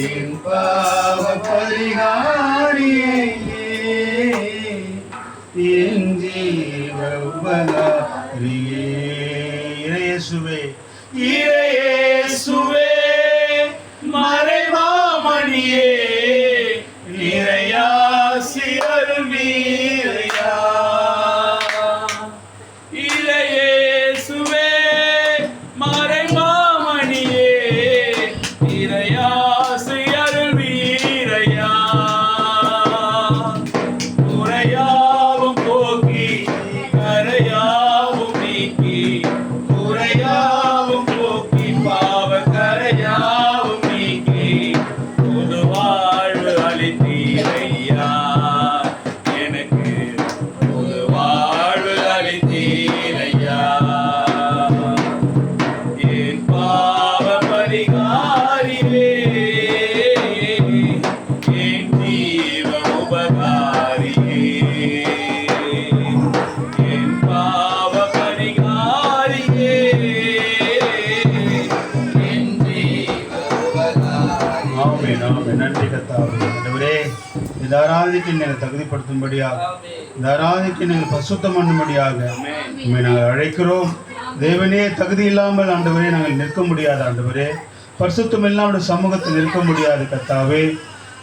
என் பாவ பரிகாரியே, என் ஜீவ உபகாரியே. இறையேசுவே, இறையேசுவே, மறைமாமணியே, நிறையாசி அருள்வீரையா. இறையேசுவே, மறைமாமணியே, நிறையாசி அருள்வீரையா. குறையாவும் போக்கி கரையாவும் நீக்கி, குறையாவும் போக்கி பாவ கரையாவும் நீக்கி, புது வாழ்வு அளித்தீரையா. எனக்கு புது வாழ்வு அளித்தீரையா. என் பாவ பரிகாரியே, என் ஜீவ உபகாரியே, என் பாவ பரிகாரியே, என் ஜீவ உபகாரியே. ஆமென், ஆமென். நன்றி கர்த்தாவே. ஆண்டவரே, இந்த ஆராதனைக்கு நீங்கள் தகுதிப்படுத்தும்படியாக, இந்த ஆராதனைக்கு நீங்கள் பரிசுத்தம் பண்ணும்படியாக உம்மை நாங்கள் அழைக்கிறோம். தேவனே, தகுதி இல்லாமல் ஆண்டவரே நாங்கள் நிற்க முடியாது. ஆண்டவரே, பரிசுத்தம் இல்லாமல் சமூகத்தில் நிற்க முடியாது. கர்த்தாவே,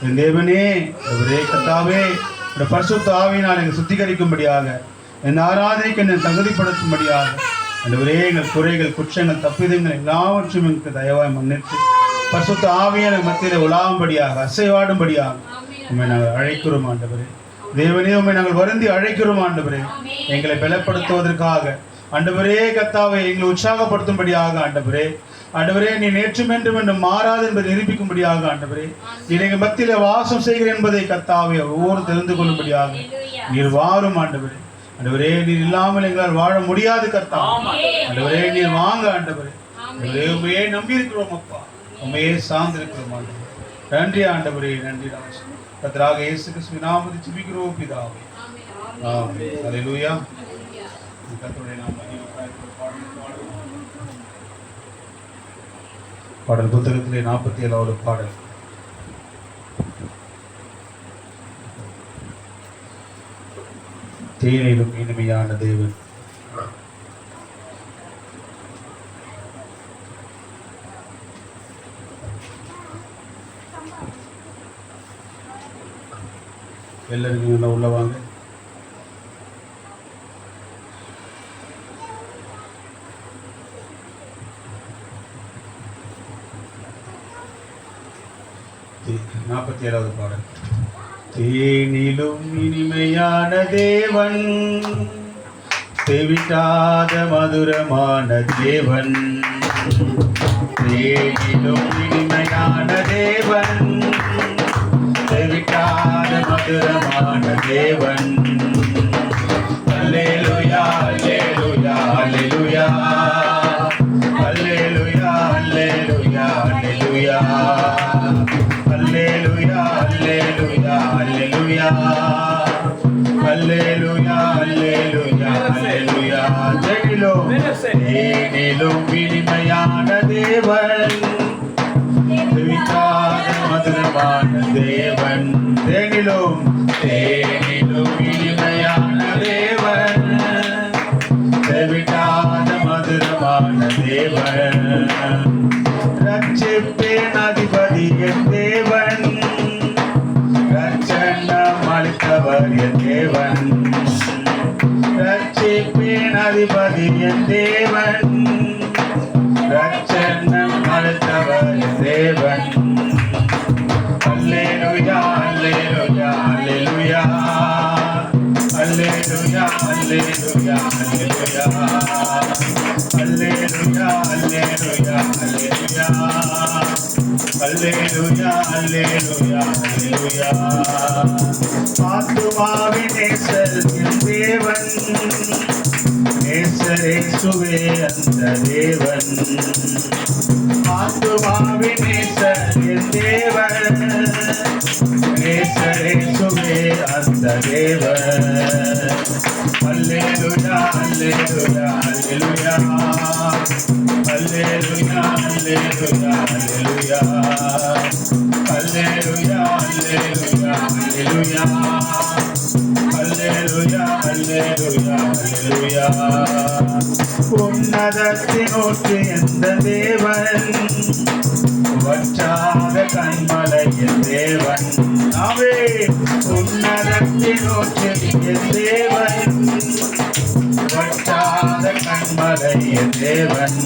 என் தேவனே, ஆண்டவரே கர்த்தாவே, இந்த பரிசுத்த ஆவியினால் எங்கள் சுத்திகரிக்கும்படியாக, இந்த ஆராதனைக்கு என்னை தகுதிப்படுத்தும்படியாக ஆண்டவரே, எங்கள் குறைகள், குற்றங்கள், தப்பிதங்கள் எல்லாவற்றையும் எங்களுக்கு தயவாய் மன்னித்து பரிசுத்த ஆவியான மத்தியில் உலாவும்படியாக, அசைவாடும்படியாக உம்மை நாங்கள் அழைக்கிறோம். ஆண்டவரே தேவனே, உம்மை நாங்கள் வருந்தி அழைக்கிறோம். ஆண்டவரே, எங்களை பலப்படுத்துவதற்காக, ஆண்டவரே கர்த்தாவை எங்களை உற்சாகப்படுத்தும்படியாக, ஆண்டவரே ஆண்டவரே நீ நேற்றும் என்றும் என்றும் மாறாது என்பதை நிரூபிக்கும்படியாக, ஆண்டவரே நீர் எங்கள் மத்தியில் வாசம் செய்கிறேன் என்பதை கர்த்தாவை ஒவ்வொரு தெரிந்து கொள்ளும்படியாக நீர் வாரும். ஆண்டவரே ஆண்டவரே, நீர் இல்லாமல் எங்களால் வாழ முடியாது. கர்த்தாவே ஆண்டவரே, நீர் வாங்க. ஆண்டவரே உண்மையே நம்பி இருக்கிறோம். அப்பா, உண்மையே சார்ந்திருக்கிறோம். ஆண்டவரே நன்றி. ஆண்டவரே நன்றி. கர்த்தராக இயேசு கிறிஸ்துவின் நாமத்தில் ஜெபிக்கிறோம் பிதாவே. ஆமென். ஹல்லேலூயா. கர்த்தருடைய நாமத்தில் பாடல் புத்தகத்திலே 47வது பாடல். தேனிலும் இனிமையான தேவன். எல்லாருக்கும் உள்ள வாங்க. நாற்பத்தி பாடல். தேனிலும் இனிமையான தேவன், செவிட்டாத மதுரமான தேவன். தேனிலும் இனிமையான தேவன், செவிட்டாத மதுரமான தேவன். அல்லேலூயா, அல்லேலூயா, அல்லேலூயா, அல்லேலூயா, அல்லேலூயா, அல்லேலூயா, அல்லேலூயா, அல்லேலூயா, அல்லேலூயா, அல்லேலூயா, அல்லேலூயா, அல்லேலூயா. தேனிலும் இனிமையான தேவன், செவிட்டாத மதுரமான தேவன். தேனிலும் இனிமையான தேவன், செவிட்டாத மதுரமான தேவன். ரட்சிப்பேன் அதிபதி என் தேவன், ரட்சணம் அளித்தவர் என் தேவன். ரட்சிப்பேன் அதிபதி என் தேவன், ரட்சணம் அளித்தவர் என் தேவன். அல்லேலூயா, அல்லேலூயா, அல்லேலூயா, அல்லேலூயா, அல்லேலூயா, அல்லேலூயா, அல்லேலூயா, அல்லேலூயா, அல்லேலூயா, அல்லேலூயா, அல்லேலூயா, அல்லேலூயா. ஆத்துமாவின் நேசர் என் தேவன், நேசரேசுவே அந்த தேவன். ஆத்துமாவின் நேசர் என் தேவன், நேசரேசுவே அந்த தேவன். அல்லேலூயா, அல்லேலூயா, அல்லேலூயா, அல்லேலூயா, அல்லேலூயா, அல்லேலூயா, அல்லேலூயா அல்லேலூயா அல்லேலூயா அல்லேலூயா அல்லேலூயா அல்லேலூயா உன்னதத்தின் ஊற்று எந்த தேவன் வற்றாத கண்மலையின் தேவன் ஆவே உன்னதத்தின் ஊற்று என் தேவன் வற்றாத கண்மலையின் தேவன்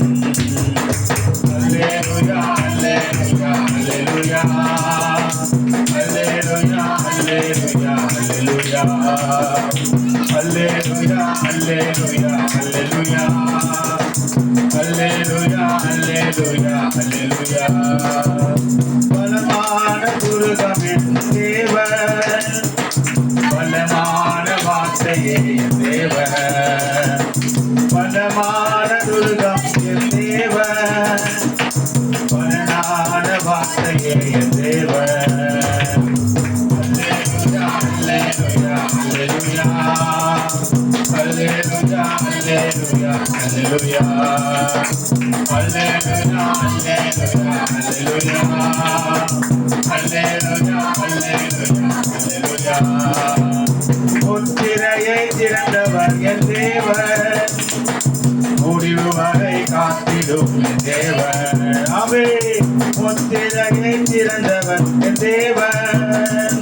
அல்லேலூயா அல்லேலூயா அல்லேலூயா அல்லேலூயா அல்லேலூயா அல்லேலூயா அல்லேலூயா அல்லேலூயா அல்லேலூயா அல்லேலூயா அல்லேலூயா அல்லேலூயா பலமான துருகம் என் தேவன் பலமான வார்த்தையே என் தேவன் பலமான துருகம் என் தேவன் பலனான வார்த்தையே என் தேவன் அல்லேலூயா அல்லேலூயா அல்லேலூயா அல்லேலூயா அல்லேலூயா அல்லேலூயா அல்லேலூயா அல்லேலூயா அல்லேலூயா அல்லேலூயா அல்லேலூயா முத்திரையை திறந்தவர் என் தேவன் முடிவு வரை காத்திடும் என் தேவன் அவே முத்திரையை திறந்தவர் என் தேவன்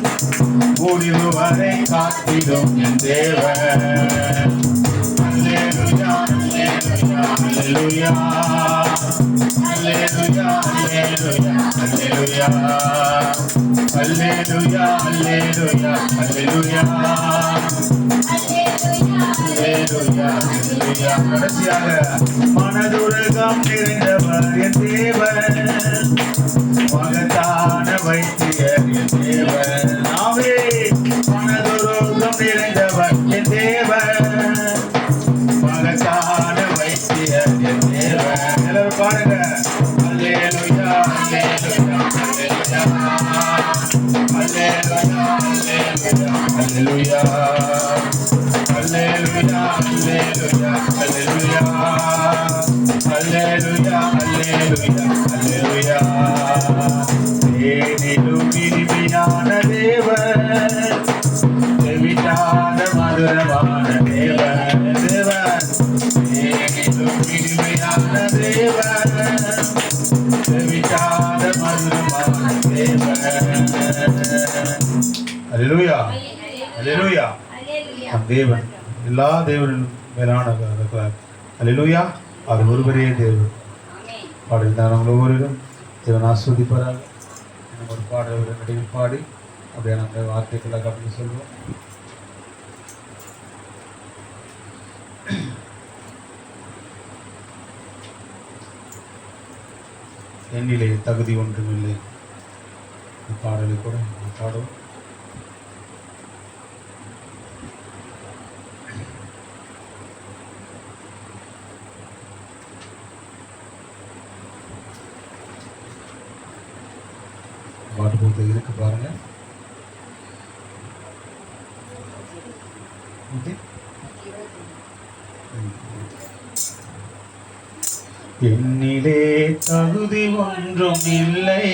முடிவு வரை காத்திடும் என் தேவன் அல்லேலூயா அல்லேலூயா அல்லேலூயா அல்லேலூயா அல்லேலூயா அல்லேலூயா அல்லேலூயா அல்லேலூயா அல்லேலூயா அல்லேலூயா கடைசியாக மனதுருகம் நிறைந்தவர் என் தேவன் மகத்தான வைத்தியர் என் தேவன் ஆவே மனதுருகம் நிறைந்தவர் என் தேவன் மகத்தான வைத்தியர் என் தேவன் எல்லாரும் பாருங்க அல்லேலூயா அல்லேலூயா அல்லேலூயா அல்லேலூயா அல்லேலூயா அல்லேலூயா அல்லேலூயா அல்லேலூயா அல்லேலூயா அல்லேலூயா தேனிலும் இனிமையான தேவன் செவிட்டாத மதுரமான தேவன் தேவன் தேனிலும் இனிமையான தேவன் செவிட்டாத மதுரமான தேவன் அல்லேலூயா அல்லேலூயா தேவன் எல்லா தேவனிலும் மேலான அல்லேலூயா அவர் ஒருவரே தேவன் பாடல் தான் நம்ம ஒவ்வொருவரும் தேவன் ஆஸ்வதிப்பாராக நம்ம ஒரு பாடல் ஒரு நடிகை பாடி அப்படியே நம்ம வார்த்தைகளாக அப்படின்னு சொல்லுவோம் என்னிலே தகுதி ஒன்றுமில்லை பாடலை கூட பாடுவோம் பாட்டு போட்டு இருக்கு பாருங்க என்னிலே தகுதி ஒன்றும் இல்லை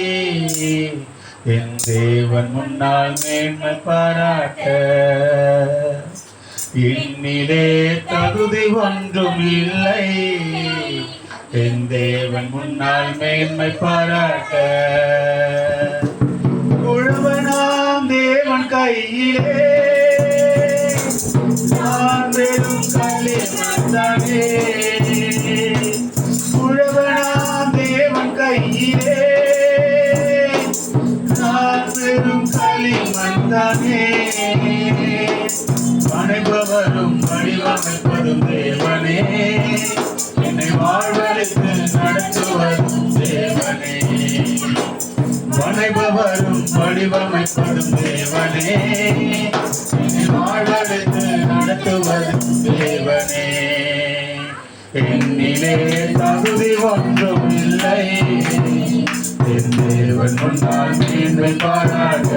என் தேவன் முன்னால் மேன்மை பாராட்ட என்னிலே தகுதி ஒன்றும் இல்லை என் தேவன் முன்னால் மேன்மை பாராட்ட உழவனாம் தேவன் கையிலே நான் வெறும் களிமண்ணானே உழவனாம் தேவன் கையிலே நான் வெறும் களிமண்ணானே அனைவரும் வடிவமைப்பதும் தேவனே என்னை வாழ்வழித்து நடத்துவதும் தேவனே வனைபவரும் வடிவமைப்பதும் தேவனே என்னை வாழ்வழித்து நடத்துவதும் தேவனே என்னிலே தகுதி ஒன்றும் இல்லை என் தேவன் முன்னால் மேன்மை பாராட்ட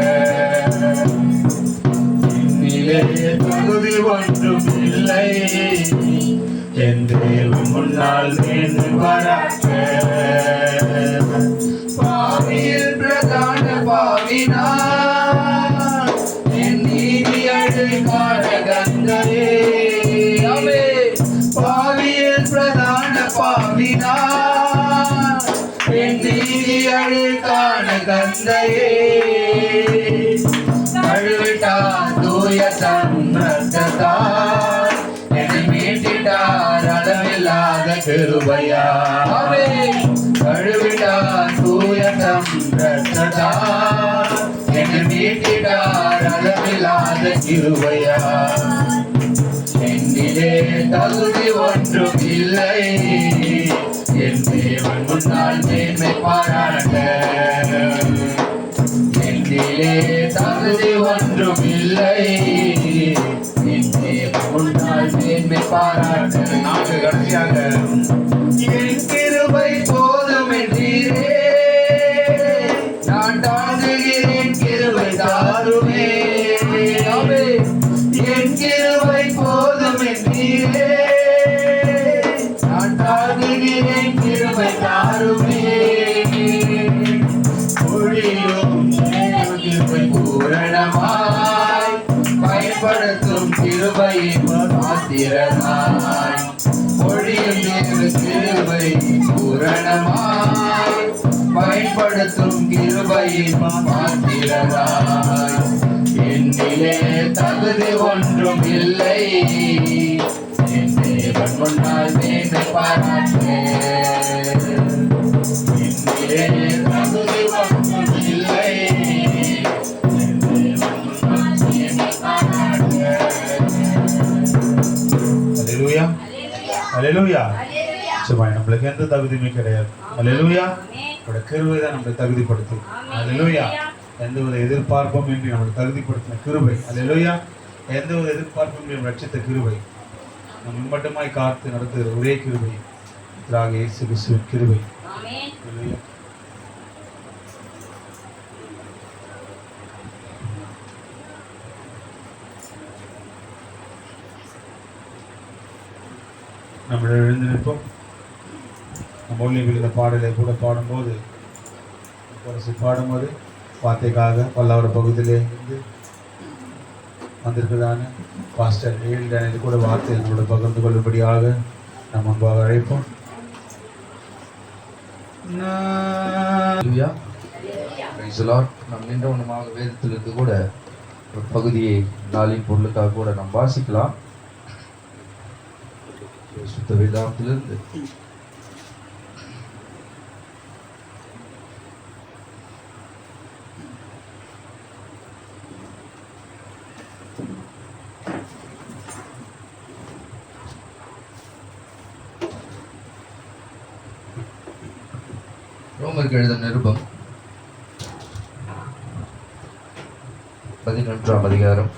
என்னிலே தகுதி ஒன்றும் இல்லை என் தேவன் முன்னால் மேன்மை பாராட்ட பாவியில் பிரதான பாவி என் நீதி அழுக்கான கந்தையே கழுவிட்டார் தூய தம் ரத்தத்தால் என்னை மீட்டிட்டார் அளவில்லாத கிருபையாலே கழுவிட்டார் தூய தம் ரத்தத்தால் என்னை மீட்டிட்டார் அளவில்லாத கிருபையால் என்னிலே தகுதி ஒன்றும் இல்லை என் தேவன் முன்னால் மேன்மை பாராட்ட என்னிலே தகுதி ஒன்றும் இல்லை என் தேவன் முன்னால் மேன்மை பாராட்ட நான்கு கடைசியாக என் கிருபை போதும் என்றீரே நான் தாங்குகிறேன் கிருபை தாருமே என் கிருபை போதும் என்றீரே நான் தாங்குகிறேன் கிருபை தாருமே ஒளியும் கிருபை பூரணமாய் பயன்படுத்தும் கிருபையின் பாத்திரமாய் ஒளியும் கிருபை பூரணமாய் பயன்படுத்தும் கிருபையின் பாத்திரமாய் என்னிலே தகுதி ஒன்றும் இல்லை என் தேவன் முன்னால் மேன்மை பாராட்டேன் என்னிலே தகுதி ஒன்றும் இல்லை என் தேவன் முன்னால் மேன்மை பாராட்டேன். அல்லேலூயா அல்லேலூயா. சும்மா நம்மளுக்கு எந்த தகுதியுமே கிடையாது. அல்லேலூயா. அவருடைய கிருபை தான் நம்மளை தகுதிப்படுத்தும். அல்லேலூயா. எந்த ஒரு எதிர்பார்ப்பும் இன்றி நம்மளை தகுதிப்படுத்தின கிருபை. அல்லேலூயா. எந்த ஒரு எதிர்பார்ப்பும் இன்றி ரட்சித்த கிருபை, நம்ம மட்டுமாய் காத்து நடத்துகிற ஒரே கிருபை இயேசு கிறிஸ்துவின் கிருபை. அல்லேலூயா. நம்ம எழுந்து நிற்போம். நம்ம ஊழியர்கள் இந்த பாடலை கூட பாடும்போது வார்த்தைக்காக பல்லாவர பகுதியிலே இருந்து வந்திருக்கிறதான பாஸ்டர் இது கூட வார்த்தை நம்மளோட பகிர்ந்து கொள்ளும்படியாக நாம் முன்பாக அழைப்போம். நாம் நின்றவனமாக வேதத்திலிருந்து கூட ஒரு பகுதியை நாளின் பொருளுக்காக கூட நாம் வாசிக்கலாம். சுத்த வேதாந்திலிருந்து ரோமருக்கு எழுதும் நிருபம் 11ஆம் அதிகாரம்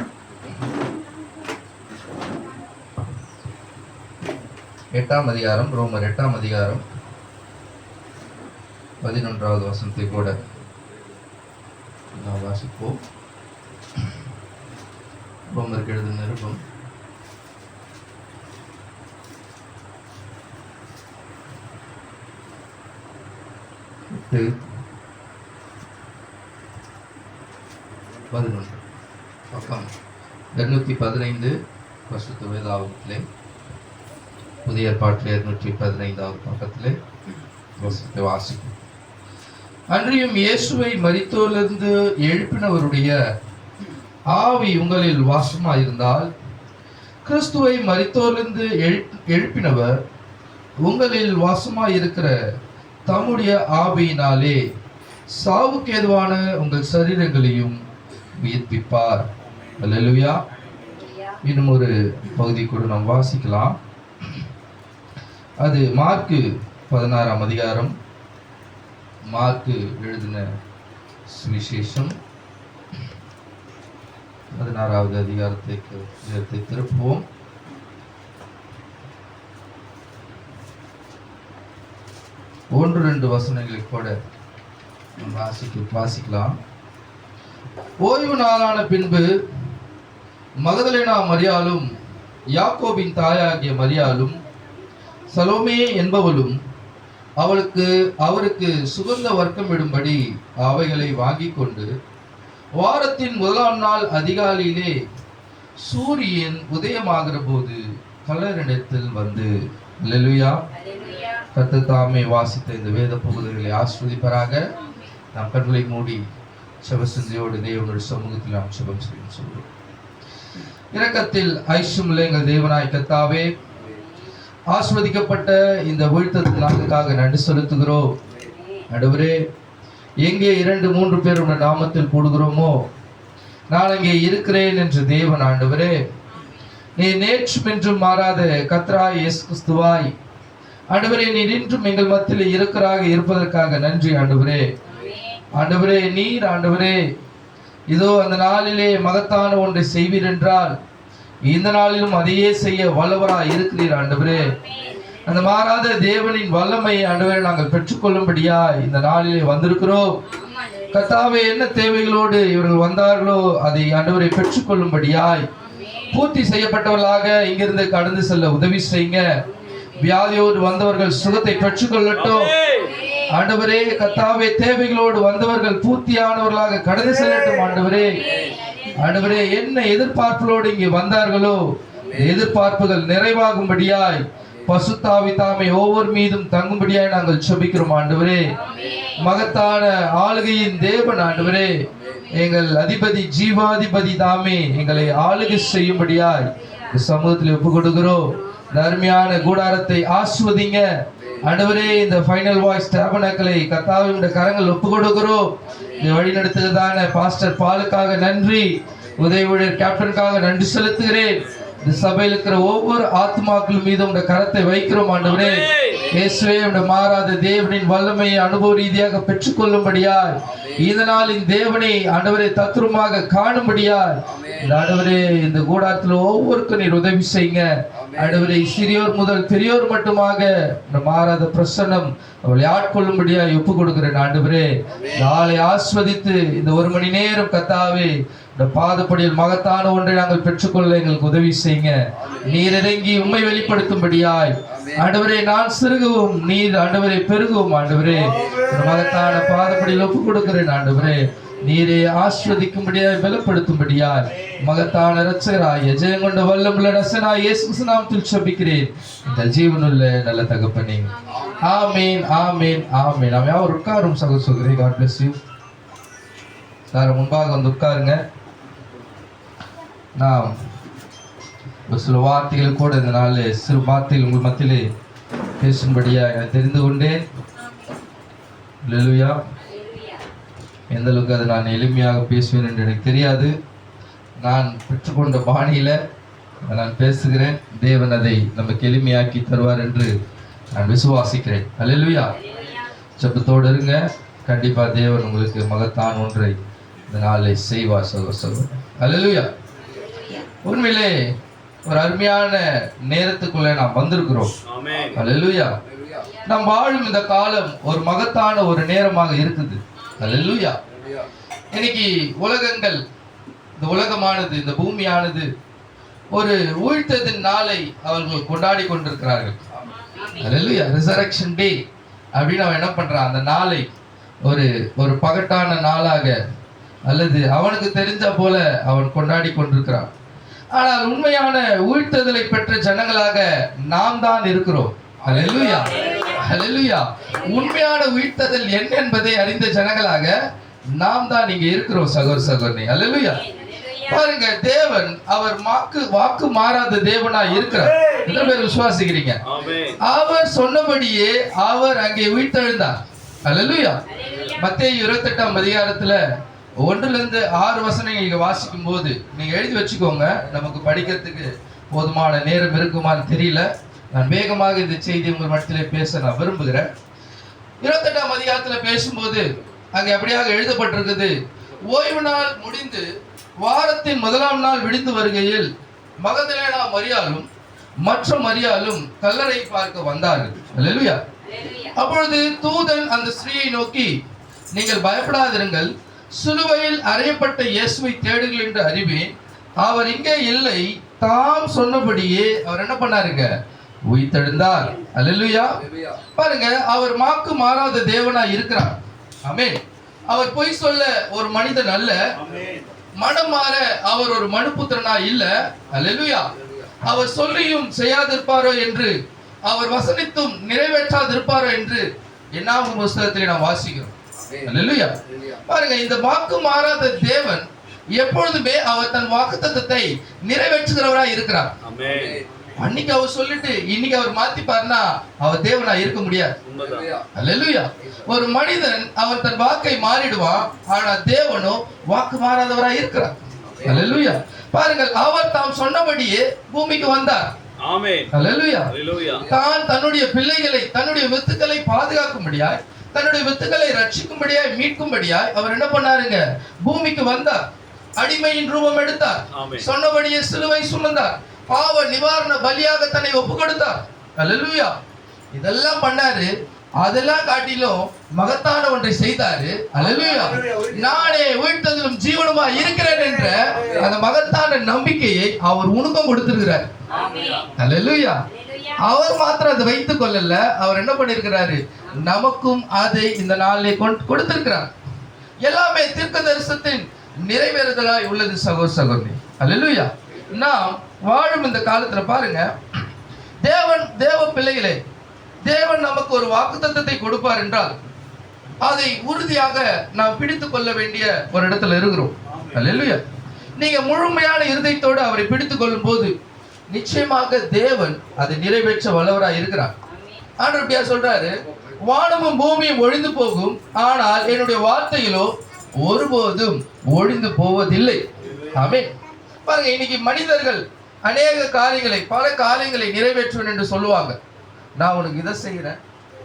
8ஆம் அதிகாரம் ரோமர் 8ஆம் அதிகாரம் 11வது வசனத்தை கூட நாம் வாசிப்போம். ரோமருக்கு எழுதும் நிருபம் 11 பக்கம் 215 பரிசுத்த வேதாகமத்திலே புதிய ஏற்பாட்டிலே 215வது பக்கத்திலே வசனத்தை வாசிக்கும். அன்றியும் இயேசுவை மரித்தோரிலிருந்து எழுப்பினவருடைய ஆவி உங்களில் வாசமாயிருந்தால் கிறிஸ்துவை மரித்தோரிலிருந்து எழுப்பினவர் உங்களில் வாசமாயிருக்கிற தம்முடைய ஆவியினாலே சாவுக்கு ஏதுவான உங்கள் சரீரங்களையும் உயிர்ப்பிப்பார். அல்லேலூயா. இன்னும் ஒரு பகுதி கூட நாம் வாசிக்கலாம். அது மார்க்கு 16ஆம் அதிகாரம். மார்க்கு எழுதின சுவிசேஷம் 16வது அதிகாரத்தை திருப்புவோம். ஒன்று 2 வசனங்களை கூட வாசிக்கலாம். ஓய்வு நாளான பின்பு மகதலேனா மரியாளும் யாக்கோபின் தாயாகிய மரியாளும் சலோமே என்பவளும் அவருக்கு சுகந்த வர்க்கம் இடும்படி அவைகளை வாங்கி கொண்டு வாரத்தின் 1ஆம் நாள் அதிகாலையிலே சூரியன் உதயமாகிற போது கல்லறையிடத்தில் வந்து அல்லேலூயா கர்த்தர் தாமே வாசித்த இந்த வேத பகுதிகளை ஆஸ்வதிப்பராக. நாம் கண்களை மூடி செவசந்தியோடு தேவனுடைய சமூகத்தில் நாம் செபம் செய்யும் சொல்லுவோம். இரக்கத்தில் ஐஸ்வர்யமுள்ள எங்கள் தேவனாய் கர்த்தாவே, ஆஸ்வதிக்கப்பட்ட இந்த வீழ்த்தத்தின் நாளுக்காக நன்றி செலுத்துகிறோம். ஆண்டவரே, எங்கே 2-3 பேர் உடைய நாமத்தில் கூடுகிறோமோ நான் அங்கே இருக்கிறேன் என்று தேவன். ஆண்டவரே, நீ நேற்றும் என்றும் மாறாத கர்த்தராய் இயேசு கிறிஸ்துவாய் ஆண்டவரே, நீ இன்றும் எங்கள் மத்தியில் இருப்பதற்காக நன்றி. ஆண்டவரே, ஆண்டவரே, நீர் ஆண்டவரே இதோ அந்த நாளிலே மகத்தான ஒன்றை செய்வீர் என்றால் இந்த நாளிலும் அதையே செய்ய வல்லவராய் இருக்கிறீர். ஆண்டவரே, அந்த மாறாத தேவனின் வல்லமை ஆண்டவரே நாங்கள் பெற்றுக்கொள்ளும்படியா இந்த நாளிலே வந்திருக்கிறோம். கர்த்தாவே, என்ன தேவைகளோடு இவர்கள் வந்தார்களோ அதை ஆண்டவரை பெற்றுக்கொள்ளும்படியாய் பூர்த்தி செய்யப்பட்டவர்களாக இங்கிருந்து கடந்து செல்ல உதவி செய்யுங்க. வியாதியோடு வந்தவர்கள் சுகத்தை பெற்றுக்கொள்ளட்டும். ஆண்டவரே, கர்த்தாவே, தேவைகளோடு வந்தவர்கள் பூர்த்தியானவர்களாக கடந்து செல்லட்டும். ஆண்டவரே, ஆண்டவரே, என்ன எதிர்பார்ப்புகளோடு இங்கே வந்தார்களோ எதிர்பார்ப்புகள் நிறைவாகும்படியாய் பரிசுத்த ஆவி தாமே ஒவ்வொரு மீதும் தங்கும்படியாய் நாங்கள் ஜெபிக்கிறோம். ஆண்டவரே, மகத்தான ஆளுகையின் தேவன் ஆண்டவரே, எங்கள் அதிபதி ஜீவாதிபதி தாமே எங்களை ஆளுகை செய்யும்படியாய் சமூகத்தில் ஒப்பு கொடுக்கிறோம். அருமையான கூடாரத்தை ஆஸ்வதிங்க. ஆண்டவரே, இந்த ஃபைனல் வாய்ஸ் டேபர்னக்கிளை கர்த்தாவின் கரங்கள் ஒப்பு கொடுக்கிறோம். வழி நடத்துகிறதான பாஸ்டர் பாலுக்காக நன்றி, உதவி ஊழியர் கேப்டனுக்காக நன்றி செலுத்துகிறேன். இந்த சபையில் இருக்கிற ஒவ்வொரு ஆத்மாக்கள் மீதும் உடைய கரத்தை வைக்கிறோம். ஆண்டவரே, இயேசுவே, உடைய மாறாத தேவனின் வல்லமையை அனுபவ ரீதியாக பெற்றுக்கொள்ளும்படியாய் இதனால் இந்த தேவனை ஆண்டவரை தத்ரூபமாக காணும்படியாய் ஆண்டவரே இந்த கூடாரத்தில் ஒவ்வொருக்கும் நீர் உதவி செய்யுங்க. ஆண்டவரே, சிறியோர் முதல் பெரியோர் மட்டுமாக இந்த மாறாத பிரசன்னம் அவளை ஆட்கொள்ளும்படியாய் ஒப்பு கொடுக்கிறேன். ஆண்டவரே, நாளை ஆஸ்வதித்து இந்த 1 மணி நேரம் கர்த்தாவே இந்த பாதப்படியில் மகத்தான ஒன்றை நாங்கள் பெற்றுக்கொள்ள எங்களுக்கு உதவி செய்யுங்க. நீர் இறங்கி உண்மை வெளிப்படுத்தும்படியாய் ஆண்டவரே நான் சிறுகவும் நீர் ஆண்டவரை பெருகவும் ஆண்டவரே மகத்தான பாதப்படியில் ஒப்பு கொடுக்கிறேன். ஆண்டவரே, நீரே ஆஸ்வதிக்கும்படியாய் பலப்படுத்தும்படியாய் மகத்தான இரட்சகராய் ஜெயம் கொண்ட வல்லமுள்ள ரசனாய் இயேசு கிறிஸ்து நாமத்தில் ஜெபிக்கிறேன் இந்த ஜீவனுள்ள நல்ல தகப்பனே. ஆமென், ஆமென், ஆமென். நாம் யாரும் உட்காரும் சகோதரரே. God bless you. சார் முன்பாக வந்து உட்காருங்க. நாம் ஒரு சில வார்த்தைகள் கூட இந்த நாளில் சிறு வார்த்தைகள் உங்கள் மத்தியிலே பேசும்படியா நான் தெரிந்து கொண்டேன். அல்லேலூயா. எந்த அளவுக்கு அதை நான் எளிமையாக பேசுவேன் என்று எனக்கு தெரியாது. நான் பெற்றுக்கொண்ட பாணியில் நான் பேசுகிறேன். தேவன் அதை நமக்கு எளிமையாக்கி தருவார் என்று நான் விசுவாசிக்கிறேன். அல்லேலூயா. ஜெபத்தோடு இருங்க. கண்டிப்பாக தேவன் உங்களுக்கு மகத்தான் ஒன்றை இந்த நாளில் செய்வார். சொல்லுவார். அல்லேலூயா. உண்மையிலே ஒரு அருமையான நேரத்துக்குள்ளே நாம் வந்திருக்கிறோம். அல்லேலூயா. நாம் வாழும் இந்த காலம் ஒரு மகத்தான ஒரு நேரமாக இருக்குது. அல்லேலூயா. இன்னைக்கு உலகங்கள், இந்த உலகமானது, இந்த பூமியானது ஒரு உயிர்த்ததின் நாளை அவர்கள் கொண்டாடி கொண்டிருக்கிறார்கள். அல்லேலூயா. ரிசரக்ஷன் டே அப்படின்னு அவன் என்ன பண்றான், அந்த நாளை ஒரு பகட்டான நாளாக அல்லது அவனுக்கு தெரிஞ்ச போல அவன் கொண்டாடி கொண்டிருக்கிறான். ஆனால் உண்மையான உயிர்த்ததலை பெற்ற ஜனங்களாக நாம் தான் இருக்கிறோம். அல்லேலூயா, அல்லேலூயா. உண்மையான உயிர்த்ததல் என்ன என்பதை அறிந்த ஜனங்களாக நாம் தான் இங்க இருக்கிறோம் சகோதர சகோதரி. அல்லேலூயா. பாருங்க, தேவன் அவர் வாக்கு மாறாத தேவனா இருக்கிறார். எத்தனை பேர் விசுவாசிக்கிறீங்க? அவர் சொன்னபடியே அவர் அங்கே உயிர்த்தெழுந்தார். அல்லேலூயா. மத்தேயு 28ஆம் அதிகாரத்துல 1-6 வசனங்கள் நீங்க வாசிக்கும் போது நீங்க எழுதி வச்சுக்கோங்க. நமக்கு படிக்கிறதுக்கு போதுமான நேரம் இருக்குமான்னு தெரியல. நான் வேகமாக இந்த செய்தி உங்கள் மத்தியிலே பேச நான் விரும்புகிறேன். 28ஆம் அதிகாரத்துல பேசும்போது அங்கே அப்படியாக எழுதப்பட்டிருக்குது, ஓய்வு நாள் முடிந்து வாரத்தின் 1ஆம் நாள் விடிந்து வருகையில் மகதலேனா மரியாளும் மற்ற மரியாளும் கல்லறை பார்க்க வந்தார்கள். அல்லேலூயா. அப்பொழுது தூதன் அந்த ஸ்திரீயை நோக்கி, நீங்கள் பயப்படாதிருங்கள், சிலுவையில் அறையப்பட்ட இயேசுவை தேடுங்கள் என்று அறிவேன். அவர் இங்கே இல்லை, தாம் சொன்னபடியே அவர் என்ன பண்ணாருங்க, உயிர்த்தெழுந்தார். அல்லேலூயா. பாருங்க, அவர் மாக்கு மாறாத தேவனா இருக்கிறார். ஆமென். அவர் பொய் சொல்ல ஒரு மனிதன் அல்ல. மனம் மாற அவர் ஒரு மனுபுத்திரனா இல்ல. அல்லேலூயா. அவர் சொல்லியும் செய்யாதிருப்பாரோ என்று அவர் வசனித்தும் நிறைவேற்றாதிருப்பாரோ என்று என்னாகும் புஸ்தகத்திலே நாம் வாசிக்கிறோம். அல்லேலூயா. பாருங்க, இந்த வாக்கு மாறாத தேவன் எப்பொழுதுமே அவர் தன் வாக்குத்தத்தத்தை நிறைவேற்றுகிறவராய் இருக்கிறார். அன்னைக்கு அவர் சொல்லிட்டு இன்னைக்கு அவர் மாத்திப்பாருன்னா அவர் தேவனா இருக்க முடியாது. அல்லேலூயா. ஒரு மனிதன் அவர் தன் வாக்கை மாறிடுவான், ஆனா தேவனோ வாக்கு மாறாதவராய் இருக்கிறார். அல்லேலூயா. பாருங்கள், அவர் தாம் சொன்னபடியே பூமிக்கு வந்தார். அல்லேலூயா. தான் தன்னுடைய பிள்ளைகளை, தன்னுடைய வித்துக்களை பாதுகாக்கும்படியாய், தன்னுடைய வித்துக்களை ரட்சிக்கும்படியாய், மீட்கும்படியாய் அவர் என்ன பண்ணாருங்க? பூமிக்கு வந்தார். அடிமையின் ரூபம் எடுத்தார். சொன்னபடியே சிலுவை சுமந்தார். பாவ நிவாரண பலியாக தன்னை ஒப்பு கொடுத்தார். அல்லேலூயா. இதெல்லாம் பண்ணாரு. அதெல்லாம் காட்டிலும் மகத்தான ஒன்றை செய்தாரு. அல்லேலூயா. நானே உயிர்த்ததிலும் ஜீவனுமா இருக்கிறேன் என்ற அந்த மகத்தான நம்பிக்கையை அவர் உனக்கும் கொடுத்திருக்கிறார். அல்லேலூயா. அவர் மாத்திரம் அதை வைத்துக் கொள்ளல, அவர் என்ன பண்ணிருக்கிறாரு? நமக்கும் அதை இந்த நாளிலே கொடுத்திருக்கிறார். எல்லாமே தீர்க்க தரிசனத்தின் நிறைவேறுதலாய் உள்ளது சகோதர சகோதரி. அல்லேலூயா. நாம் வாழும் இந்த காலத்துல பாருங்க, தேவ பிள்ளைகளே, தேவன் நமக்கு ஒரு வாக்குத்தத்தத்தை கொடுப்பார் என்றால் அதை உறுதியாக நாம் பிடித்துக் கொள்ள வேண்டிய ஒரு இடத்துல இருக்கிறோம். அல்லேலூயா. நீங்க முழுமையான இருதயத்தோடு அவரை பிடித்துக் கொள்ளும் போது நிச்சயமாக தேவன் அதை நிறைவேற்ற வல்லவராய் இருக்கிறார். ஆண்டவர் சொல்றாரு, வானமும் பூமியும் ஒழிந்து போகும், ஆனால் என்னுடைய வார்த்தையிலோ ஒருபோதும் ஒழிந்து போவதில்லை. ஆமென். பாருங்க, இன்னைக்கு மனிதர்கள் அநேக காரியங்களை, பல காரியங்களை நிறைவேற்றுவேன் என்று சொல்லுவாங்க. நான் உனக்கு இதை செய்யறேன்,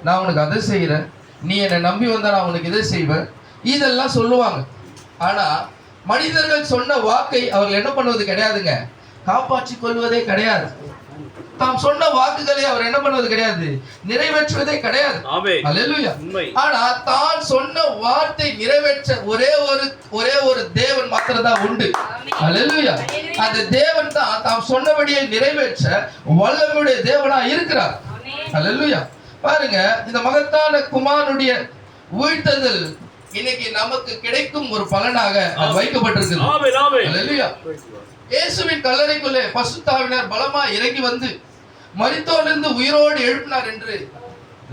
நான் உனக்கு அதை செய்யறேன், நீ என்னை நம்பி வந்தா நான் உனக்கு இதை செய்வேன், இதெல்லாம் சொல்லுவாங்க. ஆனா மனிதர்கள் சொன்ன வாக்கை அவர்கள் என்ன பண்ணுவது கிடையாதுங்க, காப்பாற்றிக் கொள்வதே கிடையாது. தாம் சொன்ன வாக்குகளை அவர் என்ன பண்ணுவது கிடையாது, நிறைவேற்றுவதே கிடையாது. அல்லேலூயா. ஆனா தான் சொன்ன வார்த்தை நிறைவேற்ற ஒரே ஒரு தேவன் மாத்திரம் தான் உண்டு. அல்லேலூயா. அந்த தேவன் தான் தாம் சொன்னபடியே நிறைவேற்ற வல்லமையுடைய தேவனா இருக்கிறார். அல்லேலூயா. பாருங்க, இந்த மகத்தான குமாரனுடைய உயிர்த்தெழுதல் இன்னைக்கு நமக்கு கிடைக்கும் ஒரு பலனாக வைக்கப்பட்டிருக்கிறது. அல்லேலூயா. இயேசுவின் கல்லறைக்குள்ளே பரிசுத்த ஆவியானவர் பலமா இறங்கி வந்து மரித்தோரிலிருந்து உயிரோடு எழுப்பினார் என்று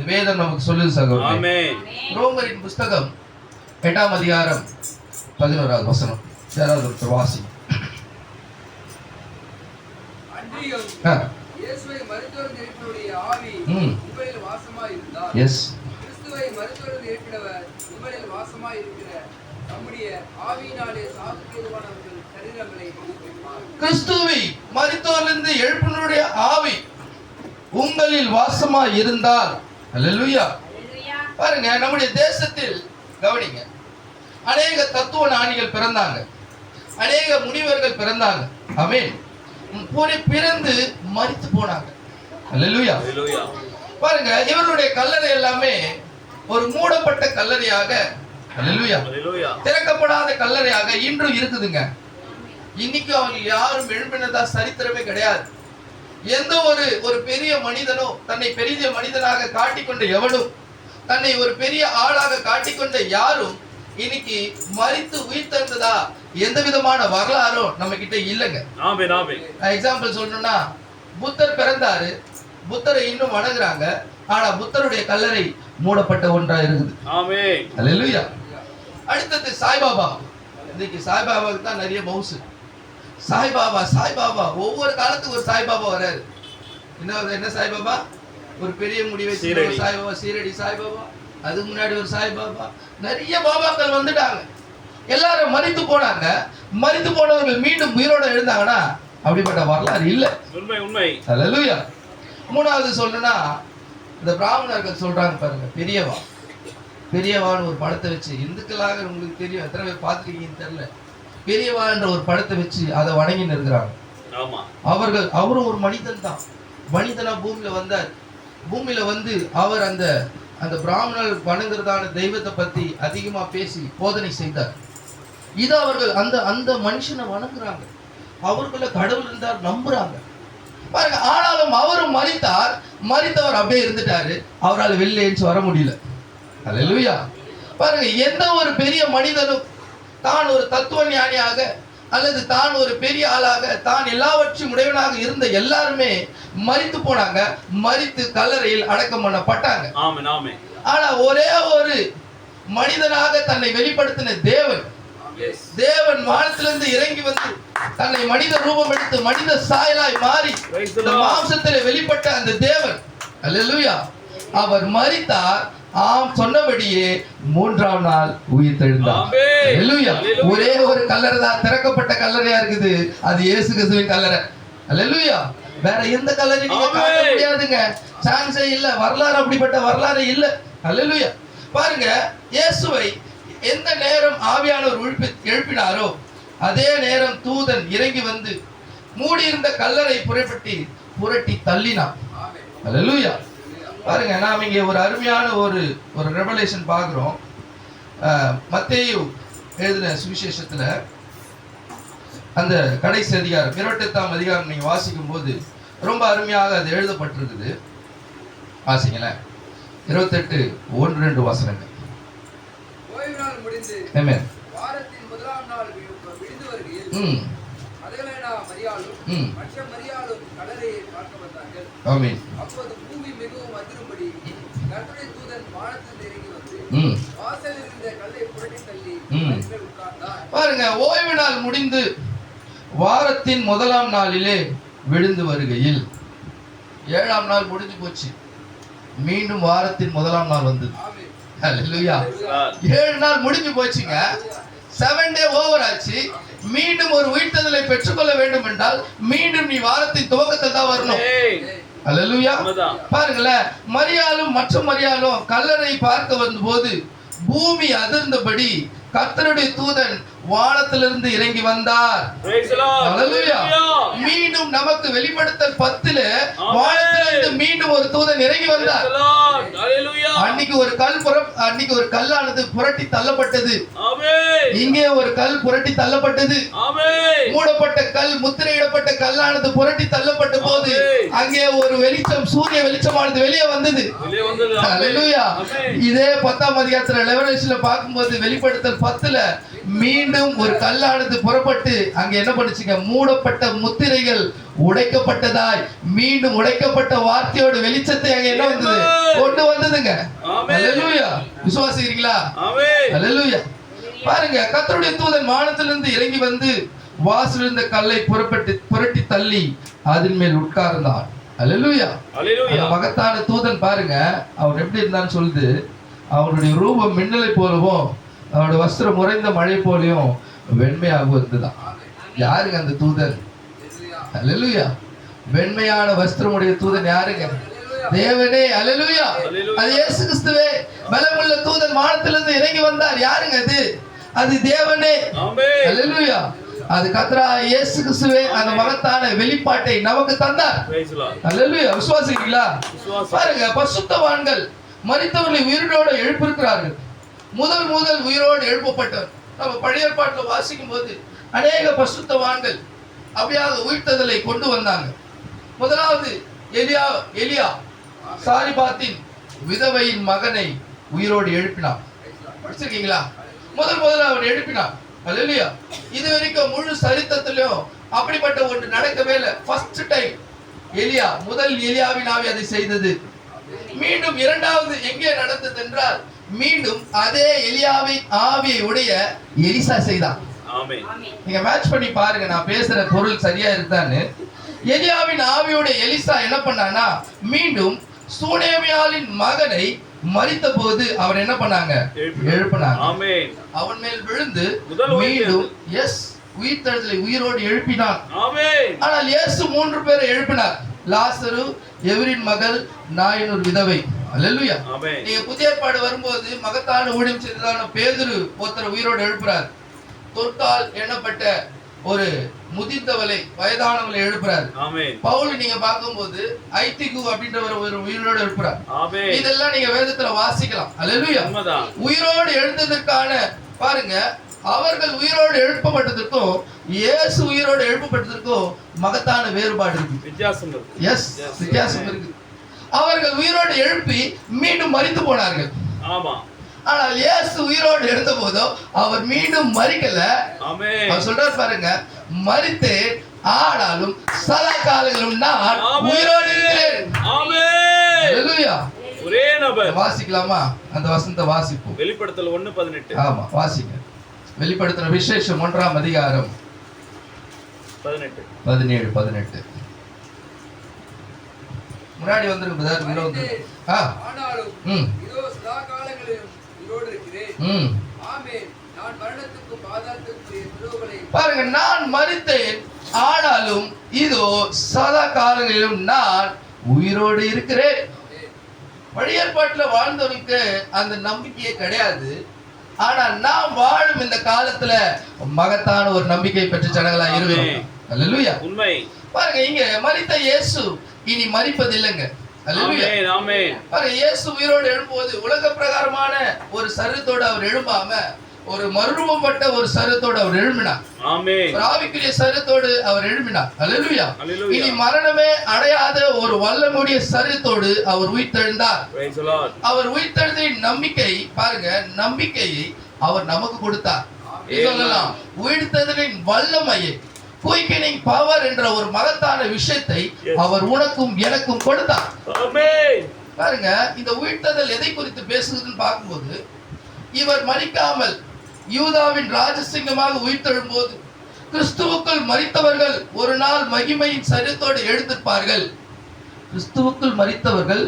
வேதம் நமக்கு சொல்லுது சகோதரர்களே. ரோமரின் புஸ்தகம் 8ஆம் அதிகாரம் 11வது வசனம். யாராவது ஒருத்தர் வாசி. இயேசுவை மரித்தோரிலிருந்து எழுப்பினவருடைய ஆவி உங்களில் வாசமாய் இருந்தார். கிறிஸ்துவை மரித்தோரிலிருந்து எழுப்பினவர் உங்களில் வாசமாய் இருக்கிற நம்முடைய ஆவியினாலே சாவுக்கு ஏதுவானவர்கள் சரீரங்களை உயிர்ப்பிப்பார். கிறிஸ்துவை மரித்தோரிலிருந்து எழுப்பினவருடைய ஆவி உங்களில் வாசமாய் இருந்தால். அல்லேலூயா. பாருங்க, நம்முடைய தேசத்தில் கவனிங்க, அநேக தத்துவ ஞானிகள் பிறந்தாங்க, அநேக முனிவர்கள் பிறந்தாங்க. ஆமென். பிறந்து மரித்து போனாங்க. அல்லேலூயா. பாருங்க, இவர்களுடைய கல்லறை எல்லாமே ஒரு மூடப்பட்ட கல்லறையாக, அல்லேலூயா, திறக்கப்படாத கல்லறையாக இன்றும் இருக்குதுங்க. இன்னைக்கு அவங்க யாரும் எழுப்பினதா சரித்திரமே கிடையாது. எந்த ஒரு பெரிய மனிதனோ, தன்னை பெரிய மனிதனாக காட்டிக்கொண்ட எவனும், தன்னை ஒரு பெரிய ஆளாக காட்டிக்கொண்ட யாரும் இன்னைக்கு மரித்து உயிர்த்தெழுந்ததா எந்த விதமான வரலாறும் நம்ம கிட்ட இல்லைங்க. எக்ஸாம்பிள் சொல்லணும்னா, புத்தர் பிறந்தாரு, புத்தரை இன்னும் வணங்குறாங்க, ஆனா புத்தருடைய கல்லறை மூடப்பட்ட ஒன்றா இருக்குது. அல்லேலூயா. அடுத்தது சாய்பாபா. இன்னைக்கு சாய்பாபாவுக்கு தான் நிறைய மவுசு. சாய்பாபா ஒவ்வொரு காலத்துக்கு ஒரு சாய்பாபா வராரு. என்ன சாய்பாபா? ஒரு பெரிய முடிவை சாய்பாபா, சீரடி சாய்பாபா, அதுக்கு முன்னாடி ஒரு சாய்பாபா, நிறைய பாபாக்கள் வந்துட்டாங்க. எல்லாரும் மரித்து போனாங்க. மரித்து போனவர்கள் மீண்டும் உயிரோட எழுந்தாங்கன்னா அப்படிப்பட்ட வரலாறு இல்லை. அல்லேலூயா. மூணாவது சொல்லணும்னா, இந்த பிராமணர்கள் சொல்றாங்க பாருங்க, பெரியவான்னு ஒரு படத்தை வச்சு, இந்துக்களாக உங்களுக்கு தெரியும், எத்தனை பேர் பார்த்துருக்கீங்கன்னு தெரியல, பெரியவா என்ற ஒரு படத்தை வச்சு அதை வணங்கின்னு இருக்கிறாங்க. அவரும் ஒரு மனிதன் தான். மனிதனா பூமியில வந்தார். பூமியில வந்து அவர் அந்த பிராமணர் வணங்குறதான தெய்வத்தை பத்தி அதிகமா பேசி போதனை செய்தார். இது அவர்கள் அந்த மனுஷனை வணங்குறாங்க. அவருக்குள்ள கடவுள் இருந்தார், நம்புறாங்க பாருங்க. ஆனாலும் அவரும் மரித்தவர் அப்படியே இருந்துட்டாரு. அவரால் வெளில ஏஞ்சி வர முடியல. அல்லேலூயா. பாருங்க, எந்த ஒரு பெரிய மனிதனும் தான் ஒரு தத்துவ ஞானியாக அல்லது தான் ஒரு பெரிய ஆளாக தான் எல்லாவற்றையும் உடையவனாக இருந்த எல்லாருமே மரித்து போனாங்க, மரித்து கல்லறையில் அடக்கம் பண்ணப்பட்டாங்க. ஆமென் ஆமென். ஆனா ஒரே ஒரு மனிதனாக தன்னை வெளிப்படுத்தின தேவன் வானத்திலிருந்து இறங்கி வந்து தன்னை மனித ரூபம் எடுத்து மனித சாயலாய் மாறி இந்த மாம்சத்திலே வெளிப்பட்ட அந்த தேவன், அல்லேலூயா, அவர் மரித்தார். ஆம், சொன்னபடியே மூன்றாம் நாள் உயிர் தெழுந்தார். அல்லேலூயா. ஒரே ஒரு கல்லறை தான் திறக்கப்பட்ட கல்லறையா இருக்குது, அது இயேசு கிறிஸ்துவின் கல்லறை. அல்லேலூயா. வேற எந்த கல்லறை நீங்க காட்ட முடியாதுங்க, சான்ஸே இல்ல. வரலாறு அப்படிப்பட்ட வரலாறு இல்ல. அல்லேலூயா. பாருங்க, இயேசுவை எந்த நேரம் ஆவியானவர் எழுப்பினாரோ அதே நேரம் தூதன் இறங்கி வந்து மூடியிருந்த கல்லறை புரட்டி தள்ளினான். அல்லேலூயா. பாருங்க, நாம் இங்கே ஒரு அருமையான ஒரு ரெவலேஷன் பார்க்கிறோம். மத்தேயு எழுதின சுவிசேஷத்துல அந்த கடைசி அதிகாரம் 28ஆம் அதிகாரம் நீங்க வாசிக்கும் போது ரொம்ப அருமையாக அது எழுதப்பட்டிருக்குது. வாசிங்களேன். 28:1-2 வசனங்கள். ஓய்வு நாள் முடிந்து ஆமென். வாரத்தின் முதலாம் நாள் விழுந்து வருகையில் மதலேனா மரியாளும் மற்ற மரியாளும் கல்லறையை பார்க்க வந்தார்கள். ஆமென். அப்போது பூமி மிகவும் அதிரும்படி கர்த்தருடைய தூதன் வானத்திலிருந்து இறங்கி வந்து வாசலில் இருந்த கல்லை புரட்டி தள்ளி அவர்கள் உட்கார்ந்தார். பாருங்க, ஓய்வு நாள் முடிந்து வாரத்தின் முதலாம் நாளிலே விழுந்து வருகையில் 7ஆம் நாள் முடிஞ்சு போச்சு, மீண்டும் வாரத்தின் முதலாம் நாள் வந்தது. அல்லேலூயா. 7 நாள் முடிஞ்சு போச்சுங்க, 7 டே ஓவர் ஆச்சு. மீண்டும் ஒரு உயிர்த்தெழுதலை பெற்றுக்கொள்ள வேண்டும் என்றால் மீண்டும் நீ வாரத்தின் துவக்கத்தில் தான் வரணும். அல்லேலூயா. பாருங்களேன், மரியாளும் மற்ற மரியாளும் கல்லறை பார்க்க வந்தபோது பூமி அதிர்ந்தபடி கர்த்தருடைய தூதன் வானத்திலிருந்து இறங்கி வந்தார். அல்லேலூயா. மீண்டும் நமக்கு வெளிப்படுத்தல் 10ல வானத்திலிருந்து மீண்டும் ஒரு தூதன் இறங்கி வந்தார். அன்னைக்கு ஒரு கல்லானது புரட்டி தள்ளப்பட்டது. இங்கே ஒரு கல் புரட்டி தள்ளப்பட்டது. மூடப்பட்ட கல், முத்திரையிடப்பட்ட கல்லானது புரட்டி தள்ளப்பட்ட போது அங்கே ஒரு வெளிச்சம், சூரிய வெளிச்சமானது வெளியே வந்தது. அல்லேலூயா. இதே 10ஆம் அதிகாரத்துல ரெவலேஷன்ல பார்க்கும்போது வெளிப்படுத்தல் 10ல மீண்டும் ஒரு கல்லானது புறப்பட்டு அங்க என்ன பண்ணுச்சுங்க, மூடப்பட்ட முத்திரைகள் உடைக்கப்பட்டதாய் மீண்டும் உடைக்கப்பட்ட வார்த்தையோட வெளிச்சத்தை அங்க என்ன வந்தது, கொண்டு வந்ததுங்க. அல்லேலூயா. விசுவாசிக்கிறீங்களா? அல்லேலூயா. பாருங்க, கர்த்தருடைய தூதன் வானத்திலிருந்து இறங்கி வந்து வாசலில் இருந்த கல்லை புரட்டி தள்ளி அதன் மேல் உட்கார்ந்தான். அல்லேலூயா. அந்த மகத்தான தூதன் பாருங்க, அவர் எப்படி இருந்தான்னு சொல்லுது. அவருடைய ரூபம் மின்னலை போலவும் அவருடைய வஸ்திரம் உறைந்த மழை போலையும் வெண்மையாக இருந்துதான். யாருங்க அந்த தூதன்? அல்லேலூயா. வெண்மையான வஸ்திரமுடைய தூதன் யாருங்க? தேவனே. அல்லேலூயா. அது இயேசு கிறிஸ்துவே. பலமுள்ள தூதன் வானத்திலிருந்து இறங்கி வந்தார். யாருங்க அது? அது தேவனே. அல்லேலூயா. அது கர்த்தராகிய இயேசு கிறிஸ்துவே அந்த மகத்தான வெளிப்பாட்டை நமக்கு தந்தார். அல்லேலூயா. விசுவாசிக்கிறீங்களா? பாருங்க, பரிசுத்தவான்கள் மரித்தவர்களை உயிரோடு எழுப்பியிருக்கிறார்கள். முதல் உயிரோடு எழுப்பப்பட்டவர். நம்ம பழைய ஏற்பாட்டில் வாசிக்கும் போது அநேக பரிசுத்தவான்கள் அப்படியாக உயிர்த்தெழுதலை கொண்டு வந்தாங்க. முதலாவது எலியா சாரிபாத்தின் விதவையின் மகனை உயிரோடு எழுப்பினார். படிச்சிருக்கீங்களா? முதல்ல அவர் எழுப்பினார். அல்லேலூயா. இது வரைக்கும் முழு சரித்திரத்திலும் அப்படிப்பட்ட ஒன்று நடக்கவே இல்லை. ஃபர்ஸ்ட் டைம் முதல் எலியாவின் ஆவி அதை செய்தது. மீண்டும் இரண்டாவது எங்கே நடந்தது என்றால் மீண்டும் அதே எலியாவின் ஆவியை உடைய எலிசா செய்தான். நீங்க மேட்ச் பண்ணி பாருங்க, நான் பேசுற பொருள் சரியா இருந்தான்னு. எலியாவின் ஆவியுடைய எலிசா என்ன பண்ணானா, மீண்டும் சூனேமியாளின் மகனை மரித்த போது அவர் என்ன பண்ணாங்க, எழுப்பினாங்க. அவன் மேல் விழுந்து மீண்டும் உயிர்த்தெழுதலை உயிரோடு எழுப்பினான். ஆனால் இயேசு 3 பேரை எழுப்பினார். லாசரு, எவரின் மகள், நாயினூர் விதவை. அல்லேலூயா. நீங்க புதிய ஏற்பாடு வரும்போது மகத்தான ஊழியம் செய்ததான பேதுரு ஒருத்தர் உயிரோடு எழுப்புறார். தொட்டால் எண்ணப்பட்ட ஒரு முதிர்ந்தவளை, வயதானவளை எழுப்புறாரு. பவுல் நீங்க பார்க்கும்போது ஐத்திகு அப்படின்ற ஒரு உயிரோடு எழுப்புறார். இதெல்லாம் நீங்க வேதத்துல வாசிக்கலாம். அல்லேலூயா. உயிரோடு எழுந்ததற்கான பாருங்க, அவர்கள் உயிரோடு எழுப்பப்பட்டதற்கும் இயேசு உயிரோடு எழுப்பப்பட்டதற்கும் மகத்தான வேறுபாடு இருக்கு, வித்தியாசம் இருக்கு. அவர்கள் உயிரோடு எழுப்பி மீண்டும் மரித்து போனார்கள். ஆனால் இயேசு உயிரோடு எழுந்த போதோ அவர் மீண்டும் மரிக்கல. ஆமென். அவர் சொல்றார் பாருங்க, மரித்தேன் ஆனாலும் சதா காலங்களிலும் நான் உயிரோடு இருக்கிறேன். ஆமென். ஹalleluya. ஒரே நபர். வாசிக்கலாமா? அந்த வசனத்தை வாசிப்போம். வெளிப்படுத்தல் 1:18. ஆமா, வாசிங்க. வெளிப்படுத்தின விசேஷம் 1ஆம் அதிகாரம் 18. 17 18. முன்னாடி வந்துருக்கு பிரதர், உள்ள வந்து. ஆனாலும் ம் இதோ சதா காலங்களிலும் உயிரோடு இருக்கிறேன். ம் ஆமென். நான் மரணத்துக்கும் பாதாளத்துக்கும் துரோகங்களை பாருங்க, நான் மரித்தேன் ஆனாலும் இதோ சதா காலங்களிலும் நான் உயிரோடு இருக்கிறேன். பழைய ஏற்பாட்டுல வாழ்ந்தவனுக்கு அந்த நம்பிக்கையே கிடையாது. ஆனா நாம் வாழும் இந்த காலத்துல மகத்தான ஒரு நம்பிக்கை பெற்ற ஜனங்களா இருக்கிறோம். அல்லேலூயா. உண்மை. பாருங்க, இங்க மரித்த இயேசு இனி மரிப்பது இல்லைங்க. அல்லேலூயா. ஆமென். ஆமென். பாருங்க, இயேசு உயிரோடு எழும்போது உலக பிரகாரமான ஒரு சரீரத்தோடு அவர் எழும்பாம ஒரு மறுரூபப்பட்ட ஒரு சரீரத்தோடு அவர் எழும்பினார். ஆமென். ஒரு ஆவிக்குரிய சரீரத்தோடு அவர் எழும்பினார். அல்லேலூயா. அல்லேலூயா. இனி மரணமே அடையாத ஒரு வல்லமுடைய சரீரத்தோடு அவர் உயிர்த்தெழுந்தார். Praise the Lord. அவர் உயிர்த்தெழுதின் நம்பிக்கை, பாருங்க, நம்பிக்கையை அவர் நமக்கு கொடுத்தார். சொல்லலாம், உயிர்த்தெழுதலின் வல்லமையை, குயிக்கனிங் பவர் என்ற ஒரு மகத்தான விஷயத்தை அவர் உனக்கும் எனக்கும் கொடுத்தார். ஆமென். பாருங்க, இந்த உயிர்த்தெழுதல் எதை குறித்து பேசுகிறதுன்னு பார்க்கும்போது, இவர் மரிக்காமல் யூதாவின் ராஜசிங்கமாக உயிர்த்தெழும்போது கிறிஸ்துவுக்குள் மரித்தவர்கள் ஒரு நாள் மகிமையின் சரீரத்தோடு எழுந்திருப்பார்கள். கிறிஸ்துவுக்குள் மரித்தவர்கள்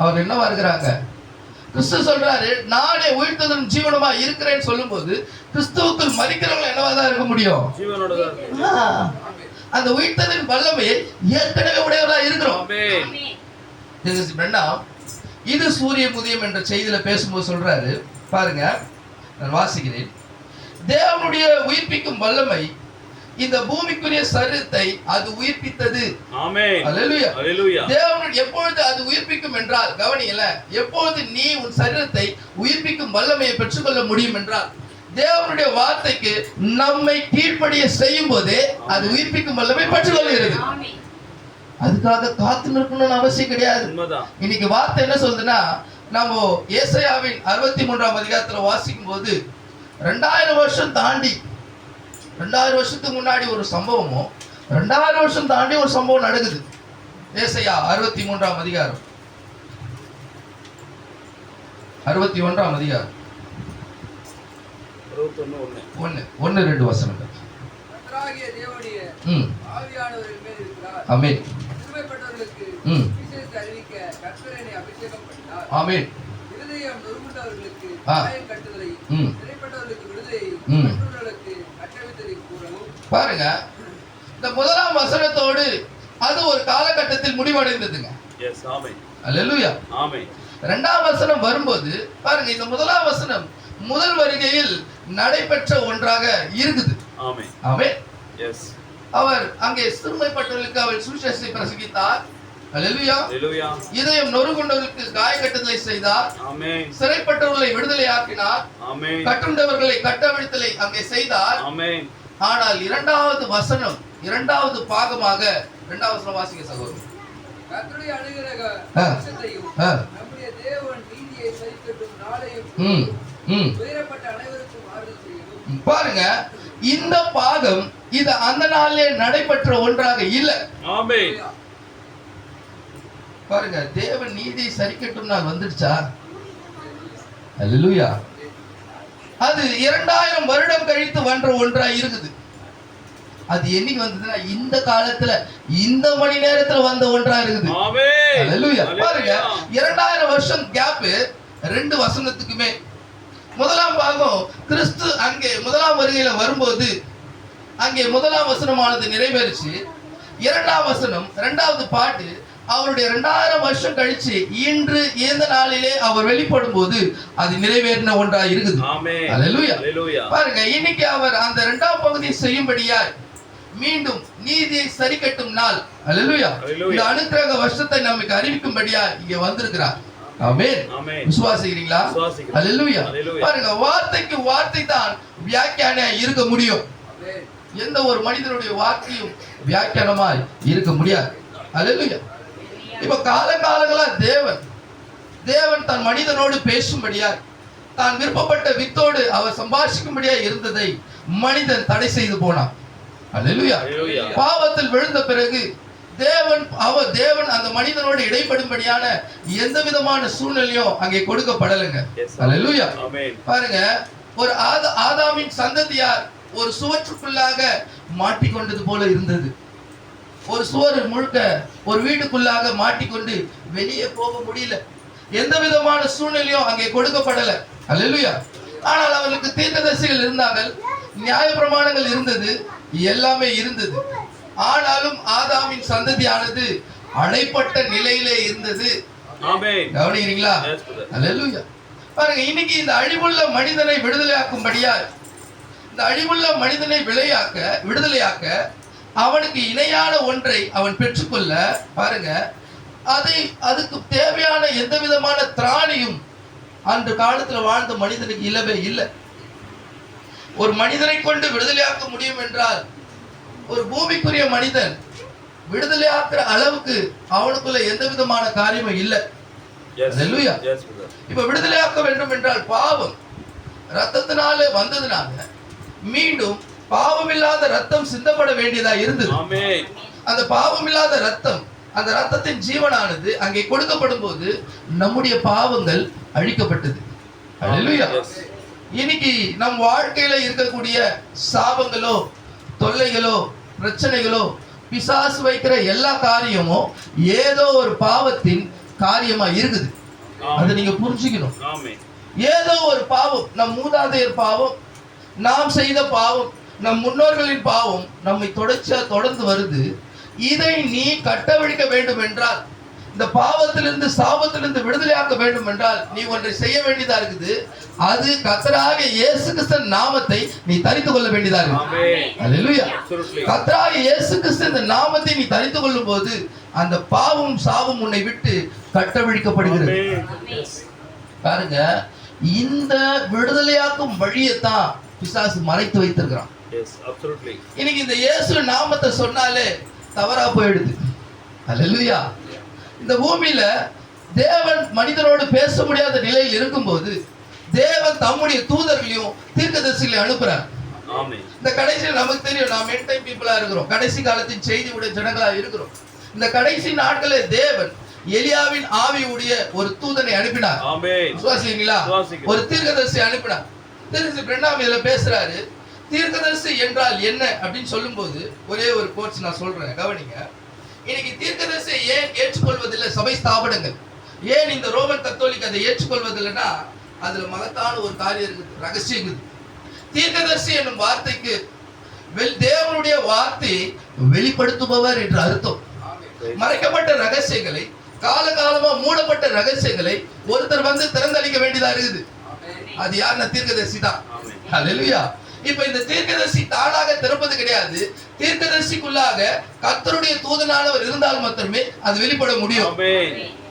அவர் என்னவா இருக்கிறாங்க? கிறிஸ்து சொல்றாரு, நானே உயிர்த்தெழுதலும் ஜீவனுமா இருக்கிறேன்னு சொல்லும்போது கிறிஸ்துவுக்குள் மரிக்கிறவங்க என்னவா தான் இருக்க முடியும்? ஜீவனோட தான் இருக்கணும். அந்த உயிர்த்தெழுதலின் வல்லமையை ஏற்கனவே உடையவர்களா இருக்கிறோம். ஆமென். இது சூரிய உதயம் என்ற செய்தியில பேசும்போது சொல்றாரு பாருங்க, நான் வாசிக்கிறேன். தேவனுடைய உயிர்ப்பிக்கும் வல்லமை இந்த பூமிக்குரிய சரீரத்தை அது உயிர்ப்பித்தது. ஆமென். அல்லேலூயா. அல்லேலூயா. தேவன் எப்பொழுது அது உயிர்ப்பிக்கும் என்றால், கவனியல, எப்பொழுது நீ உன் சரீரத்தை உயிர்ப்பிக்கும் வல்லமையை பெற்றுக்கொள்ள முடியும் என்றால், தேவனுடைய வார்த்தைக்கு நம்மை கீழ்ப்படிய செய்யும் போதே அது உயிர்ப்பிக்கும் வல்லமை பெற்றுக்கொள்கிறது. அதுக்காக காத்து நிற்கணும்னு அவசியம் கிடையாது. உண்மைதான். இன்னைக்கு வார்த்தை என்ன சொல்லுதுன்னா, நம்ம ஏசாயாவின் 63ஆம் அதிகாரத்துல வாசிக்கும் போது 2000 வருஷம் தாண்டி, 2000 வருஷத்துக்கு முன்னாடி ஒரு சம்பவமும் 2000 வருஷம் தாண்டி ஒரு சம்பவம் நடக்குது. ஏசாயா 63ஆம் அதிகாரம் 61ஆம் அதிகாரம் 1-2 வசனங்கள். கர்த்தராகிய தேவனுடைய ஆவியானவர் என் மேல் இருக்கிறார். ஆமென். சிறுமைப்பட்டவர்களுக்கு விசேஷத்தை அறிவிக்க கர்த்தர் என்னை அபிஷேகம் பண்ணினார். ஆமென். இருதயம் நொறுங்குண்டவர்களுக்கு காயம் கட்டுதலை, சிறைப்பட்டவர்களுக்கு விடுதலை, மற்றவர்களுக்கு கட்டவிழ்த்தலை கூறவும். பாருங்க, இந்த முதலாம் வசனத்தோடு அது ஒரு காலகட்டத்தில் முடிவடைந்ததுங்க. எஸ். ஆமென். அல்லேலூயா. ஆமென். இரண்டாம் வசனம் வரும்போது பாருங்க, இந்த முதலாம் வசனம் முதல் வருகையில் நடைபெற்ற ஒன்றாக இருக்குது. ஆமென். ஆமென். எஸ். அவர் அங்கே சிறுமைப்பட்டவர்களுக்கு அவர் சுவிசேஷத்தை பிரசங்கித்தார். அல்லேலூயா. அல்லேலூயா. இதயம் நொறுங்குண்டவர்களுக்கு காயக்கட்டுதலை செய்தார். ஆமென். சிறைப்பட்டவர்களை விடுதலையாக்கினார். ஆமென். கட்டுண்டவர்களை கட்டவிழ்த்தலை அங்கே செய்தார். ஆமென். ஆனால் இரண்டாவது வசனம், இரண்டாவது பாகமாக, இரண்டாவது வசனம் வாசிங்க சகோதரர். கர்த்தருடைய அனுகிரக வருஷத்தையும் நம்முடைய தேவன் நீதியை சரிக்கட்டும் நாளையும் உயரப்பட்ட அனைவருக்கும் ஆறுதல் செய்யவும். பாருங்க, இந்த பாகம் இது அந்த நாளிலே நடைபெற்ற ஒன்றாக இல்ல. ஆமென். பாருங்க, தேவன் நீதியை சரிக்கட்டும் நாள் வந்துடுச்சா? அல்லேலூயா. அது 2000 வருடம் கழித்து வந்த ஒன்றா இருக்குது. அது என்னைக்கு வந்ததுன்னா இந்த காலத்துல இந்த மணி நேரத்துல வந்த ஒன்றா இருக்குது. ஆமென். அல்லேலூயா. பாருங்க, 2000 வருஷம் கேப் 2 வசனத்துக்குமே. முதலாம் பாகம் கிறிஸ்து அங்கே முதலாம் வருகையில வரும்போது அங்கே முதலாம் வசனமானது நிறைவேறிச்சு. இரண்டாம் வசனம், இரண்டாவது பாட்டு அவருடைய 2000 வருஷம் கழிச்சு இன்று இந்த நாளிலே அவர் வெளிப்படும் போது அது நிறைவேறின ஒன்றா இருக்குது. ஆமென். அல்லேலூயா. அல்லேலூயா. பாருங்க, இன்னைக்கு அவர் அந்த 2ஆம் பகுதியை செய்யும்படியாய் மீண்டும் நீதியை சரி கட்டும் நாள். அல்லேலூயா. இந்த அனுக்கிரக வருஷத்தை நமக்கு அறிவிக்கும்படியா இங்க வந்திருக்கிறார். ஆமென். ஆமென். விசுவாசிக்கிறீங்களா? விசுவாசிக்கிறேன். அல்லேலூயா. அல்லேலூயா. பாருங்க, வார்த்தைக்கு வார்த்தை தான் வியாக்கியானமா இருக்க முடியும். ஆமென். எந்த ஒரு மனிதனுடைய வார்த்தையும் வியாக்கியானமாய் இருக்க முடியாது. அல்லேலூயா. இப்ப காலகாலங்களா தேவன் தன் மனிதனோடு பேசும்படியா தான் விருப்பப்பட்ட வித்தோடு அவர் சம்பாஷிக்கும்படியா இருந்ததை மனிதன் தடை செய்து போனான். அல்லேலூயா. Hallelujah. பாவத்தில் விழுந்த பிறகு தேவன் அந்த மனிதனோடு இடைப்படும்படியான எந்த விதமான சூழ்நிலையும் அங்கே கொடுக்கப்படலைங்க. Yes, sir. அல்லேலூயா. Amen. பாருங்க, ஒரு ஆதாமின் சந்ததியார் ஒரு சுவற்றுக்குள்ளாக மாட்டிக்கொண்டது போல இருந்தது. ஒரு சுவர் முழுக்க ஒரு வீட்டுக்குள்ளாக மாட்டிக்கொண்டு வெளியே போக முடியல. எந்த விதமான சூழ்நிலையும் அங்கே கொடுக்கப்படல. அல்லேலூயா. ஆனால் அவர்களுக்கு தீர்க்கதரிசிகள் இருந்தார்கள், நியாயப்பிரமாணங்கள் இருந்தது, எல்லாமே இருந்தது. ஆனாலும் ஆதாமின் சந்ததியானது அடைப்பட்ட நிலையிலே இருந்தது. Amen. கவனிக்கிறீங்களா? Yes, brother. அல்லேலூயா. பாருங்க, இன்னைக்கு இந்த அழிவுள்ள மனிதனை விடுதலையாக்கும்படியா, இந்த அழிவுள்ள மனிதனை விடுதலையாக்க அவனுக்கு இணையான ஒன்றை அவன் பெற்றுக்கொள்ள, பாருங்க, அதுக்கு தேவையான எந்த விதமான திராணியும் அன்று காலத்துல வாழ்ந்த மனிதனுக்கு இல்லவே இல்லை. ஒரு மனிதனை கொண்டு விடுதலையாக்க முடியும் என்றால் ஒரு பூமிக்குரிய மனிதன் விடுதலையாக்குற அளவுக்கு அவனுக்குள்ள எந்த விதமான காரியமும் இல்லை. Yes. அல்லேலூயா. Yes, brother. இப்ப விடுதலையாக்க வேண்டும் என்றால் பாவம் ரத்தத்தினால வந்ததுனால மீண்டும் பாவமில்லாத ரத்தம் சிந்தப்பட வேண்டியதா இருந்தது. Amen. அந்த பாவமில்லாத ரத்தம், அந்த ரத்தத்தின் ஜீவனானது அங்கே கொடுக்கப்படும் போது நம்முடைய பாவங்கள் அழிக்கப்பட்டது. அல்லேலூயா. Yes. இன்னைக்கு நம் வாழ்க்கையில இருக்கக்கூடிய சாபங்களோ தொல்லைகளோ பிரச்சனைகளோ பிசாசு வைக்கிற எல்லா காரியமும் ஏதோ ஒரு பாவத்தின் காரியமா இருக்குது. அதை நீங்க புரிஞ்சுக்கணும். Amen. ஏதோ ஒரு பாவம், நம் மூதாதையர் பாவம், நாம் செய்த பாவம், நம் முன்னோர்களின் பாவம் நம்மை தொடர்ந்து வருது. இதை நீ கட்டவிழ்க்க வேண்டும் என்றால், இந்த பாவத்திலிருந்து சாபத்திலிருந்து விடுதலையாக்க வேண்டும் என்றால் நீ ஒன்றை செய்ய வேண்டியதா இருக்குது. அது கர்த்தராகிய இயேசு கிறிஸ்துவின் நாமத்தை நீ தரித்து கொள்ள வேண்டியதா இருக்கு. Amen. அல்லேலூயா. Absolutely. கர்த்தராகிய இயேசு கிறிஸ்து இந்த நாமத்தை நீ தரித்து கொள்ளும் போது அந்த பாவம் சாபம் உன்னை விட்டு கட்டவிழ்க்கப்படுகிறது. Amen. பாருங்க, இந்த விடுதலையாக்கும் வழியைத்தான் பிசாசு மறைத்து வைத்திருக்கிறான். Yes, absolutely. இன்னைக்கு இந்த இயேசு நாமத்தை சொன்னாலே தவறா போயிடுது. அல்லேலூயா. இந்த பூமியில தேவன் மனிதனோடு பேச முடியாத நிலையில் இருக்கும்போது தேவன் தம்முடைய தூதர்களையும் தீர்க்கதரிசிகளையும் அனுப்புறார். Amen. இந்த கடைசியில் நமக்கு தெரியும், நாம் எண்ட் டைம் பீப்புளா இருக்கிறோம், கடைசி காலத்தின் செய்தி உடைய ஜனங்களா இருக்கிறோம். இந்த கடைசி நாட்களே தேவன் எலியாவின் ஆவியுடைய ஒரு தூதனை அனுப்பினார். Amen. விசுவாசிங்களா? விசுவாசிக்கிறேன். ஒரு தீர்க்கதரிசி அனுப்பினார். தீர்க்கதரிசி பிரண்டாம் இதுல பேசுறாரு. தீர்க்கதரிசி என்றால் என்ன அப்படின்னு சொல்லும்போது ஒரே ஒரு கோட்ஸ் நான் சொல்றேன், கவனிங்க. இன்னைக்கு தீர்க்கதரிசியை ஏன் ஏற்றுக்கொள்வதில்லை சபை ஸ்தாபனங்கள்? ஏன் இந்த ரோமன் கத்தோலிக் அதை ஏற்றுக்கொள்வதில்லைன்னா அதுல மகத்தான ஒரு காரியம் இருக்குது, ரகசியம் இருக்குது. தீர்க்கதரிசி என்னும் வார்த்தைக்கு தேவனுடைய வார்த்தை வெளிப்படுத்துபவர் என்று அர்த்தம். மறைக்கப்பட்ட ரகசியங்களை, காலகாலமா மூடப்பட்ட ரகசியங்களை ஒருத்தர் வந்து திறந்தளிக்க வேண்டியதா இருக்குது. அது யாருன்னா தீர்க்கதரிசி தான். அல்லேலூயா. இப்ப இந்த தீர்க்கதரிசி தானாக திறப்பது கிடையாது. தீர்க்கதரிசிக்குள்ளாக கர்த்தருடைய தூதனானவர் இருந்தால் மட்டுமே அது வெளிப்பட முடியும்.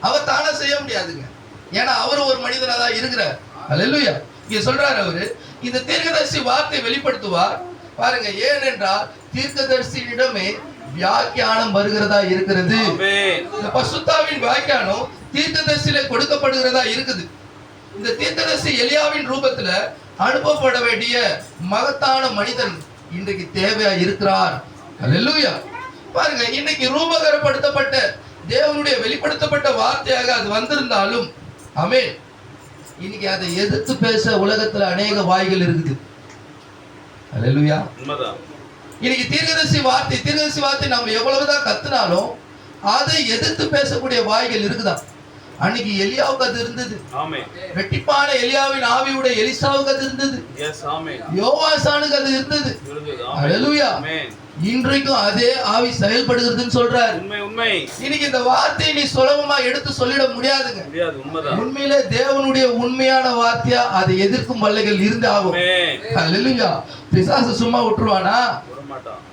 அவர் தானா செய்ய முடியாதுங்க. ஏன்னா அவர் ஒரு மனிதனா தான் இருக்கிறார். அல்லேலூயா. இங்க சொல்றாரு அவரு, இந்த தீர்க்கதரிசி வார்த்தை வெளிப்படுத்துவார். பாருங்க, ஏனென்றால் தீர்க்கதரிசியிடமே வியாக்கியானம் வருகிறதா இருக்கிறது. இந்த பசுத்தாவின் வியாக்கியானம் தீர்க்கதரிசியிலே கொடுக்கப்படுகிறதா இருக்குது. இந்த தீர்க்கதரிசி எலியாவின் ரூபத்துல அனுப்பப்பட வேண்டிய மகத்தான மனிதன் இன்றைக்கு தேவையா இருக்கிறார். அல்லேலூயா. பாருங்க, இன்னைக்கு ரூபகரப்படுத்தப்பட்ட தேவனுடைய வெளிப்படுத்தப்பட்ட வார்த்தையாக அது வந்திருந்தாலும், ஆமென், இன்னைக்கு அதை எதிர்த்து பேச உலகத்துல அநேக வாய்கள் இருக்குது. அல்லேலூயா. இன்னைக்கு தீர்க்கதரிசி வார்த்தை நம்ம எவ்வளவுதான் கத்துனாலும் அதை எதிர்த்து பேசக்கூடிய வாய்கள் இருக்குதான். அன்னைக்கு எலியாவுக்கு அது இருந்தது. வெட்டிப்பான எலியாவின் ஆவியுடைய எலிசாவுக்கு அது இருந்தது. யோவாசானுக்கு அது இருந்தது. அல்லேலூயா. இன்றைக்கும் அதே ஆவி செயல்படுகிறதுன்னு சொல்றாரு. இன்னைக்கு இந்த வார்த்தையை நீ சுலபமா எடுத்து சொல்லிட முடியாதுங்க. உண்மையிலே தேவனுடைய உண்மையான வார்த்தையா அதை எதிர்க்கும் வல்லைகள் இருந்து ஆகும். அல்லேலூயா. பிசாசு சும்மா விட்டுருவானா?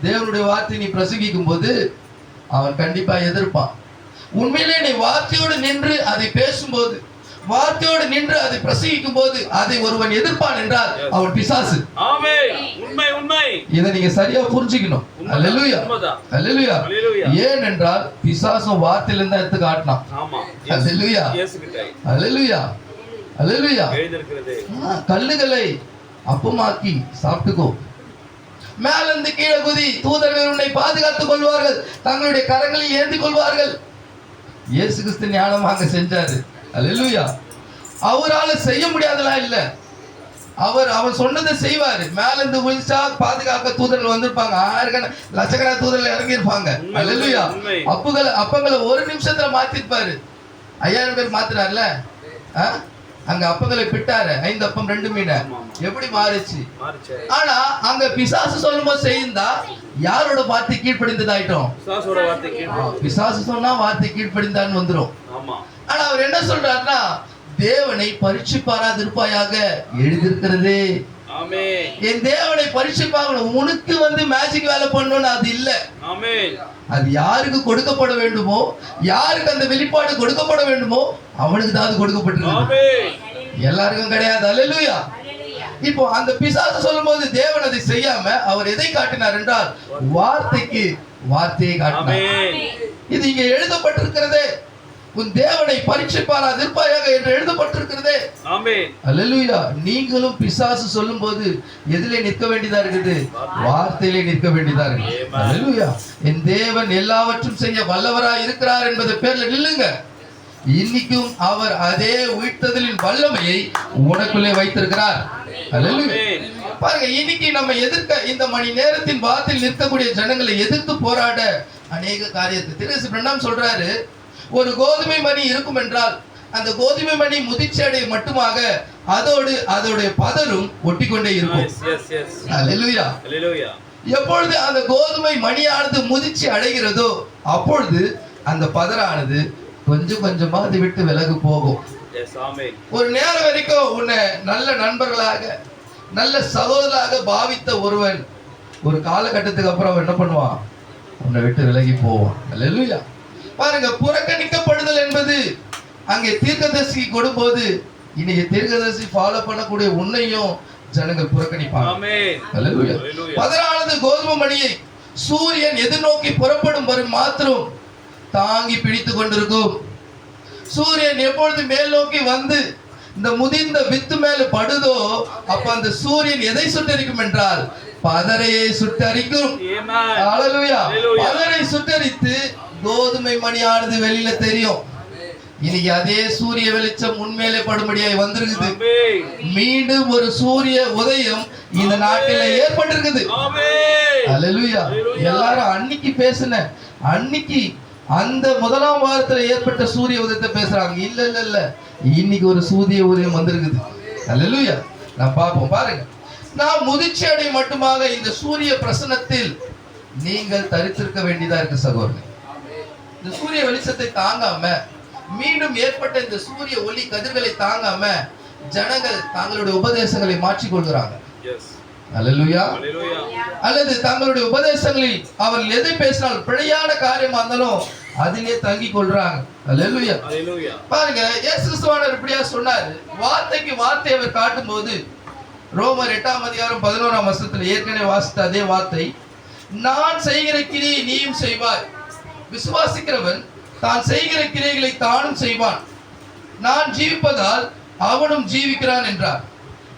தேவனுடைய வார்த்தை நீ பிரசங்கிக்கும் போது அவன் கண்டிப்பா எதிர்ப்பான். உண்மையிலே நீ வார்த்தையோடு நின்று அதை பேசும்போது, வார்த்தையோடு நின்று அதை பிரசங்கிக்கும் போது அதை ஒருவன் எதிர்ப்பான் என்றால் அவன் பிசாசு. இதை நீங்க சரியா புரிஞ்சுக்கணும். அல்லேலூயா. அல்லேலூயா. ஏனென்றால் பிசாசு வார்த்தையிலிருந்து தான் எடுத்து காட்டினான். அல்லேலூயா. அல்லேலூயா. அல்லேலூயா. எழுந்திருக்கிறது. கல்லுகளை அப்பமாக்கி சாப்பிட்டுக்கோ. மேலிருந்து கீழே குதி, தூதர்கள் உன்னை பாதுகாத்துக் கொள்வார்கள், தங்களுடைய கரங்களில் ஏந்தி கொள்வார்கள். இயேசு கிறிஸ்து ஞானமாக செஞ்சாரு. அல்லேலூயா. அவரால செய்ய முடியாதெல்லாம் இல்ல, அவர் சொன்னதை செய்வாரு. மேல இருந்து விழிச்சா பாதுகாக்க தூதர்கள் வந்திருப்பாங்க, லட்சக்கணக்கான தூதர்கள் இறங்கி இருப்பாங்க. அல்லேலூயா. அப்பங்களை ஒரு நிமிஷத்துல மாத்திருப்பாரு. 5000 பேர் மாத்தினார்ல, அங்க அப்பங்களை பிட்டாரு, 5 அப்பம் 2 மீன் எப்படி மாறிச்சு. ஆனா அங்க பிசாசு சொல்லும் போது செய்தா யாரோட வார்த்தை கீழ்ப்படிந்ததாயிட்டோம்? பிசாசு சொன்னா வார்த்தை கீழ்ப்படிந்தான்னு வந்துரும். ஆனா அவர் என்ன சொல்றாருன்னா, தேவனை பரீட்சிப்பாராது இருப்பாயாக எழுதியிருக்கிறதே. என் தேவனை பரீட்சிப்பாங்க. உனக்கு மேஜிக் வேலை பண்ணணும்னு அது இல்ல. அது யாருக்கு கொடுக்கப்பட வேண்டுமோ, யாருக்கு அந்த வெளிப்பாடு கொடுக்கப்பட வேண்டுமோ அவனுக்கு தான் அது கொடுக்கப்பட்டிருக்கு, எல்லாருக்கும் கிடையாது. அல்லேலூயா. இப்போ அந்த பிசாசு சொல்லும் போது தேவன் அதை செய்யாம அவர் எதை காட்டினார் என்றால் வார்த்தைக்கு வார்த்தையை காட்டினார். இது இங்க எழுதப்பட்டிருக்கிறதே, உன் தேவனை பரீட்சிப்பாராது இருப்பாயாக என்று எழுதப்பட்டிருக்கிறதே. ஆமென். அல்லேலூயா. நீங்களும் பிசாசு சொல்லும்போது எதிலே நிற்க வேண்டியதா இருக்குது? வார்த்தையிலே நிற்க வேண்டியதா இருக்கு. அல்லேலூயா. என் தேவன் எல்லாவற்றும் செய்ய வல்லவராய் இருக்கிறார் என்பது பேர்ல நில்லுங்க. இன்னைக்கும் அவர் அதே உயிர்த்தெழுதலின் வல்லமையை உனக்குள்ளே வைத்திருக்கிறார். அல்லேலூயா. பாருங்க, இன்னைக்கு நம்ம எதிர்க்க இந்த மணி நேரத்தின் வார்த்தையில் நிற்கக்கூடிய ஜனங்களை எதிர்த்து போராட அநேக காரியத்தை திரு பிரண்ணாம் சொல்றாரு. ஒரு கோதுமை மணி இருக்கும் என்றால் அந்த கோதுமை மணி முதிர்ச்சி அடைய மட்டுமாக அதோடைய பதரும் ஒட்டிக்கொண்டே இருக்கும். அல்லேலூயா. எப்பொழுது அந்த கோதுமை மணியானது முதிர்ச்சி அடைகிறதோ அப்பொழுது அந்த பதரானது கொஞ்சம் கொஞ்சமா அதை விட்டு விலகு போகும். ஒரு நேரம் வரைக்கும் உன்னை நல்ல நண்பர்களாக நல்ல சகோதரராக பாவித்த ஒருவன் ஒரு காலகட்டத்துக்கு அப்புறம் என்ன பண்ணுவான்? உன்னை விட்டு விலகி போவான். அல்லேலூயா. பாருங்க, புறக்கணிக்கப்படுதல் என்பது அங்கே தீர்க்கதரிசி கொடும்போது இன்னைக்கு தீர்க்கதரிசி ஃபாலோ பண்ணக்கூடிய உன்னையும் ஜனங்கள் புறக்கணிப்பாங்க. அல்லேலூயா. பதரானது கோதுமை மணியை சூரியன் எதிர்நோக்கி புறப்படும் வரை மாத்திரம் தாங்கி பிடித்து கொண்டிருக்கும். சூரியன் எப்பொழுது மேல் நோக்கி வந்து இந்த முதிர்ந்த வித்து மேல படுதோ அப்ப அந்த சூரியன் எதை சுட்டரிக்கும் என்றால் பதரையை சுட்டரிக்கும். அல்லேலூயா. பதரை சுட்டரித்து கோதுமை மணியானது வெளியில தெரியும். இன்னைக்கு அதே சூரிய வெளிச்சம் உண்மையிலே படும்படியாய் வந்திருக்குது. மீண்டும் ஒரு சூரிய உதயம் இந்த நாட்டில ஏற்பட்டிருக்குது. அல்லேலூயா. எல்லாரும் அன்னைக்கு பேசின அன்னைக்கு அந்த முதலாம் வாரத்துல ஏற்பட்ட சூரிய உதயத்தை பேசுறாங்க. இல்ல இல்ல இல்ல, இன்னைக்கு ஒரு சூரிய உதயம் வந்திருக்குது. அல்லேலூயா. நான் பார்ப்போம். பாருங்க, நான் முதிர்ச்சி அடை மட்டுமாக இந்த சூரிய பிரசன்னத்தில் நீங்கள் தரித்திருக்க வேண்டியதா இருக்கு சகோதரர். இந்த சூரிய வெளிச்சத்தை தாங்காம மீண்டும் ஏற்பட்ட இந்த சூரிய ஒளி கதிர்களை தாங்காம ஜனங்கள் தங்களுடைய உபதேசங்களை மாற்றிக் கொள்கிறாங்க. அல்லேலூயா. அல்லது தங்களுடைய உபதேசங்களில் அவர்கள் எதை பேசினால் பிழையான காரியமா இருந்தாலும் அதிலே தங்கி கொள்றாங்க. அல்லேலூயா. பாருங்க, இயேசு கிறிஸ்துவானவர் இப்படியா சொன்னாரு. வார்த்தைக்கு வார்த்தை அவர் காட்டும் போது ரோமர் 8ஆம் அதிகாரம் 11ஆம் வசனத்தில் ஏற்கனவே வாசித்த அதே வார்த்தை, நான் செய்கிற கிரியை நீயும் செய்வாய், விசுவாசிக்கிறவன் தான் செய்கிற கிரியைகளை தானும் செய்வான், நான் ஜீவிப்பதால் அவனும் ஜீவிக்கிறான் என்றார்.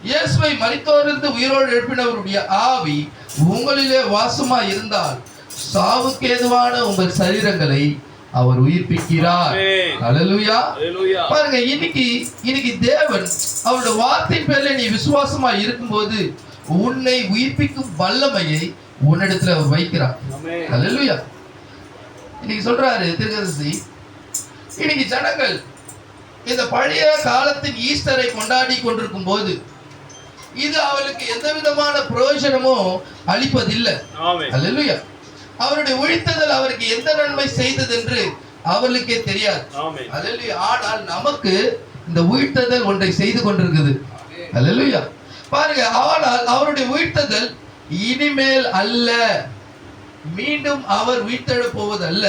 இயேசுவை மரித்தோரிலிருந்து உயிரோடு எழுப்பினவருடைய ஆவி உங்களிலே வாசமா இருந்தால் சாவுக்கு ஏதுவான உங்கள் சரீரங்களை அவர் உயிர்ப்பிக்கிறார். அல்லேலூயா. பாருங்க, இன்னைக்கு தேவன் அவருடைய வார்த்தையின் பேர்ல நீ விசுவாசமா இருக்கும்போது உன்னை உயிர்ப்பிக்கும் வல்லமையை உன்னிடத்துல அவர் வைக்கிறார். அல்லேலூயா. இன்னைக்கு சொல்றாரு தீர்க்கதரிசி, இன்னைக்கு ஜனங்கள் இந்த பழைய காலத்தின் ஈஸ்டரை கொண்டாடி கொண்டிருக்கும் போது இது அவளுக்கு எந்த விதமான பிரயோஜனமும் அளிப்பதில்லை. அல்லேலூயா. அவருடைய உயிர்த்தெழுதல் அவருக்கு எந்த நன்மை செய்தது என்று அவர்களுக்கே தெரியாது. அல்லேலூயா. ஆனால் நமக்கு இந்த உயிர்த்தெழுதல் ஒன்றை செய்து கொண்டிருக்குது. அல்லேலூயா. பாருங்க, ஆனால் அவருடைய உயிர்த்தெழுதல் இனிமேல் அல்ல, மீண்டும் அவர் உயிர்த்தெழப் போவது அல்ல.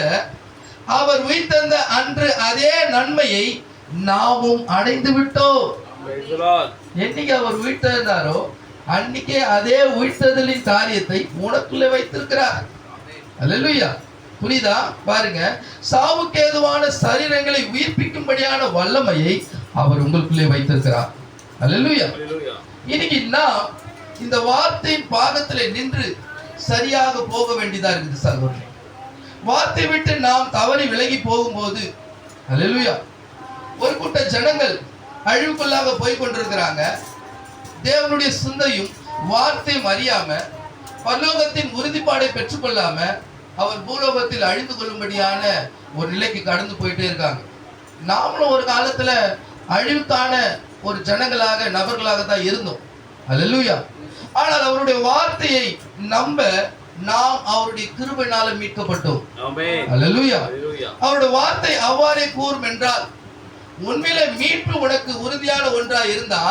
அவர் உயிர்த்தெழுந்த அன்று அதே நன்மையை நாமும் அடைந்து விட்டோம். என்னைக்கு அவர் உயிர்த்தெழுந்தாரோ அன்னைக்கே அதே உயிர்த்தெழுதலின் காரியத்தை உனக்குள்ளே வைத்திருக்கிறார். அல்லேலூயா. புரியுதா? பாருங்க, சாவுக்கு ஏதுவான சரீரங்களை உயிர்ப்பிக்கும்படியான வல்லமையை அவர் உங்களுக்குள்ளே வைத்திருக்கிறார். அல்லேலூயா. Hallelujah. இன்னைக்கு நாம் இந்த வார்த்தையின் பாகத்திலே நின்று சரியாக போக வேண்டியதா இருக்குது சகோதரர்களே. வார்த்தை விட்டு நாம் தவறி விலகி போகும்போது அல்லேலூயா ஒரு கூட்ட ஜனங்கள் அழிவுக்குள்ளாக போய் கொண்டிருக்கிறாங்க. தேவனுடைய சிந்தையும் வார்த்தையும் அறியாம பரலோகத்தின் உறுதிப்பாடை பெற்றுக்கொள்ளாம அவர் பூலோகத்தில் அழிந்து கொள்ளும்படியான ஒரு நிலைக்கு கடந்து போயிட்டே இருக்காங்க. நாமளும் ஒரு காலத்துல அழிவுக்கான ஒரு ஜனங்களாக நபர்களாக தான் இருந்தோம். அல்லேலூயா. ஆனால் அவருடைய வார்த்தையை நம்ப நாம் அவருடைய கிருபையினால மீட்கப்பட்டோம். Amen. அல்லேலூயா. Hallelujah. அவருடைய வார்த்தை அவ்வாறே கூறும் என்றால் உண்மையிலே மீட்பு உனக்கு உறுதியான ஒன்றா இருந்தா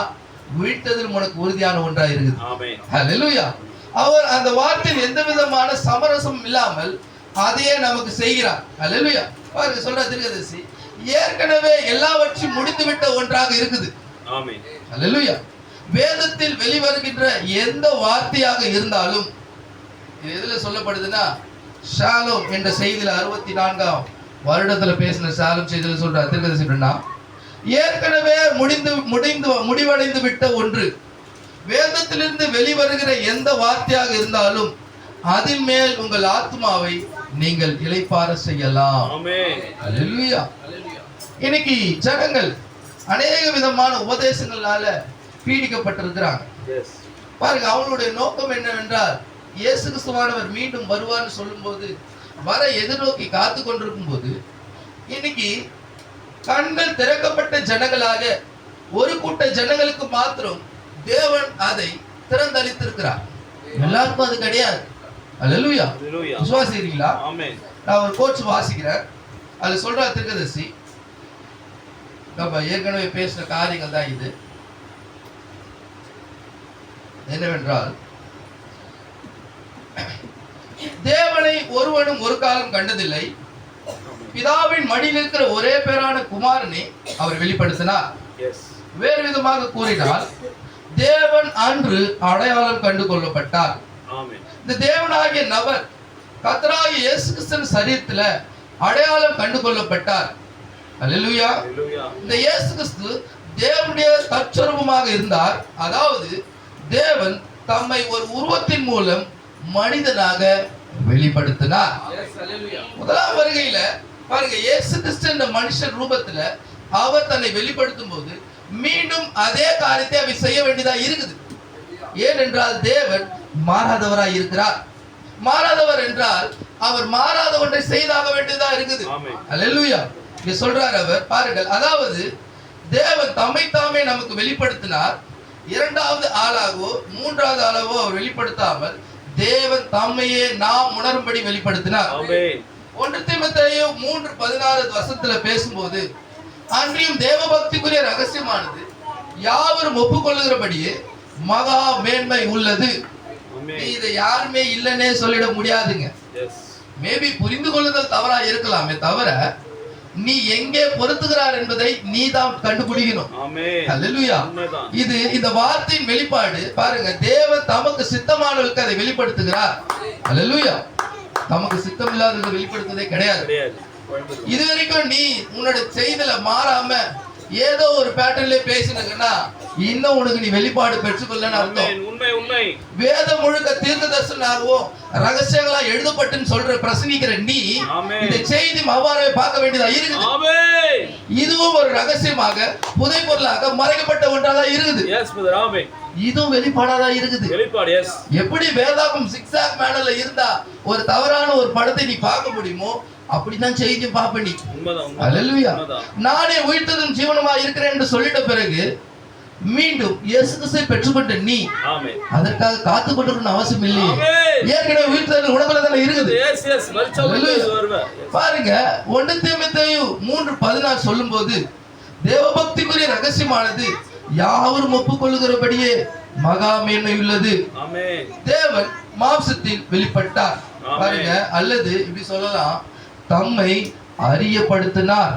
வீழ்த்ததில் உனக்கு உறுதியான ஒன்றா இருக்குது. Amen. அல்லேலூயா. அவர் அந்த வார்த்தையில் எந்த விதமான சமரசம் இல்லாமல் அதையே நமக்கு செய்கிறார். அல்லேலூயா. பாருங்க சொல்ற தீர்க்கதரிசி ஏற்கனவே எல்லாவற்றையும் முடித்துவிட்ட ஒன்றாக இருக்குது. Amen. அல்லேலூயா. வேதத்தில் வெளிவருகின்ற எந்த வார்த்தையாக இருந்தாலும் இது எதுல சொல்லப்படுதுன்னா ஷாலோம் என்ற செய்தியில 64ஆம் வருடத்துல பேசின ஷாலோம் செய்தியில சொல்ற தீர்க்கதரிசி என்னன்னா ஏற்கனவே முடிவடைந்து விட்ட ஒன்று வேதத்திலிருந்து வெளிவருகிற எந்த வார்த்தையாக இருந்தாலும் அதின் மேல் உங்கள் ஆத்மாவை நீங்கள் இளைப்பாற செய்யலாம். Amen. அல்லேலூயா. இன்னைக்கு ஜனங்கள் அநேக விதமான உபதேசங்களால பீடிக்கப்பட்டிருக்கிறாங்க. Yes. பாருங்க அவங்களுடைய நோக்கம் என்னவென்றால் இயேசு கிறிஸ்துவானவர் மீண்டும் வருவார்னு சொல்லும்போது வர எதிர்நோக்கி காத்து கொண்டிருக்கும் போது இன்னைக்கு கண்கள் திறக்கப்பட்ட ஜனங்களாக ஒரு கூட்ட ஜனங்களுக்கு மாத்திரம் தேவன் அதை திறந்தளித்திருக்கிறார். எல்லாருக்கும் அது கிடையாது. அல்லேலூயா. Hallelujah. விசுவாசிக்கிறீங்களா? Amen. நான் ஒரு கோட்ஸ் வாசிக்கிறேன். அது சொல்ற தீர்க்கதரிசி நம்ம ஏற்கனவே பேசின காரியங்கள் தான் இது. என்னவென்றால் தேவனை ஒருவனும் ஒரு காலம் கண்டதில்லை. பிதாவின் மடியில் இருக்கிற ஒரே பேரான குமாரனை அவர் வெளிப்படுத்தினார். Yes. வேறு விதமாக கூறினால் தேவன் அன்று அடையாளம் கண்டு கொள்ளப்பட்டார். Amen. இந்த தேவனாகிய நபர் கர்த்தராகிய இயேசு கிறிஸ்துவின் சரீரத்துல அடையாளம் கண்டு கொள்ளப்பட்டார். அல்லேலூயா. Hallelujah. இந்த இயேசு கிறிஸ்து தேவனுடைய தற்சொரூபமாக இருந்தார். அதாவது தேவன் தம்மை ஒரு உருவத்தின் மூலம் மனிதனாக வெளிப்படுத்தினார். Yes, hallelujah. முதலாம் வருகையில பாருங்க இயேசு கிறிஸ்து இந்த மனுஷன் ரூபத்துல அவர் தன்னை வெளிப்படுத்தும் போது மீண்டும் அதே காரியத்தை அவர் செய்ய வேண்டியதா இருக்குது. ஏனென்றால் தேவன் மாறாதவராய் இருக்கிறார். மாறாதவர் என்றால் அவர் மாறாத ஒன்றை செய்தாக வேண்டியதா இருக்குது. Amen. அல்லேலூயா. இங்க சொல்றார் அவர் பாருங்கள் அதாவது தேவன் தம்மை தாமே நமக்கு வெளிப்படுத்தினார். இரண்டாவது ஆளாகவோ மூன்றாவது ஆளாகவோ அவர் வெளிப்படுத்தாமல் தேவன் தம்மையே நாம் உணரும்படி வெளிப்படுத்தினார். Amen. 1 தீமோத்தேயு 3:16 பேசும்போது அன்றியும் தேவ பக்திக்குரிய ரகசியமானது யாவரும் ஒப்புக்கொள்ளுகிறபடியே மகா மேன்மை உள்ளது. Amen. இதை யாருமே இல்லைன்னே சொல்லிட முடியாதுங்க. Yes. மேபி புரிந்து கொள்ளுதல் தவறா இருக்கலாமே தவிர நீ எங்கே பொருத்துகிறார் என்பதை நீ தான் கண்டுபிடிக்கணும். Amen. அல்லேலூயா. உண்மைதான். இது இந்த வார்த்தையின் வெளிப்பாடு பாருங்க தேவன் தமக்கு சித்தமானவர்களுக்கு அதை வெளிப்படுத்துகிறார். அல்லேலூயா. தமக்கு சித்தம் இல்லாததை வெளிப்படுத்துவதே கிடையாது. கிடையாது. இதுவரைக்கும் நீ உன்னோட செய்தில மாறாம ஏதோ ஒரு பேட்டர்ன்ல பேசினீங்கன்னா இன்னும் உனக்கு நீ வெளிப்பாடு பெற்றுக்கொள்ளன்னு அர்த்தம். Amen. உண்மை உண்மை. வேதம் முழுக்க தீர்க்கதரிசனமாகவும் ரகசியங்களா எழுதப்பட்டுன்னு சொல்ற பிரசங்கிக்கிற நீ Amen. இந்த செய்தி அவ்வாறே பார்க்க வேண்டியதா இருக்குது. Amen. இதுவும் ஒரு ரகசியமாக புதை பொருளாக மறைக்கப்பட்ட ஒன்றாதான் இருக்குது. Yes, brother. Amen. இதுவும் வெளிப்பாடாதான் இருக்குது. வெளிப்பாடு. Yes. எப்படி வேதாகம் சிக்ஸாக் மேனர்ல இருந்தா ஒரு தவறான ஒரு படத்தை நீ பார்க்க முடியுமோ அப்படிதான் செய்தி பாப்ப நீ. உண்மைதான். அல்லேலூயா. உண்மைதான். நானே உயிர்த்ததும் ஜீவனமா இருக்கிறேன் என்று சொல்லிட்ட பிறகு மீண்டும் இயேசு கிறிஸ்துவை பெற்றுக்கொண்ட நீ Amen. அதற்காக காத்து கொண்டிருக்கணும் அவசியம் இல்லையே. Amen. ஏற்கனவே உயிர்த்தது உடம்புல தானே இருக்குது. Yes, yes. மரிச்சவர்கள் வருவ. பாருங்க 1 தீமோத்தேயு 3:16 சொல்லும்போது தேவபக்திக்குரிய ரகசியமானது யாவரும் ஒப்புக்கொள்ளுகிறபடியே மகா மேன்மை உள்ளது. Amen. தேவன் மாம்சத்தில் வெளிப்பட்டார். ஆமென். பாருங்க அல்லது இப்படி சொல்லலாம் தம்மை அறியப்படுத்தினார்.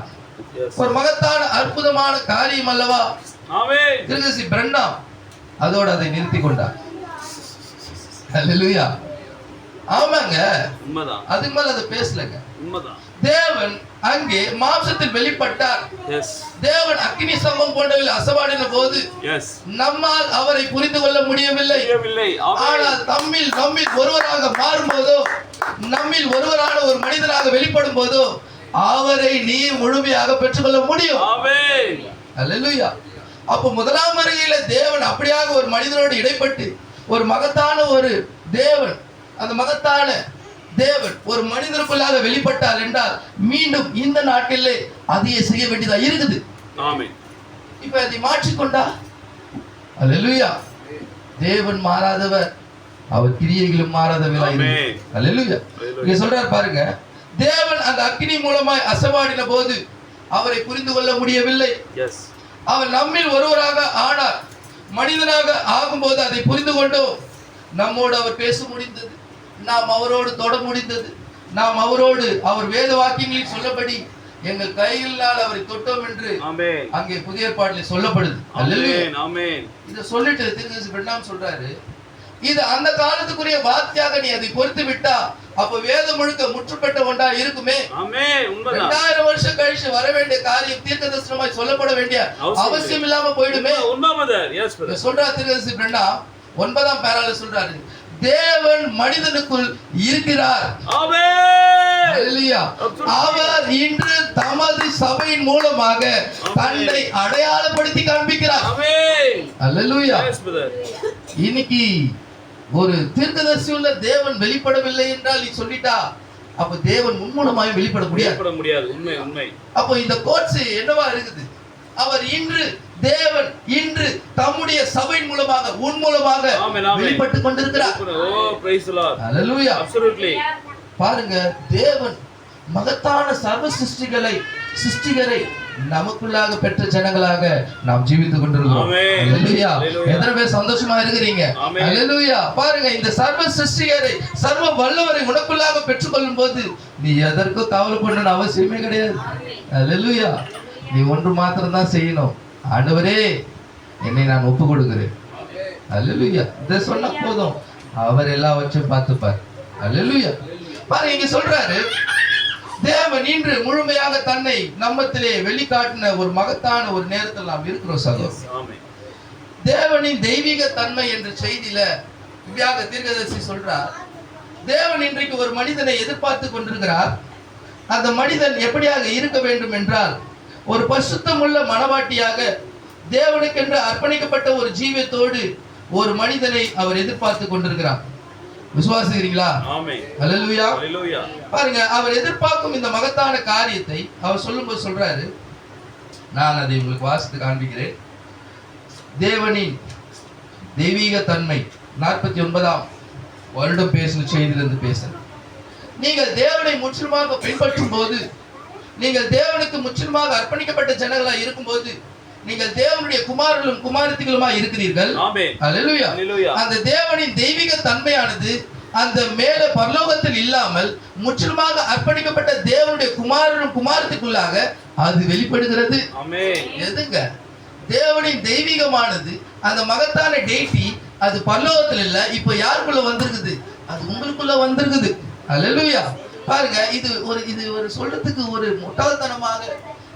Yes. ஒரு மகத்தான அற்புதமான காரியம் அல்லவா. Amen. திருகசி பிரண்ணாம் அதோட அதை நிறுத்தி கொண்டார். அல்லேலூயா. ஆமாங்க உண்மைதான். அதுக்கு மேல அதை பேசலங்க. உண்மைதான். தேவன் அங்கே மாம்சத்தில் வெளிப்பட்டார். எஸ் தேவன் அக்கினி ஸ்தம்பம் போன்றவர்கள் அசைவாடின போது எஸ் நம்மால் அவரை புரிந்து கொள்ள முடியவில்லை. முடியவில்லை. ஆமென். ஆனால் நம்மில் ஒருவராக மாறும்போதோ, நம்மில் ஒருவரான ஒரு மனிதராக வெளிப்படும் போதோ அவரை நீ முழுமையாக பெற்றுக்கொள்ள முடியும். ஆமென். அல்லேலூயா. அப்போ முதலாம் வருகையில தேவன் அப்படியாக ஒரு மனிதனோடு இடைப்பட்டு ஒரு மகத்தான ஒரு தேவன், அந்த மகத்தான தேவன் ஒரு மனிதனுக்குள்ளாக வெளிப்பட்டார் என்றால் மீண்டும் இந்த நாட்களிலே அதையே செய்ய வேண்டியதா இருக்குது. ஆமென். இப்ப அதை மாற்றிக்கொண்டா அல்லேலூயா. தேவன் மாறாதவர், அவர் கிரியைகளும் மாறாதவராய் ஆமென். அல்லேலூயா. இங்க சொல்றாரு பாருங்க, தேவன் அந்த அக்கினி மூலமாய் அசைவாடின போது அவரை புரிந்து கொள்ள முடியவில்லை. எஸ் அவர் நம்மில் ஒருவராக ஆனார். மனிதனாக ஆகும்போது அதை புரிந்து கொண்டோம். நம்மோடு அவர் பேச முடிந்தது, நாம் அவரோடு தொட முடிந்தது, நாம் அவரோடு அவர் வேத வாக்கியங்களில் சொல்லபடி எங்கள் கைகளால் அவரை தொட்டோம் என்று ஆமென். அங்கே புதிய ஏற்பாட்டில் சொல்லப்படுது. அல்லேலூயா. ஆமென். ஆமென். இத சொல்லிட்டு தீர்க்கதரிசி பிரணாம் சொல்றாரு, இது அந்த காலத்துக்குரிய வார்த்தையாக நீ அதை பொறுத்து விட்டா அப்ப வேதம் முழுக்க முற்றுப்பட்ட ஒன்றா இருக்குமே. ஆமென். உண்மைதான். 2000 வருஷம் கழிச்சு வர வேண்டிய காரியம் தீர்க்கதரிசனமாய் சொல்லப்பட வேண்டிய அவசியம் இல்லாம போயிடுமே. உண்மை பிரதர். எஸ் இங்க பிரதர். சொல்றார் தீர்க்கதரிசி பிரணாம் 9ஆம் பேரால சொல்றாரு, தேவன் மனிதனுக்குள் இருக்கிறார். ஆமென். அல்லேலூயா. அவர் இன்று தமது சபையின் மூலமாக தன்னை அடையாளப்படுத்தி காண்பிக்கிறார். ஆமென். அல்லேலூயா. Yes brother. இன்னைக்கு ஒரு தீர்க்கதரிசி உள்ள தேவன் வெளிப்படவில்லை என்றால் நீ சொல்லிட்டா அப்ப தேவன் முன்மூலமாய் வெளிப்பட முடியாது. வெளிப்பட முடியாது. உண்மை உண்மை. அப்போ இந்த கோட்ஸ் என்னவா இருக்குது? அவர் இன்று தேவன் இன்று தம்முடைய சபையின் மூலமாக உன் மூலமாக ஆமென், ஆமென். வெளிப்பட்டு கொண்டிருக்கிறார். ஓ praise the Lord. Hallelujah. Absolutely. பாருங்க, தேவன் மகத்தான சர்வ சிருஷ்டிகரை நமக்குள்ளாக பெற்ற ஜனங்களாக நாம் ஜீவித்துக் கொண்டிருக்கிறோம். ஆமென். அல்லேலூயா. அல்லேலூயா. எத்தனை பேர் சந்தோஷமா இருக்கிறீங்க? ஆமென். அல்லேலூயா. பாருங்க, இந்த சர்வ சிருஷ்டிகரை சர்வ வல்லவரை உனக்குள்ளாக பெற்றுக்கொள்ளும் போது நீ எதற்கும் கவலைப்படணும் அவசியமே கிடையாது. அல்லேலூயா. நீ ஒன்று மாத்திரம் தான் செய்யணும். ஆண்டவரே, என்னை நான் ஒப்பு கொடுக்கிறேன். அல்லேலூயா. இதை சொன்னா போதும், அவர் எல்லாவற்றையும் பார்த்துப்பார். அல்லேலூயா. பாருங்க, இங்க சொல்றாரு, தேவன் இன்று முழுமையாக தன்னை நம்மத்திலே வெளிக்காட்டின ஒரு மகத்தான ஒரு நேரத்தில் நாம் இருக்கிறோம் சகோதரர். ஆமென். தேவனின் தெய்வீக தன்மை என்ற செய்தியில இப்படியாக தீர்க்கதரிசி சொல்றார், தேவன் இன்றைக்கு ஒரு மனிதனை எதிர்பார்த்து கொண்டிருக்கிறார். அந்த மனிதன் எப்படியாக இருக்க வேண்டும் என்றால், ஒரு பரிசுத்தமுள்ள மனவாட்டியாக தேவனுக்கென்று அர்ப்பணிக்கப்பட்ட ஒரு ஜீவியத்தோடு ஒரு மனிதனை அவர் எதிர்பார்த்து கொண்டிருக்கிறார். விசுவாசிக்கிறீங்களா? ஆமென். அல்லேலூயா. ஹalleluya. பாருங்க, அவர் எதிர்பார்க்கும் இந்த மகத்தான காரியத்தை அவர் சொல்லும்போது சொல்றாரு, நான் அதை உங்களுக்கு வாசித்து காண்பிக்கிறேன். தேவனின் தெய்வீக தன்மை 49ஆம் வருடம் பேசின செய்தியிலிருந்து பேசுறேன். நீங்கள் தேவனை முற்றிலுமாக பின்பற்றும் போது, நீங்கள் தேவனுக்கு முற்றிலுமாக அர்ப்பணிக்கப்பட்ட ஜனங்களாய் இருக்கும்போது, நீங்கள் தேவனுடைய குமாரர்களும் குமாரத்திகளுமாய் இருக்கிறீர்கள். ஆமென். அல்லேலூயா. ஹalleluya. அந்த தேவனின் தெய்வீக தன்மையானது அந்த மேல பரலோகத்தில் இல்லாமல் முற்றிலுமாக அர்ப்பணிக்கப்பட்ட தேவனுடைய குமாரனும் குமாரத்துக்குள்ளாக அது வெளிப்படுகிறது. ஆமென். எதுங்க? தேவனின் தெய்வீகமானது அந்த மகத்தான டெய்டி அது பரலோகத்தில் இல்ல, இப்ப யாருக்குள்ள வந்திருக்குது? அது உங்களுக்குள்ள வந்திருக்குது. அல்லேலூயா. பாருங்க, இது ஒரு சொல்றதுக்கு ஒரு முட்டாள்தனமாக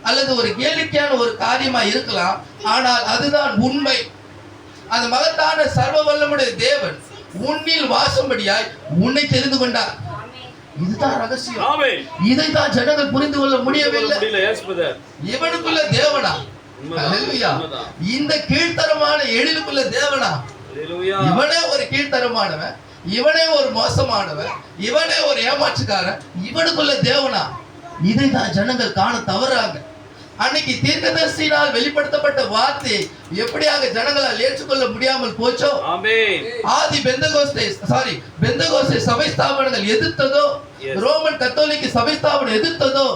அல்லது ஒரு கேளிக்கையான ஒரு காரியமா இருக்கலாம், ஆனால் அதுதான் உண்மை. அந்த மகத்தான சர்வ வல்லமுடைய தேவன் உன்னில் வாசம்படியாய் உன்னை தெரிந்து கொண்டார். இதுதான் ரகசியம். ஆமென். இதைத்தான் ஜனங்கள் புரிந்து கொள்ள முடியவில்லை. முடியல. Yes brother. இவனுக்குள்ள தேவனா? அல்லேலூயா. இந்த கீழ்த்தரமான எழிலுக்குள்ள தேவனா? ஹalleluya. இவனே ஒரு கீழ்த்தரமானவன், இவனே ஒரு மோசமானவன், இவனே ஒரு ஏமாற்றுக்காரன், இவனுக்குள்ள தேவனா? இதைதான் ஜனங்கள் காண தவறாங்க. அன்னைக்கு தீர்க்கதரிசியினால் வெளிப்படுத்தப்பட்ட வார்த்தை எப்படியாக ஜனங்களால் ஏற்றுக்கொள்ள முடியாமல் போச்சோ, ஆமென். ஆதி பெந்தகோஸ்தே சபை ஸ்தாபனங்கள் எதிர்த்ததோ, ரோமன் கத்தோலிக்க சபை ஸ்தாபனம் எதிர்த்ததோ,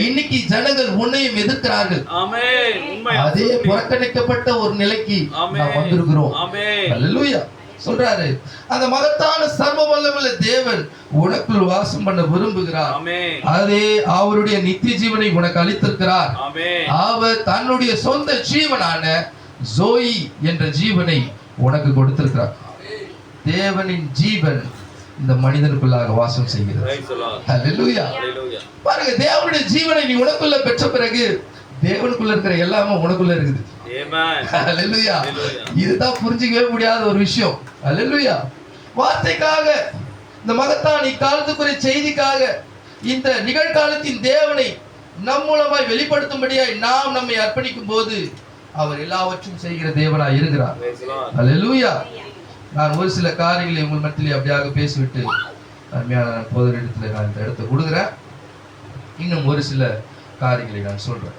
இன்னைக்கு ஜனங்கள் உன்னையும் எதிர்க்கிறார்கள். ஆமென். உண்மை. அதே புறக்கணிக்கப்பட்ட ஒரு நிலைக்கு நாம் வந்திருக்கிறோம். ஆமென். அல்லேலூயா. சொல்றாரு, அந்த மகத்தான சர்வ வல்லமுள்ள தேவன் உனக்குள் வாசம் பண்ண விரும்புகிறார். ஆமென். அதே அவருடைய நித்திய ஜீவனை உனக்கு அளித்திருக்கிறார். ஆமென். அவர் தன்னுடைய சொந்த ஜீவனான ஜோயி என்ற ஜீவனை உனக்கு கொடுத்திருக்கிறார். தேவனின் ஜீவன் இந்த மனிதனுக்குள்ளாக வாசம் செய்கிறது. Praise the Lord. Hallelujah. Hallelujah. பாருங்க, தேவனுடைய ஜீவனை நீ உனக்குள்ள பெற்ற பிறகு தேவனுக்குள்ள இருக்கிற எல்லாமே உனக்குள்ள இருக்குது. Amen. ஹல்லேலூயா. Hallelujah. இதுதான் புரிஞ்சிக்கவே முடியாத ஒரு விஷயம். ஹல்லேலூயா. வார்த்தைக்காக, இந்த மகத்தான இக்காலத்துக்குரிய செய்திக்காக, இந்த நிகழ்காலத்தின் தேவனை நம் மூலமாய் வெளிப்படுத்தும்படியாய் நாம் நம்மை அர்ப்பணிக்கும் போது அவர் எல்லாவற்றையும் செய்கிற தேவனாய் இருக்கிறார். Praise the Lord. ஹல்லேலூயா. நான் ஒரு சில காரியங்களை உங்கள் மத்தியிலே அப்படியாக பேசிவிட்டு அருமையான போதர் இடத்துல நான் இந்த இடத்தை கொடுக்குறேன். இன்னும் ஒரு சில காரியங்களை நான் சொல்றேன்.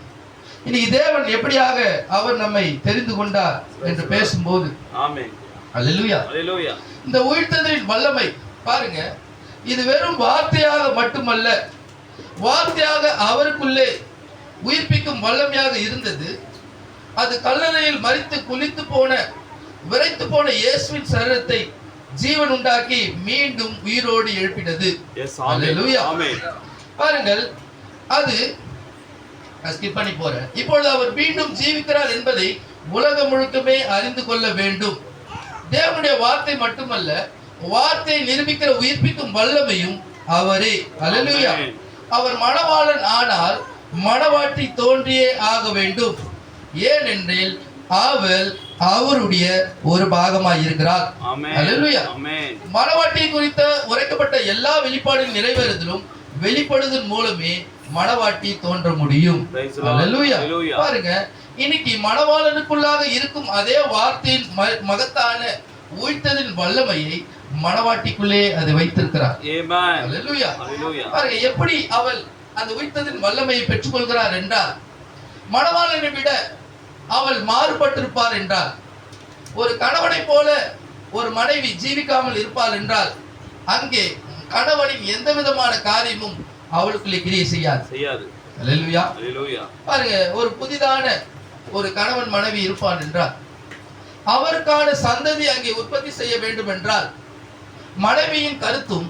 இன்னைக்கு தேவன் எப்படியாக அவர் நம்மை தெரிந்து கொண்டார் என்று பேசும்போது, Amen. ஹல்லேலூயா, Hallelujah. இந்த உயிர்த்தெழுதலின் வல்லமை பாருங்க, இது வெறும் வார்த்தையாக மட்டுமல்ல, வார்த்தையாக அவருக்குள்ளே உயிர்ப்பிக்கும் வல்லமையாக இருந்தது. அது கல்லறையில் மரித்து குளித்து போன, விரைத்து போன இயேசுவின் சரீரத்தை ஜீவன் உண்டாக்கி மீண்டும் உயிரோடு எழுப்பினது. Yes, ஹல்லேலூயா. Amen. பாருங்கள், அது ஸ்கிப் பண்ணி போறேன். இப்பொழுது அவர் மீண்டும் ஜீவிக்கிறார் என்பதை உலகம் முழுக்கமே அறிந்து கொள்ள வேண்டும். தேவனுடைய வார்த்தை மட்டுமல்ல, வார்த்தையை நிரூபிக்கிற உயிர்ப்பிக்கும் வல்லமையும் அவரே. ஹல்லேலூயா. அவர் மணவாளன் ஆனால் மணவாட்டி தோன்றியே ஆக வேண்டும். ஏனென்றால் அவள் அவருடைய ஒரு பாகமாய் இருக்கிறார். Amen. ஹல்லேலூயா. Amen. மணவாட்டியை குறித்த உரைக்கப்பட்ட எல்லா வெளிப்பாடுகளின் நிறைவேறுதலும் வெளிப்படுதல் மூலமே மணவாட்டி தோன்ற முடியும். Praise the Lord. Hallelujah. Hallelujah. பாருங்க, இன்னைக்கு மணவாளனுக்குள்ளாக இருக்கும் அதே வார்த்தையின் மகத்தான உயிர்த்ததின் வல்லமையை மணவாட்டிக்குள்ளே அது வைத்திருக்கிறார். Amen. ஹல்லேலூயா. Hallelujah. பாருங்க, எப்படி அவள் அந்த உயிர்த்ததின் வல்லமையை பெற்றுக்கொள்கிறார் என்றால், மணவாளனை விட அவள் மாறுபட்டிருப்பார் என்றால், ஒரு கணவனை போல ஒரு மனைவி ஜீவிக்காமல் இருப்பாள் என்றால், அங்கே கணவனின் எந்த விதமான காரியமும் அவளுக்குள்ளே கிரியை செய்யாது. ஹல்லேலூயா. Hallelujah. பாருங்க, ஒரு புதிதான ஒரு கணவன் மனைவி இருப்பான் என்றால், அவருக்கான சந்ததி அங்கே உற்பத்தி செய்ய வேண்டும் என்றால், மனைவியின் கருத்தும்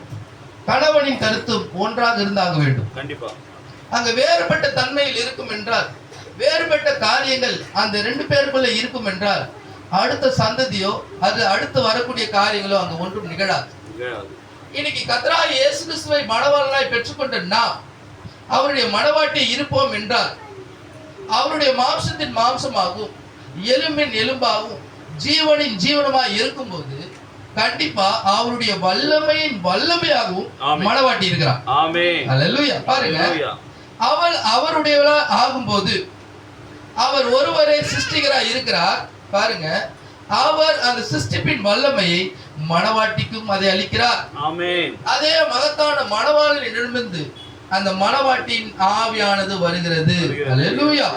கணவனின் கருத்தும் ஒன்றாக இருந்தாக வேண்டும். கண்டிப்பா. அங்க வேறுபட்ட தன்மையில் இருக்கும் என்றால், வேறுபட்ட காரியங்கள் அந்த ரெண்டு பேருக்குள்ள இருக்கும் என்றால், அடுத்த சந்ததியோ அது அடுத்து வரக்கூடிய காரியங்களோ அங்க ஒன்றும் நிகழாது. இன்னைக்கு கர்த்தராகிய இயேசு கிறிஸ்துவை மணவாளனாய் பெற்றுக்கொண்ட நாம் அவருடைய மணவாட்டி இருப்போம் என்றால், அவருடைய மாம்சத்தின் மாம்சமாகவும் எலும்பின் எலும்பாகவும் ஜீவனின் ஜீவனமாய் இருக்கும்போது கண்டிப்பா அவருடைய வல்லமையின் வல்லமையாகவும் மணவாட்டி இருக்கிறார். ஆமென். ஹல்லேலூயா. பாருங்க, அவள் அவருடையவளா ஆகும்போது அவர் ஒருவரே சிருஷ்டிகராய் இருக்கிறார். பாருங்க, அவர் அந்த சிருஷ்டிப்பின் வல்லமையை மணவாட்டிக்கும் அதை அளிக்கிறார். ஆமென். அதே மகத்தான மணவாளனிடமிருந்து அந்த மணவாட்டியின் ஆவியானது வருகிறது. ஹல்லேலூயா.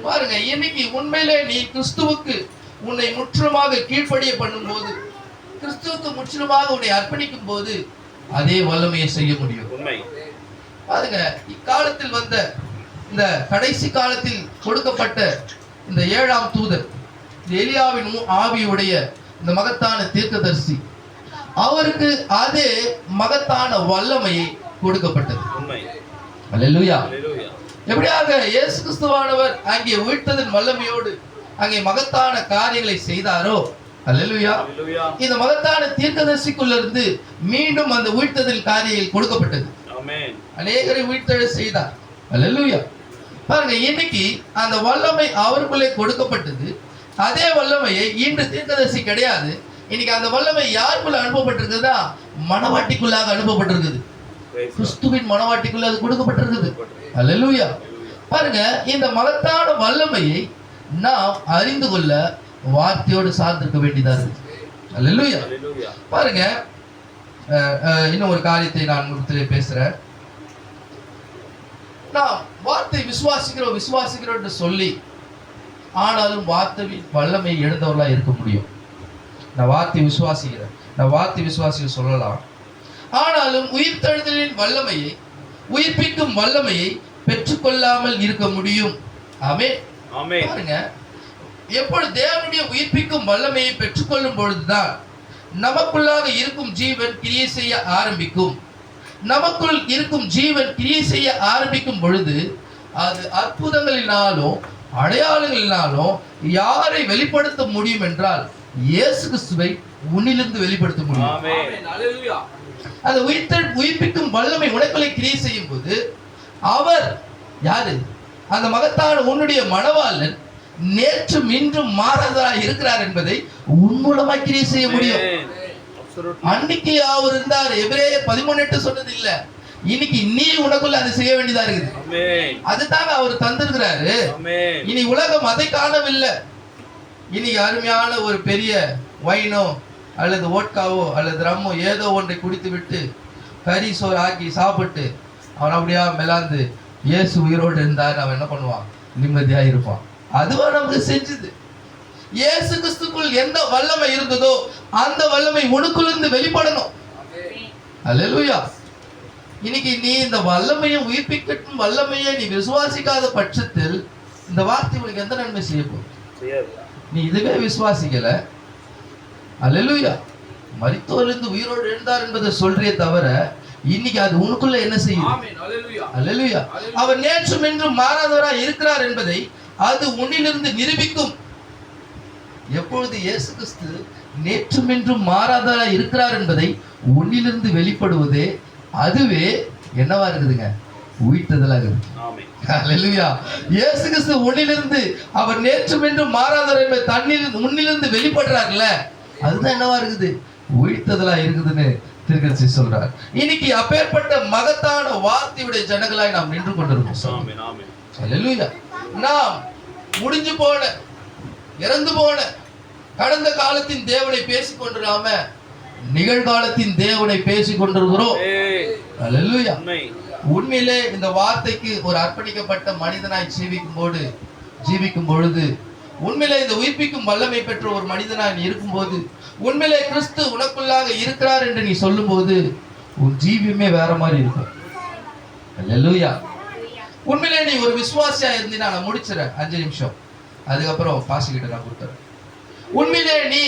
பாருங்க, இன்னைக்கு உண்மையிலே நீ கிறிஸ்துவுக்கு உன்னை முற்றிலுமாக கீழ்ப்படிய பண்ணும்போது, கிறிஸ்துவுக்கு முற்றிலுமாக உன்னை அர்ப்பணிக்கும் போது அதே வல்லமையை செய்ய முடியும். உண்மை. பாருங்க, இக்காலத்தில் வந்த இந்த கடைசி காலத்தில் கொடுக்கப்பட்ட இந்த 7ஆம் தூதர், எலியாவின் ஆவியுடைய இந்த மகத்தான தீர்க்கதரிசி, அவருக்கு அதே மகத்தான வல்லமையை கொடுக்கப்பட்டது. உண்மை. ஹல்லேலூயா. ஹல்லேலூயா. எப்படியாக இயேசு கிறிஸ்துவானவர் அங்கே உயிர்த்ததின் வல்லமையோடு அங்கே மகத்தான காரியங்களை செய்தாரோ, ஹல்லேலூயா, ஹல்லேலூயா, இந்த மகத்தான தீர்க்கதரிசிக்குள்ள இருந்து மீண்டும் அந்த உயிர்த்ததின் காரியம் கொடுக்கப்பட்டது. ஆமென். அநேகரை உயிர்த்தெழ செய்தார். ஹல்லேலூயா. பாருங்க, இன்னைக்கு அந்த வல்லமை அவருக்குள்ளே கொடுக்கப்பட்டது. அதே வல்லமையை இன்று தீர்க்கதரிசி கிடையாது. இன்னைக்கு அந்த வல்லமை யாருக்குள்ள அனுப்பப்பட்டிருக்குதா? மணவாட்டிக்குள்ளாக அனுப்பப்பட்டிருக்குது. கிறிஸ்துவின் மணவாட்டிக்குள்ள அது கொடுக்கப்பட்டிருக்குது. ஹல்லேலூயா. பாருங்க, இந்த மகத்தான வல்லமையை நாம் அறிந்து கொள்ள வார்த்தையோடு சார்ந்திருக்க வேண்டியதா இருக்கு. ஹல்லேலூயா. ஹல்லேலூயா. பாருங்க, இன்னும் ஒரு காரியத்தை நான் உங்களிடத்திலே பேசுறேன். நாம் வார்த்தை விசுவாசிக்கிறோம் என்று சொல்லி ஆனாலும் வார்த்தை வல்லமை எழுந்தவர்களா இருக்க முடியும். நான் வார்த்தை விசுவாசிக்க சொல்லலாம். ஆனாலும் உயிர்த்தெழுதலின் வல்லமையை, உயிர்ப்பிக்கும் வல்லமையை பெற்றுக்கொள்ளாமல் இருக்க முடியும். ஆமென். ஆமென். பாருங்க, எப்பொழுது தேவனுடைய உயிர்ப்பிக்கும் வல்லமையை பெற்றுக்கொள்ளும் பொழுதுதான் நமக்குள்ளாக இருக்கும் ஜீவன் கிரியை செய்ய ஆரம்பிக்கும். நமக்குள் இருக்கும் ஜீவன் கிரியை செய்ய ஆரம்பிக்கும் பொழுது அது அற்புதங்களினாலும் அடையாளங்களினாலும் யாரை வெளிப்படுத்த முடியும் என்றால் இயேசு கிறிஸ்துவை உன்னிலிருந்து வெளிப்படுத்த முடியும். ஆமென். ஹல்லேலூயா. அந்த உயிர்ப்பிக்கும் வல்லமை உனக்குள்ளே கிரியை செய்யும் போது அவர் யாரு? அந்த மகத்தான உன்னுடைய மணவாளன் நேற்றும் இன்றும் மாறாதவராய் இருக்கிறார் என்பதை உன் மூலமா கிரியை செய்ய முடியும். அன்னைக்கு அவர் இருந்தார், எபிரேயர் 13:8 சொன்னது இல்ல, இன்னைக்கு நீ உனக்குள்ள அதை செய்ய வேண்டியதா இருக்குது. அதுதாங்க அவர் தந்திருக்கிறாரு. இனி உலகம் அதை காணவில்லை. இன்னைக்கு அருமையான ஒரு பெரிய வைனோ அல்லது ஓட்காவோ அல்லது ரம்மோ ஏதோ ஒன்றை குடித்து விட்டு கறி சோறு ஆக்கி சாப்பிட்டு அவன் அப்படியா மெலாந்து இயேசு உயிரோடு இருந்தார் அவன் என்ன பண்ணுவான்? நிம்மதியா இருப்பான். அதுவா நமக்கு செஞ்சது. இயேசு கிறிஸ்துக்குள் எந்த வல்லமை இருந்ததோ அந்த வல்லமை உனக்குள்ளிருந்து வெளிப்படணும். அல்லேலூயா. இன்னைக்கு நீ இந்த வல்லமையும் உயிர்ப்பிக்கட்டும் வல்லமையை நீ விசுவாசிக்காத பட்சத்தில் இந்த வார்த்தை உனக்கு எந்த நன்மை செய்ய போகுது? நீ இதுவே விசுவாசிக்கல. அல்லேலூயா. மரித்தோரிலிருந்து உயிரோடு எழுந்தார் என்பதை சொல்றே தவிர இன்னைக்கு அது உனக்குள்ள என்ன செய்யும்? அல்லேலூயா. அவர் நேற்றும் இன்றும் மாறாதவராய் இருக்கிறார் என்பதை அது உன்னிலிருந்து நிரூபிக்கும். எப்பொழுது இயேசு கிறிஸ்து நேற்றும் இன்றும் மாறாதவராய் இருக்கிறார் என்பதை உன்னிலிருந்து வெளிப்படுவதே அதுவே என்னவா இருக்குதுங்க? உயிர்த்ததலாக இருக்கு. அல்லேலூயா. இயேசு கிறிஸ்து உன்னிலிருந்து அவர் நேற்றும் இன்றும் மாறாதவர் என்பதை தன்னிலிருந்து உன்னிலிருந்து வெளிப்படுறாருல்ல, அதுதான் என்னவா இருக்குது? உயிர்த்ததலா இருக்குதுன்னு திருக்கட்சி சொல்றார். இன்னைக்கு அப்பேற்பட்ட மகத்தான வார்த்தையுடைய ஜனங்களாய் நாம் நின்று கொண்டிருக்கோம். அல்லேலூயா. நாம் முடிஞ்சு போன இறந்து போன கடந்த காலத்தின் தேவனை பேசிக் கொண்டிராம நிகழ்காலத்தின் தேவனை பேசிக் கொண்டிருக்கிறோம். அல்லேலூயா. உண்மையிலே இந்த வார்த்தைக்கு ஒரு அர்ப்பணிக்கப்பட்ட மனிதனாய் ஜீவிக்கும் பொழுது உண்மையிலே இந்த உயிர்ப்பிக்கும் வல்லமை பெற்ற ஒரு மனிதனாய் நீ இருக்கும்போது உண்மையிலே கிறிஸ்து உனக்குள்ளாக இருக்கிறார் என்று நீ சொல்லும் போது உன் ஜீவியமே வேற மாதிரி இருக்கும். அல்லேலூயா. உண்மையிலே நீ ஒரு விசுவாசியா இருந்தீனா, நான் முடிச்சிடறேன் 5 நிமிஷம், அதுக்கப்புறம் பாசிக்கிட்ட நான் கொடுத்துறேன். உண்மையிலே நீ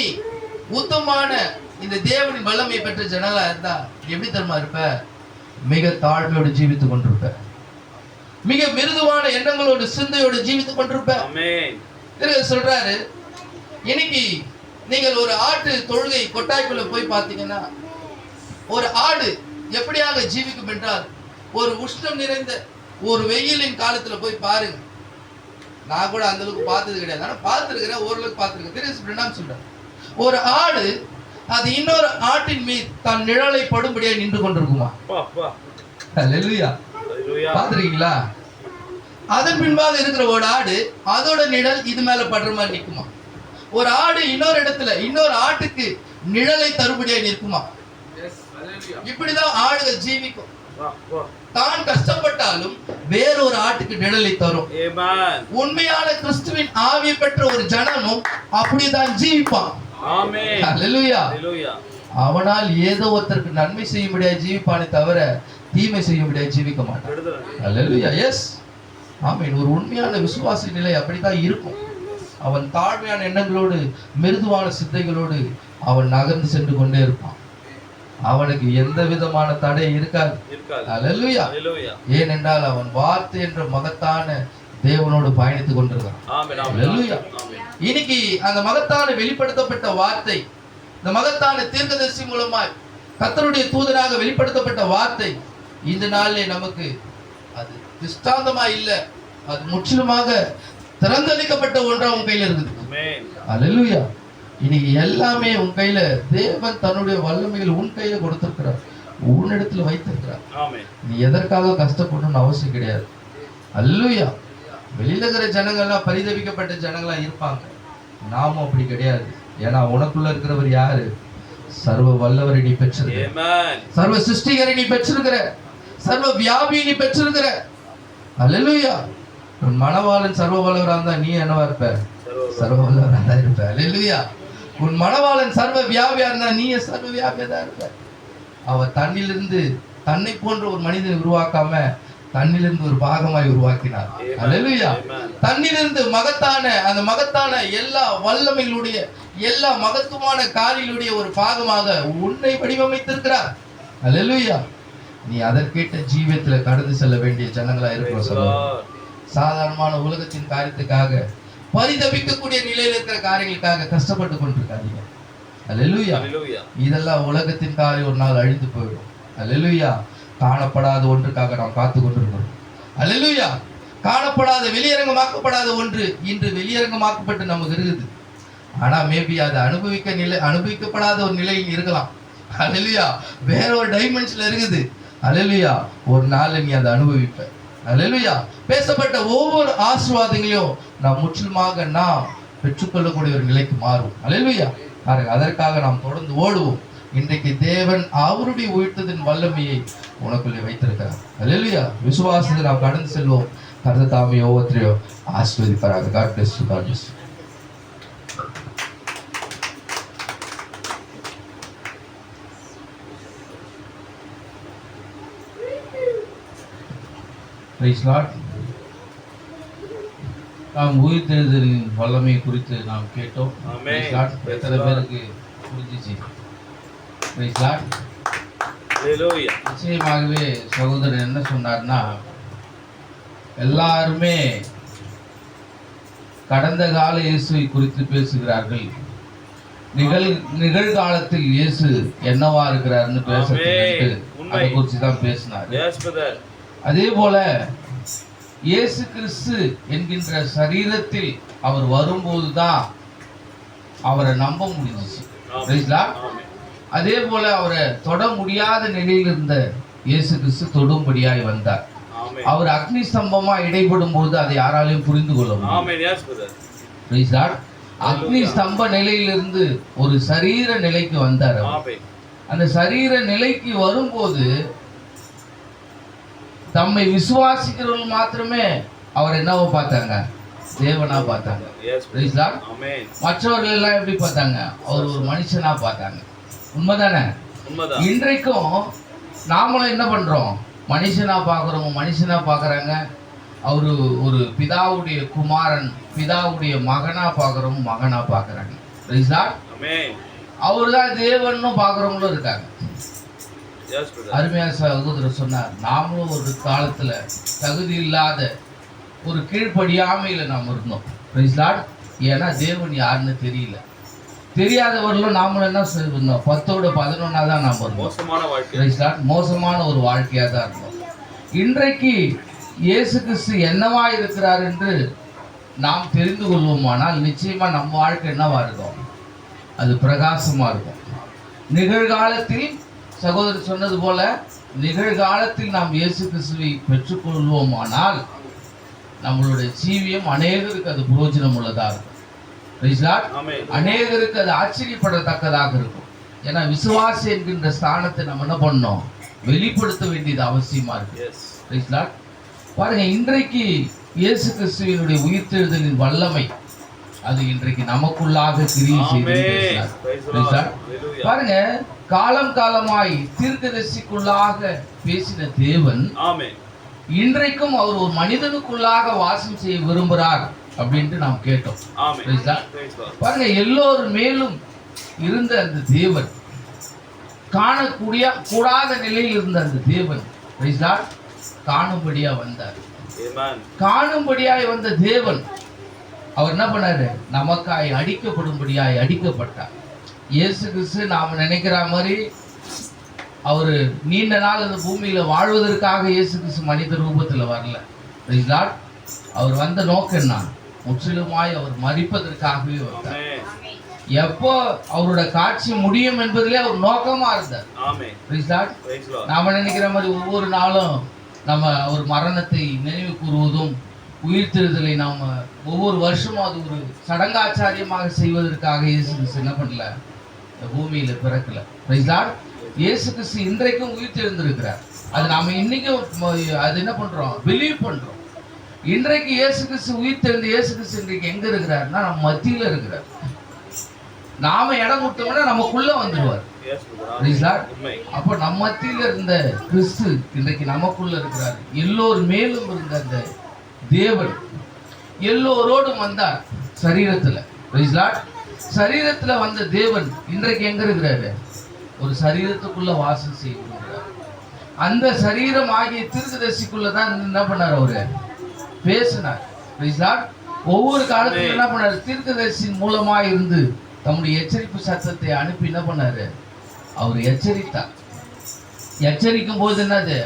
உத்தமமான இந்த தேவனின் வல்லமை பெற்ற ஜனங்களா இருந்தா எப்படி தெரியுமா இருப்ப? மிக தாழ்மையோடு ஜீவித்துக் கொண்டிருப்ப, மிக மிருதுவான எண்ணங்களோடு சிந்தையோடு ஜீவித்துக் கொண்டிருப்ப. சொல்றாரு, இன்னைக்கு நீங்கள் ஒரு ஆட்டு தொழுகை கொட்டாய்க்குள்ள போய் பார்த்தீங்கன்னா ஒரு ஆடு எப்படியாக ஜீவிக்கும் என்றால் ஒரு உஷ்ணம் நிறைந்த ஒரு வெயிலின் காலத்துல போய் பாருங்க. நான் கூட அந்த அளவுக்கு பார்த்தது கிடையாது, ஆனா பார்த்துருக்கிறேன், ஓரளவுக்கு பார்த்துருக்கேன். தெரியும் சொல்றேன், ஒரு ஆடு அது இன்னொரு ஆட்டின் மீது தன் நிழலை படும்படியா நின்று கொண்டிருக்குமா? அல்லேலூயா. பார்த்திருக்கீங்களா? அதன் பின்பாக இருக்கிற ஒரு ஆடு அதோட நிழல் இது மேல படுற மாதிரி நிற்குமா? ஒரு ஆடு இன்னொரு இடத்துல இன்னொரு ஆட்டுக்கு நிழலை தரும்படியா நிற்குமா? இப்படிதான் ஆடுகள் ஜீவிக்கும். தான் கஷ்டப்பட்டாலும் வேறொரு ஆட்டுக்கு நிழலை தரும். உண்மையான கிறிஸ்துவின் ஆவியை பெற்ற ஒரு ஜனமும் அப்படிதான் ஜீவிப்பான். அல்லேலூயா. அவனால் ஏதோ ஒருத்தருக்கு நன்மை செய்யும்படியா ஜீவிப்பானே தவிர தீமை செய்யும்படியா ஜீவிக்க மாட்டான். அல்லேலூயா. எஸ், ஆமென். ஒரு உண்மையான விசுவாச நிலை அப்படித்தான் இருக்கும். அவன் தாழ்மையான எண்ணங்களோடு மிருதுவான சிந்தைகளோடு அவன் நகர்ந்து சென்று கொண்டே இருப்பான். அவனுக்கு எந்த விதமான தடை இருக்காது. அல்லேலூயா. ஏனென்றால் அவன் வார்த்தை என்ற மகத்தான தேவனோடு பயணித்துக் கொண்டிருக்கான். அல்லேலூயா. இன்னைக்கு அந்த மகத்தான வெளிப்படுத்தப்பட்ட வார்த்தை, இந்த மகத்தான தீர்க்கதரிசி மூலமாய் கர்த்தருடைய தூதனாக வெளிப்படுத்தப்பட்ட வார்த்தை இந்த நாளிலே நமக்கு அது திஷ்டாந்தமா இல்ல, அது முற்றிலுமாக திறந்தளிக்கப்பட்ட ஒன்றா உன் கையில இருக்குது. அல்லேலூயா. இன்னைக்கு எல்லாமே உன் கையில தேவன் தன்னுடைய வல்லமைகள் உன் கையில கொடுத்திருக்கிறார், உன்னிடத்துல வைத்திருக்கிறார். நீ எதற்காக கஷ்டப்படணும்னு அவசியம் கிடையாது. அல்லேலூயா. வெளியில இருக்கிற ஜனங்கள்லாம் பரிதவிக்கப்பட்ட ஜனங்களா இருப்பாங்க, நாமும் அப்படி கிடையாது. ஏன்னா உனக்குள்ள இருக்கிறவர் யாரு? சர்வ வல்லவரை நீ பெற்றிருக்கிற, சர்வ சிருஷ்டிகரை நீ பெற்றிருக்கிற, சர்வ வியாபியை நீ பெற்றிருக்கிற. அல்லேலூயா. உன் மணவாளன் சர்வ வல்லவரா இருந்தா நீ என்னவா இருப்ப? சர்வ வல்லவரா தான் இருப்ப. அல்லேலூயா. உன் மணவாளன் சர்வ வியாபியா இருந்தா நீ சர்வ வியாபியா தான் இருப்ப. அவர் தன்னிலிருந்து தன்னை போன்ற ஒரு மனிதனை உருவாக்காம தன்னிலிருந்து ஒரு பாகமாய் உருவாக்கினார். அல்லேலூயா. தன்னிலிருந்து அந்த மகத்தான எல்லா வல்லமைகளுடைய எல்லா மகத்துவமான காரியங்களுடைய ஒரு பாகமாக உன்னை வடிவமைத்திருக்கிறார். அல்லேலூயா. நீ அதற்கேட்ட ஜீவியத்துல கடந்து செல்ல வேண்டிய ஜனங்களா இருக்கிற சொல்லுவாங்க. சாதாரணமான உலகத்தின் காரியத்துக்காக பரிதபிக்கக்கூடிய நிலையில இருக்கிற காரியங்களுக்காக கஷ்டப்பட்டு கொண்டிருக்காதீங்க. அல்லேலூயா. Hallelujah. இதெல்லாம் உலகத்தின் காரியம் ஒரு நாள் அழிந்து போயிடும். அல்லேலூயா. காணப்படாத ஒன்றுக்காக நாம் காத்து கொண்டிருக்கிறோம். அல்லேலூயா. காணப்படாத வெளியரங்கமாக்கப்படாத ஒன்று இன்று வெளியரங்கமாக்கப்பட்டு நமக்கு இருக்குது. ஆனா மேபி அது அனுபவிக்கப்படாத ஒரு நிலையில் இருக்கலாம். அல்லேலூயா. வேற ஒரு டைமென்ஷன்ல இருக்குது. அல்லேலூயா. ஒரு நாள் நீ அதை அனுபவிப்ப. அல்லேலூயா. பேசப்பட்ட ஒவ்வொரு ஆசீர்வாதங்களையும் நாம் முற்றிலுமாக நாம் பெற்றுக்கொள்ளக்கூடிய ஒரு நிலைக்கு மாறும். அல்லேலூயா. அதற்காக நாம் தொடர்ந்து ஓடுவோம். இன்றைக்கு தேவன் அவருடைய உயிர்த்ததின் வல்லமையை உனக்குள்ளே வைத்திருக்கிறார். அல்லேலூயா. விசுவாசத்தை நாம் கடந்து செல்வோம். கர்த்தர் தாமே ஒவ்வொருத்தரையும் ஆசீர்வதிப்பாராக. God bless you. God bless you. Praise Lord. நாம் உயிர்த்தெழுதலின் வல்லமை குறித்து நாம் கேட்டோம். Praise Lord. எத்தனை பேருக்கு புரிஞ்சிச்சு? Praise Lord. Hallelujah. நிச்சயமாகவே சகோதரர் என்ன சொன்னார்னா, எல்லாருமே கடந்த கால இயேசுவை குறித்து பேசுகிறார்கள். நிகழ்காலத்தில் இயேசு என்னவா இருக்கிறார்னு பேசுறது அதை குறித்து தான் பேசினார். Yes, brother. அதே போல இயேசு கிறிஸ்து என்கின்ற சரீரத்தில் அவர் வரும்போதுதான் அவரை நம்ப முடிஞ்சிச்சு. Praise Lord. அதே போல அவரை தொட முடியாத நிலையில் இருந்த இயேசு கிறிஸ்து தொடும்படியாய் வந்தார். அவர் அக்னி ஸ்தம்பமா இடைப்படும் பொழுது அதை யாராலையும் புரிந்து கொள்ள முடியும். அக்னி ஸ்தம்ப நிலையிலிருந்து ஒரு சரீர நிலைக்கு வந்தார். அந்த சரீர நிலைக்கு வரும்போது தம்மை விசுவாசிக்கிறவர்கள் மாத்திரமே அவர் என்னவோ பார்த்தாங்க, தேவனா பார்த்தாங்க. மற்றவர்கள் எல்லாம் எப்படி பார்த்தாங்க? அவர் ஒரு மனுஷனா பார்த்தாங்க. உண்மைதானே? இன்றைக்கும் நாமளும் என்ன பண்றோம்? மனுஷனா பார்க்குறவங்க மனுஷனா பார்க்குறாங்க. அவரு ஒரு பிதாவுடைய குமாரன், பிதாவுடைய மகனா பார்க்குறவங்க மகனா பார்க்குறாங்க. அவரு தான் தேவன்னு பார்க்குறவங்களும் இருக்காங்க. அருமையான சகோதரர் சொன்னார், நாமளும் ஒரு காலத்துல தகுதி இல்லாத ஒரு கீழ்ப்படியாமையில நாம் இருந்தோம். ஏன்னா தேவன் யாருன்னு தெரியல. தெரியாதவர்களும் நாமளும் என்ன செய்யணும்? 10-11 தான் நாம் இருந்தோம். மோசமான ஒரு வாழ்க்கையா தான் இருந்தோம். இன்றைக்கு இயேசு கிறிஸ்து என்னவா இருக்கிறார் என்று நாம் தெரிந்து கொள்வோமானால் நிச்சயமா நம்ம வாழ்க்கை என்னவா இருக்கும்? அது பிரகாசமா இருக்கும். நிகழ்காலத்தில் சகோதரர் சொன்னது போல நிகழ்காலத்தில் நாம் இயேசு கிறிஸ்துவை பெற்றுக்கொள்வோமானால் நம்மளுடைய ஜீவியம் அநேகருக்கு அது பிரயோஜனம் உள்ளதாக இருக்கும். அநேகருக்கு அது ஆச்சரியப்படத்தக்கதாக இருக்கும். ஏன்னா விசுவாசி என்கின்ற ஸ்தானத்தை நம்ம என்ன பண்ணோம்? வெளிப்படுத்த வேண்டியது அவசியமா இருக்கு. பாருங்க, இன்றைக்கு இயேசு கிறிஸ்துவினுடைய உயிர்த்தெழுதலின் வல்லமை அது இன்றைக்கு நமக்குள்ளாக கிரியை செய்து பாருங்க. காலம் காலமாய் தீர்க்கதரிசிக்குள்ளாக பேசின தேவன் இன்றைக்கும் அவர் ஒரு மனிதனுக்குள்ளாக வாசம் செய்ய விரும்புகிறார் அப்படின்ட்டு நாம் கேட்டோம். பாருங்க, எல்லோரும் மேலும் இருந்த அந்த தேவன், கூடாத நிலையில் இருந்த அந்த தேவன் காணும்படியா வந்தார். காணும்படியாய் வந்த தேவன் அவர் என்ன பண்ணாரு? நமக்காய் அடிக்கப்படும்படியாய் அடிக்கப்பட்டார். இயேசு கிறிஸ்து நாம நினைக்கிற மாதிரி அவரு நீண்ட நாள் அந்த பூமியில வாழ்வதற்காக இயேசு கிறிஸ்து மனித ரூபத்துல வரல. அவர் வந்த நோக்கம் என்ன? முற்றிலுமாய் அவர் மரிப்பதற்காகவே வந்தார். எப்போ அவரோட காட்சி முடியும் என்பதிலே அவர் நோக்கமா இருந்தார். நாம நினைக்கிற மாதிரி ஒவ்வொரு நாளும் நம்ம ஒரு மரணத்தை நினைவு கூறுவதும் உயிர்த்தெழுதலை நாம ஒவ்வொரு வருஷமும் அது ஒரு சடங்காச்சாரியமாக செய்வதற்காக இயேசு கிறிஸ்து என்ன பண்ணல? பூமியில பிறக்கல. இயேசு கிறிஸ்து இன்றைக்கும் உயிர்த்தெழுந்திருக்கிறார். அது நாம இன்னைக்கும் அது என்ன பண்றோம்? பிலீவ் பண்றோம். இன்றைக்கு இயேசு கிறிஸ்து உயிர்த்தெழுந்த இயேசு கிறிஸ்து இன்றைக்கு எங்க இருக்கிறார்னா நம்ம மத்தியில இருக்கிறார். நாம இடம் கொடுத்தோம்னா நமக்குள்ள வந்துடுவார். அப்ப நம்ம மத்தியில இருந்த கிறிஸ்து இன்றைக்கு நமக்குள்ள இருக்கிறார். எல்லோர் மேலும் இருந்த அந்த தேவன் எல்லோரோடும் வந்தார் சரீரத்துல. சரீரத்துல வந்த தேவன் இன்றைக்கு எங்க இருக்கிறாரு? ஒரு சரீரத்துக்குள்ள வாசம் செய்கிறார். அந்த சரீரம் ஆகிய தீர்க்கதரிசிக்குள்ளதான் என்ன பண்ணார்? அவரு பேசினார். ஒவ்வொரு காலத்திலும் என்ன பண்ணார்? தீர்க்கதரிசியின் மூலமா இருந்து தம்முடைய எச்சரிப்பு சத்தத்தை அனுப்பி என்ன பண்ணாரு? அவர் எச்சரித்தார். எச்சரிக்கும் போது என்னது?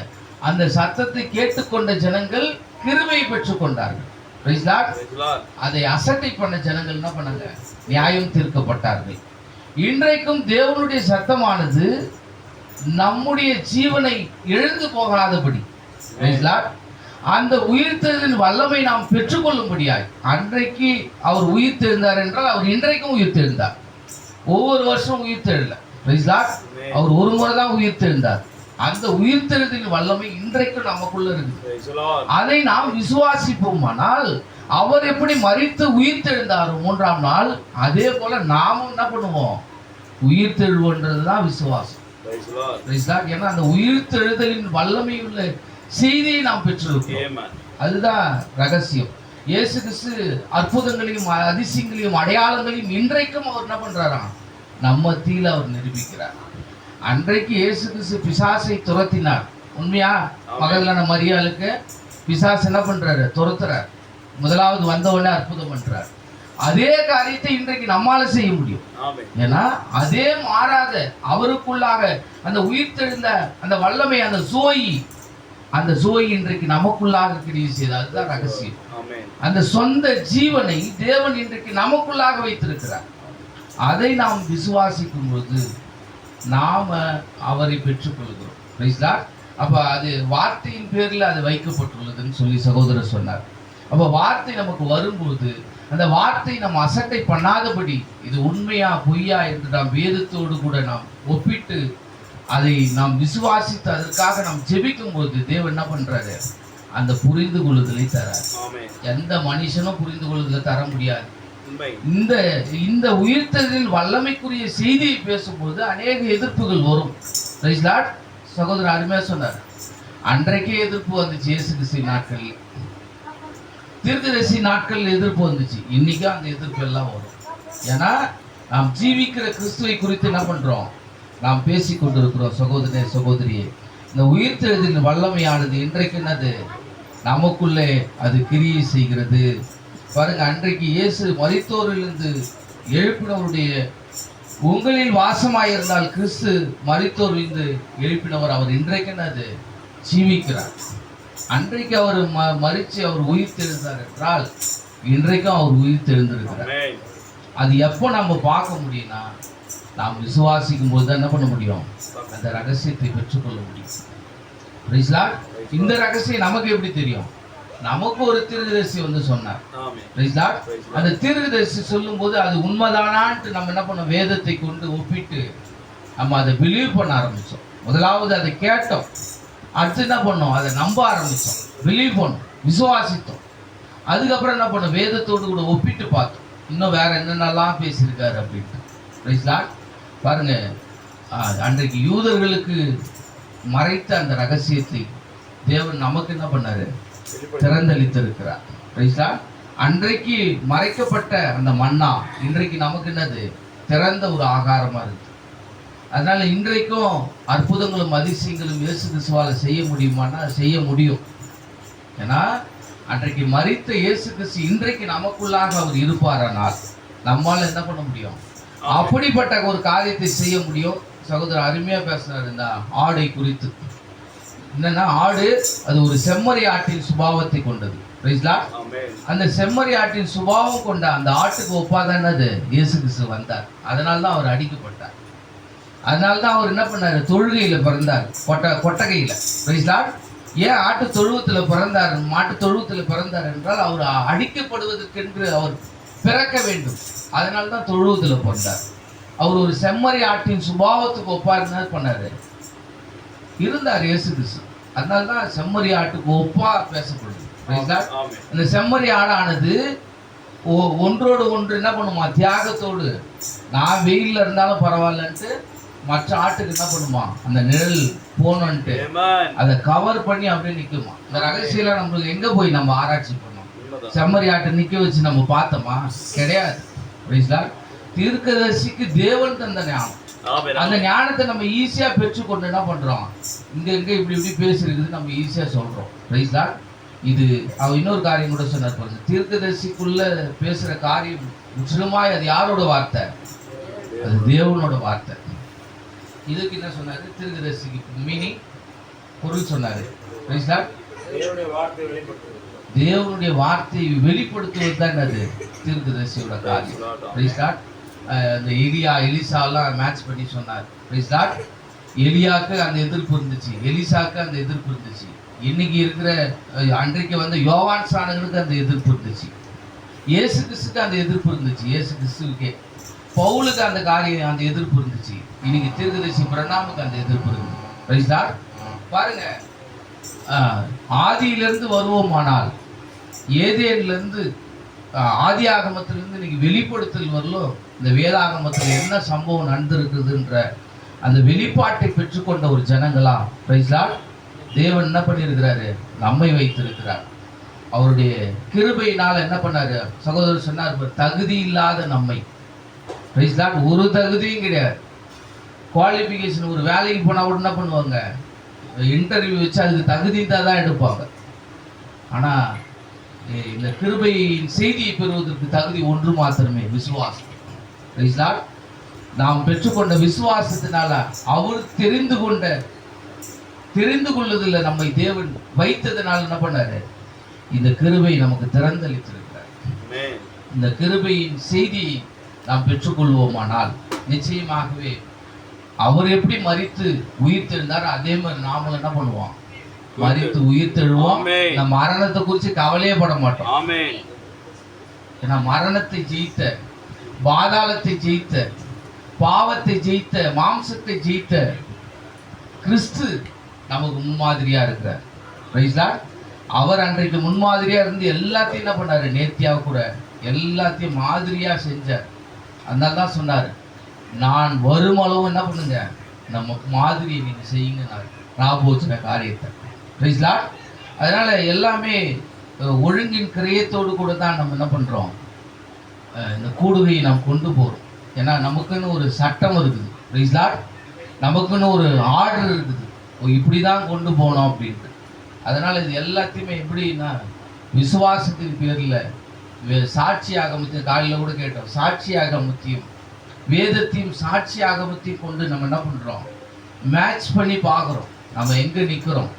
அந்த சத்தத்தை கேட்டுக்கொண்ட ஜனங்கள் கிருபையை பெற்றுக் கொண்டார்கள். Praise the Lord. அதை அசட்டை பண்ண ஜனங்கள் என்ன பண்ணாங்க? நியாயம் தீர்க்கப்பட்டார்கள். இன்றைக்கும் தேவனுடைய சத்தமானது நம்முடைய ஜீவனை எழுந்து போகாதபடி, Praise the Lord, அந்த உயிர்த்தெழுதலின் வல்லமை நாம் பெற்றுக்கொள்ளும்படியாய், அன்றைக்கு அவர் உயிர்த்தெழுந்தார் என்றால் அவர் இன்றைக்கும் உயிர்த்தெழுந்தார். ஒவ்வொரு வருஷம் உயிர்த்தெழல. Praise the Lord. அவர் ஒரு முறை தான் உயிர்த்தெழுந்தார். அந்த உயிர்த்தெழுதலின் வல்லமை இன்றைக்கும் நமக்குள்ள இருக்கு. அதை நாம் விசுவாசிப்போமானால், அவர் எப்படி மரித்து உயிர்த்தெழுந்தாரோ 3ஆம் நாள், அதே போல நாமும் என்ன பண்ணுவோம்? உயிர்த்தெழுவோன்றதுதான் விசுவாசம். ஏன்னா அந்த உயிர்த்தெழுதலின் வல்லமை உள்ள செய்தியை நாம் பெற்றிருக்கோம். அதுதான் ரகசியம். இயேசு கிறிஸ்து அற்புதங்களையும் அதிசயங்களையும் அடையாளங்களையும் இன்றைக்கும் அவர் என்ன பண்றாராம்? நம்ம மத்தியில அவர் நிரூபிக்கிறார். அன்றைக்கு இயேசு கிறிஸ்து பிசாசை துரத்தினார். உண்மையா? மகதலேனா மரியாளுக்கு பிசாசு என்ன பண்றாரு? துரத்துறார். முதலாவது வந்த உடனே அற்புதம் பண்றார். அதே காரியத்தை இன்றைக்கு நம்மால செய்ய முடியும். ஏன்னா அதே மாறாத அவருக்குள்ளாக அந்த உயிர்த்தெழுந்த அந்த வல்லமை, அந்த சோய் இன்றைக்கு நமக்குள்ளாக கிரியை செய்தார். அதுதான் ரகசியம். அந்த சொந்த ஜீவனை தேவன் இன்றைக்கு நமக்குள்ளாக வைத்திருக்கிறார். அதை நாம் விசுவாசிக்கும் போது நாம அவரை பெற்றுக்கொள்கிறோம். Praise the Lord. அப்ப அது வார்த்தையின் பேர்ல அது வைக்கப்பட்டுள்ளதுன்னு சொல்லி சகோதரர் சொன்னார். அப்ப வார்த்தை நமக்கு வரும்போது அந்த வார்த்தை நம்ம அசட்டை பண்ணாதபடி இது உண்மையா பொய்யா என்று நாம் வேதத்தோடு கூட நாம் ஒப்பிட்டு அதை நாம் விசுவாசித்து அதற்காக நாம் ஜெபிக்கும் போது தேவன் என்ன பண்றாரு? அந்த புரிந்து கொள்ளுதலை தரார். எந்த மனுஷனும் புரிந்து கொள்ளுதலை தர முடியாது. இந்த உயிர்த்தெழுதலின் வல்லமைக்குரிய செய்தியை பேசும்போது அநேக எதிர்ப்புகள் வரும். Praise the Lord. சகோதரர் அருமையா சொன்னார். அன்றைக்கே எதிர்ப்பு வந்துச்சு. இயேசு கிறிஸ்து நாட்களில், தீர்க்கதரிசி நாட்களில் எதிர்ப்பு வந்துச்சு. இன்னைக்கும் அந்த எதிர்ப்பு எல்லாம் வரும். ஏன்னா நாம் ஜீவிக்கிற கிறிஸ்துவை குறித்து என்ன பண்றோம்? நாம் பேசி கொண்டிருக்கிறோம். சகோதரனே, சகோதரியே, இந்த உயிர்த்தெழுதலின் வல்லமையானது இன்றைக்கு என்னது? நமக்குள்ளே அது கிரியை செய்கிறது. பாருங்க, அன்றைக்கு இயேசு மரித்தோரிலிருந்து எழுப்பினவருடைய உங்களில் வாசமாயிருந்தால் கிறிஸ்து மரித்தோரிலிருந்து எழுப்பினவர் அவர் இன்றைக்கு என்னது? ஜீவிக்கிறார். அன்றைக்கு அவர் மரித்து அவர் உயிர் தெழுந்தார் என்றால் இன்றைக்கும் அவர் உயிர் தெழுந்திருக்கிறார். அது எப்போ நம்ம பார்க்க முடியும்னா, நாம் விசுவாசிக்கும் போது தான் என்ன பண்ண முடியும்? அந்த ரகசியத்தை பெற்றுக்கொள்ள முடியும். Praise the Lord. இந்த ரகசியம் நமக்கு எப்படி தெரியும்? நமக்கு ஒரு தீர்க்கதரிசி வந்து சொன்னார். Praise the Lord. அந்த தீர்க்கதரிசி சொல்லும் போது அது உண்மைதானான்ட்டு நம்ம என்ன பண்ணோம்? வேதத்தை கொண்டு ஒப்பிட்டு நம்ம அதை பிலீவ் பண்ண ஆரம்பிச்சோம். முதலாவது அதை கேட்டோம், அடுத்து என்ன பண்ணோம்? அதை நம்ப ஆரம்பித்தோம், பிலீவ் பண்ணோம், விசுவாசித்தோம். அதுக்கப்புறம் என்ன பண்ணோம்? வேதத்தோடு கூட ஒப்பிட்டு பார்த்தோம், இன்னும் வேற என்னென்னலாம் பேசியிருக்காரு அப்படின்ட்டு. Praise the Lord. பாருங்க, அன்றைக்கு யூதர்களுக்கு மறைத்த அந்த ரகசியத்தை தேவன் நமக்கு என்ன பண்ணாரு? திறந்தளித்திருக்கிறார். Praise the Lord. அன்றைக்கு மறைக்கப்பட்ட அந்த மன்னா இன்றைக்கு நமக்கு என்னது? திறந்த ஒரு ஆகாரமா இருக்கு. அதனால இன்றைக்கும் அற்புதங்களும் அதிசயங்களும் இயேசு கிறிஸ்துவால செய்ய முடியுமானா செய்ய முடியும். ஏன்னா அன்றைக்கு மரித்த இயேசு கிறிஸ்து இன்றைக்கு நமக்குள்ளாக அவர் இருப்பாரானால் நம்மால என்ன பண்ண முடியும்? அப்படிப்பட்ட ஒரு காரியத்தை செய்ய முடியும். சகோதரர் அருமையா பேசுறாரு இந்த ஆடை குறித்து. என்னன்னா, ஆடு அது ஒரு செம்மறி ஆட்டின் சுபாவத்தை கொண்டது. Praise the Lord. அந்த செம்மறி ஆட்டின் சுபாவம் கொண்ட அந்த ஆட்டுக்கு ஒப்பாதானது இயேசு கிறிஸ்து வந்தார். அதனால்தான் அவர் அடிக்கப்பட்டார். அதனால்தான் அவர் என்ன பண்ணாரு? தொழுகையில பிறந்தார், கொட்டகையில. Praise the Lord. ஏன் ஆட்டு தொழுவத்துல பிறந்தார், மாட்டு தொழுவத்துல பிறந்தார் என்றால் அவர் அடிக்கப்படுவதற்கென்று அவர் பிறக்க வேண்டும். அதனால்தான் தொழுவத்துல பிறந்தார். அவர் ஒரு செம்மறி ஆட்டின் சுபாவத்துக்கு ஒப்பா பண்ணாரு இருந்தார் இயேசு கிறிஸ்து. அதனால்தான் செம்மறி ஆட்டுக்கு ஒப்பா பேசப்படுது. அந்த செம்மறி ஆடானது ஒன்றோடு ஒன்று என்ன பண்ணுமா? தியாகத்தோடு, நான் வெயில்ல இருந்தாலும் பரவாயில்லன்ட்டு மற்ற ஆட்டுக்கு என்ன பண்ணுமா? அந்த நிழல் போனோன்ட்டு அதை கவர் பண்ணி அப்படியே நிக்குமா. இந்த ரகசியம் நம்மளுக்கு எங்க போய் நம்ம ஆராய்ச்சி பண்ணோம்? செம்மறி ஆட்டை நிக்க வச்சு நம்ம பார்த்தோமா? கிடையாது. தீர்க்கதரிசிக்கு தேவன் தந்த ஞானம். அந்த ஞானத்தை நம்ம ஈஸியா பெற்றுக்கொண்டு என்ன பண்றோம்? இங்க இப்படி பேசிருக்குது நம்ம ஈஸியா சொல்றோம். Praise the Lord. இது அவர் இன்னொரு காரியம் கூட சொன்னார். தீர்க்கதரிசிக்குள்ள பேசுற காரியம் முற்றிலுமாய் அது யாரோட வார்த்தை? அது தேவனோட வார்த்தை. இதுக்கு என்ன சொன்னாரு? தீர்க்கதரிசிக்கு மீனிங், பொருள் சொன்னாரு. தேவனுடைய வார்த்தையை வெளிப்படுத்துவது தான் அது தீர்க்கதரிசியோட காரியம். அந்த எலிசாலாம் மேட்ச் பண்ணி சொன்னார். எலியாக்கு அந்த எதிர்ப்பு இருந்துச்சு, எலிசாக்கு அந்த எதிர்ப்பு இருந்துச்சு. இன்னைக்கு இருக்கிற அன்றைக்கு வந்து யோவான் ஸ்நானகனுக்கு அந்த எதிர்ப்பு இருந்துச்சு, இயேசு கிறிஸ்துக்கு அந்த எதிர்ப்பு இருந்துச்சு, இயேசு கிறிஸ்துவுக்கே. பவுலுக்கு அந்த காரியம் அந்த எதிர்ப்பு இருந்துச்சு. இன்னைக்கு தீர்க்கதரிசி பிரணாமுக்கு அந்த எதிர்ப்பு இருக்கு. பாருங்க, ஆதியிலிருந்து வருவோமானால், ஏதேனிலிருந்து ஆதி ஆகமத்திலிருந்து இன்னைக்கு வெளிப்படுத்தல் வரலும் இந்த வேதாகமத்தில் என்ன சம்பவம் நடந்திருக்குதுன்ற அந்த வெளிப்பாட்டை பெற்றுக்கொண்ட ஒரு ஜனங்களா தேவன் என்ன பண்ணியிருக்கிறாரு? நம்மை வைத்திருக்கிறார். அவருடைய கிருபையினால் என்ன பண்ணாரு? சகோதரர் சொன்னார், தகுதி இல்லாத நம்மை. ஒரு தகுதியும் கிடையாது. குவாலிஃபிகேஷன், ஒரு வேலைக்கு போனால் கூட என்ன பண்ணுவாங்க? இன்டர்வியூ வச்சு அதுக்கு தகுதி தான் எடுப்பாங்க. ஆனால் இந்த கிருபையின் செய்தியை பெறுவதற்கு தகுதி ஒன்று மாத்திரமே, விசுவாசம். நாம் பெற்றுக்கொண்ட விசுவாசத்தினால அவர் தெரிந்து கொள்ளுதில்லை நம்மை தேவன் வைத்ததுனால என்ன பண்ணாரு? இந்த கிருபை நமக்கு திறந்தளித்திருக்கிறார். இந்த கிருபையின் செய்தியை நாம் பெற்றுக்கொள்வோமானால் நிச்சயமாகவே அவர் எப்படி மரித்து உயிர் தெழுந்தாரோ அதே மாதிரி நாம என்ன பண்ணுவோம்? மரித்து உயிர் தெழுவோம். நம்ம மரணத்தை குறித்து கவலையே பட மாட்டோம். ஏன்னா மரணத்தை ஜெயித்த, பாதாளத்தை ஜெயித்த, பாவத்தை ஜெயித்த, மாம்சத்தை ஜெயித்த கிறிஸ்து நமக்கு முன்மாதிரியா இருக்கிறார். அவர் அன்றைக்கு முன்மாதிரியா இருந்து எல்லாத்தையும் என்ன பண்ணாரு? நேர்த்தியா கூட எல்லாத்தையும் மாதிரியா செஞ்சார். அதனால தான் சொன்னார், நான் வருமளவும் என்ன பண்ணுங்க, நம்ம மாதிரியை நீங்க செய்யுங்க, ராபோச்சன காரியத்தை. அதனால எல்லாமே ஒழுங்கின் கிரயத்தோடு கூட தான் நம்ம என்ன பண்றோம்? இந்த கூடுகையை நாம் கொண்டு போறோம். ஏன்னா நமக்குன்னு ஒரு சட்டம் இருக்குது, நமக்குன்னு ஒரு ஆர்டர் இருக்குது, இப்படிதான் கொண்டு போனோம் அப்படின்ட்டு. அதனால இது எல்லாத்தையுமே எப்படின்னா விசுவாசத்தின் பேரில் சாட்சியாக முத்தியம், காலையில் கூட கேட்டோம், சாட்சியாக முத்தியம், வேதத்தையும் சாட்சியாக முத்தியம் கொண்டு நம்ம என்ன பண்றோம்? மேட்ச் பண்ணி பார்க்குறோம் நம்ம எங்கே நிற்கிறோம்.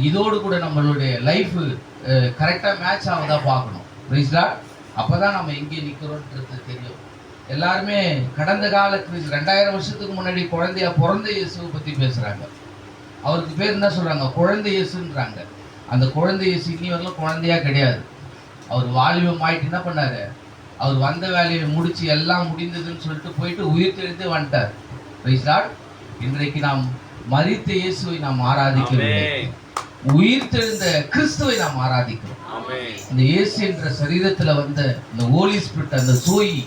இதோடு கூட நம்மளுடைய லைஃப் கரெக்டாக மேட்ச் ஆகுதா பார்க்கணும். அப்போ தான் நம்ம எங்கே நிற்கிறோன்றது தெரியும். எல்லாருமே கடந்த கால 2000 வருஷத்துக்கு முன்னாடி குழந்தையா பிறந்த இயேசுவை பற்றி பேசுகிறாங்க. அவருக்கு பேர் என்ன சொல்கிறாங்க? குழந்தை இயேசுன்றாங்க. அந்த குழந்தை இயேசு இனி வரலாம் குழந்தையா கிடையாது. அவர் வாலிபம் ஆயிட்டு என்ன பண்ணாரு? அவர் வந்த வேலையை முடிச்சு எல்லாம் முடிந்ததுன்னு சொல்லிட்டு போயிட்டு உயிர் தெழுந்து வந்துட்டார். இன்றைக்கு நாம் மரித்த இயேசுவை நாம் ஆராதிக்கிறோம், உயிர் தெழுந்த கிறிஸ்துவை நாம் ஆராதிக்கிறோம். இந்த இயேசு என்ற சரீரத்துல வந்த இந்த ஹோலி ஸ்பிரிட், அந்த சோயி,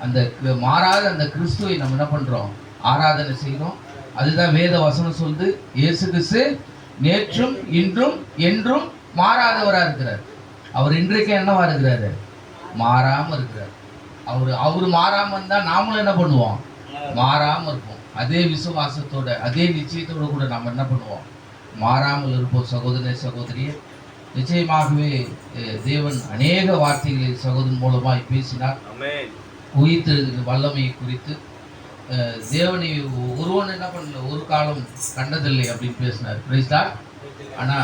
அந்த மாறாத அந்த கிறிஸ்துவை நம்ம என்ன பண்றோம்? ஆராதனை செய்யறோம். அதுதான் வேத வசனம் சொல்லுது, இயேசு கிறிஸ்து நேற்றும் இன்றும் என்றும் மாறாதவரா இருக்கிறார். அவர் இன்றைக்கு என்னவா இருக்கிறாரு? மாறாம இருக்கிறார். அவரு மாறாம இருந்தா நாமளும் என்ன பண்ணுவோம்? மாறாம இருப்போம். அதே விசுவாசத்தோட, அதே நிச்சயத்தோட கூட நம்ம என்ன பண்ணுவோம்? மாறாமல் இருப்போம். சகோதரனே, சகோதரியே, நிச்சயமாகவே தேவன் அநேக வார்த்தைகளை சகோதரன் மூலமாய் பேசினார். உயிர்த்தெழுதலின் வல்லமையை குறித்து தேவனை ஒருவன் என்ன பண்ணல, ஒரு காலம் கண்டதில்லை அப்படின்னு பேசினார். ஆனா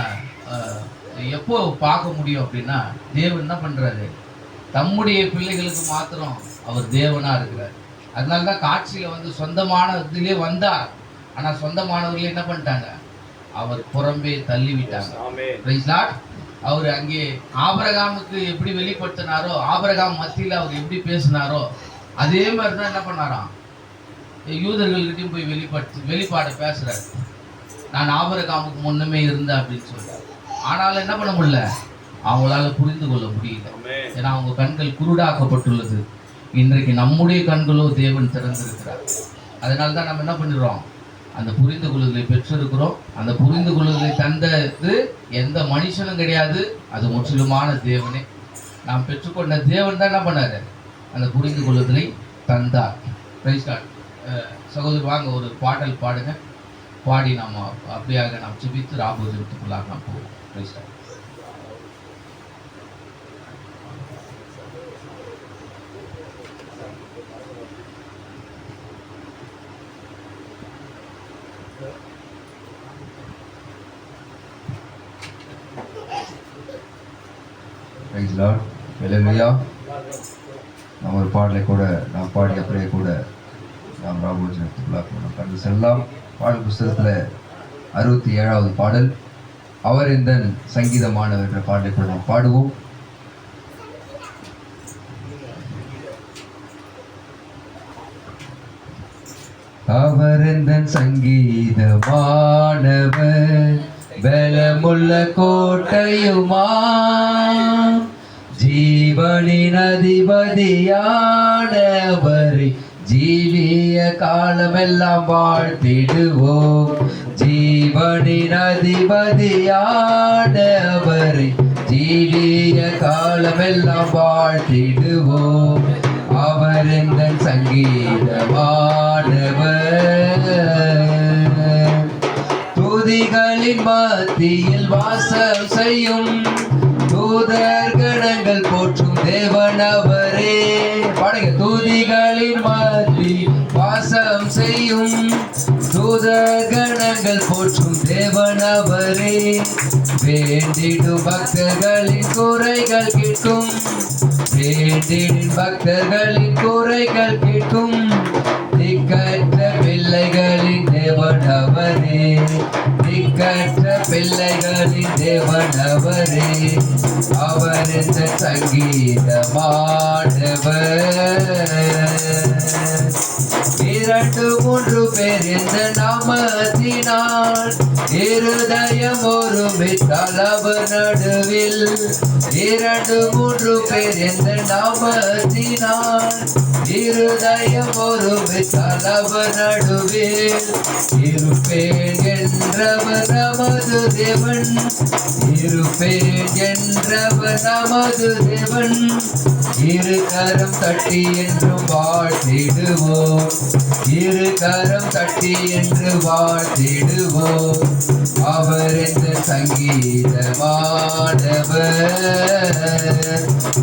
எப்போ பார்க்க முடியும் அப்படின்னா, தேவன் என்ன பண்றாரு? தம்முடைய பிள்ளைகளுக்கு மாத்திரம் அவர் தேவனா இருக்கிறார். அதனால தான் காட்சியில வந்து சொந்தமான இதிலே வந்தார். ஆனா சொந்தமானவர்களே என்ன பண்ணிட்டாங்க? அவர் புறம்பே தள்ளி விட்டாங்க. அவர் அங்கே ஆபிரகாமுக்கு எப்படி வெளிப்படுத்தினாரோ, ஆபிரகாம் மத்தியில் அவர் எப்படி பேசினாரோ அதே மாதிரி தான் என்ன பண்ணாராம்? யூதர்கள்கிட்டையும் போய் வெளிப்பாட பேசுறாரு. நான் ஆபிரகாமுக்கு முன்னமே இருந்தேன் அப்படின்னு சொல்றாரு. ஆனாலும் என்ன பண்ண முடியல? அவங்களால புரிந்து கொள்ள முடியல. ஏன்னா அவங்க கண்கள் குருடாக்கப்பட்டுள்ளது. இன்றைக்கு நம்முடைய கண்களோ தேவன் திறந்திருக்கிறார். அதனால தான் நம்ம என்ன பண்ணிடுறோம்? அந்த புரிந்து கொள்ளுதலை பெற்றிருக்கிறோம். அந்த புரிந்து கொள்ளுதலை தந்தது எந்த மனுஷனும் கிடையாது, அது முற்றிலுமான தேவனே. நாம் பெற்றுக்கொண்ட தேவன் தான் என்ன பண்ணாரு? அந்த புரிந்து கொள்ளுதலை தந்தார். சகோதரி வாங்க, ஒரு பாடல் பாடுங்க. பாடி நாம் அப்படியாக நாம் ஜெபித்து ராபோஜனத்துக்குள்ளாக நாம் போவோம். Praise Lord. Hallelujah. நாம் ஒரு பாடலை கூட நாம் பாடிய பிறகு கூட நாம் ராபோஜனத்துக்குள்ளாக நாம் கடந்து செல்லலாம். பாடல் புஸ்தகத்தில் 67வது பாடல் அவர் இந்த சங்கீதமானவர் என்ற பாடலை கூட நாம் பாடுவோம். அவர் இந்த சங்கீதமானவர் பலமுள்ள கோட்டையுமா ஜீவனின் அதிபதியானவரை ஜீவிய காலமெல்லாம் வாழ்த்திடுவோம். ஜீவனின் அதிபதியானவரை ஜீவிய காலமெல்லாம் வாழ்த்திடுவோம். அவர் இந்த சங்கீதமானவர் துதிகளின் மத்தியில் வாசம் செய்யும் தூதர் கணங்கள் போற்றும் தேவனவரே. பாடுங்க. துதிகளின் மத்தியில் வாசம் செய்யும் தூதர் கணங்கள் போற்றும் தேவனவரே. வேண்டிடும் பக்தர்களின் குறைகள் கேட்கும். வேண்டிடும் பக்தர்களின் குறைகள் கேட்கும். திக்கற்ற பிள்ளைகளின் தேவனவரே. திக்கற்ற பிள்ளைகளின் தேவனவரே. அவர் இந்த சங்கீதமானவர். 2-3 பேர் இந்த நாமத்தினால் இருதயம் ஒருமித்தால் அவர் நடுவில். 2-3 பேர் இந்த நாமத்தினால் இருதயம் ஒருமித்தால் அவர் நடுவில். இருப்பேன் என்றவர் நமது தேவன். இருப்பேன் என்றவர் நமது தேவன். இரு கரம் தட்டி என்றும் வாழ்த்திடுவோம். இரு கரம் தட்டி என்று வாழ்த்திடுவோம். அவர் இந்த சங்கீதமானவர்.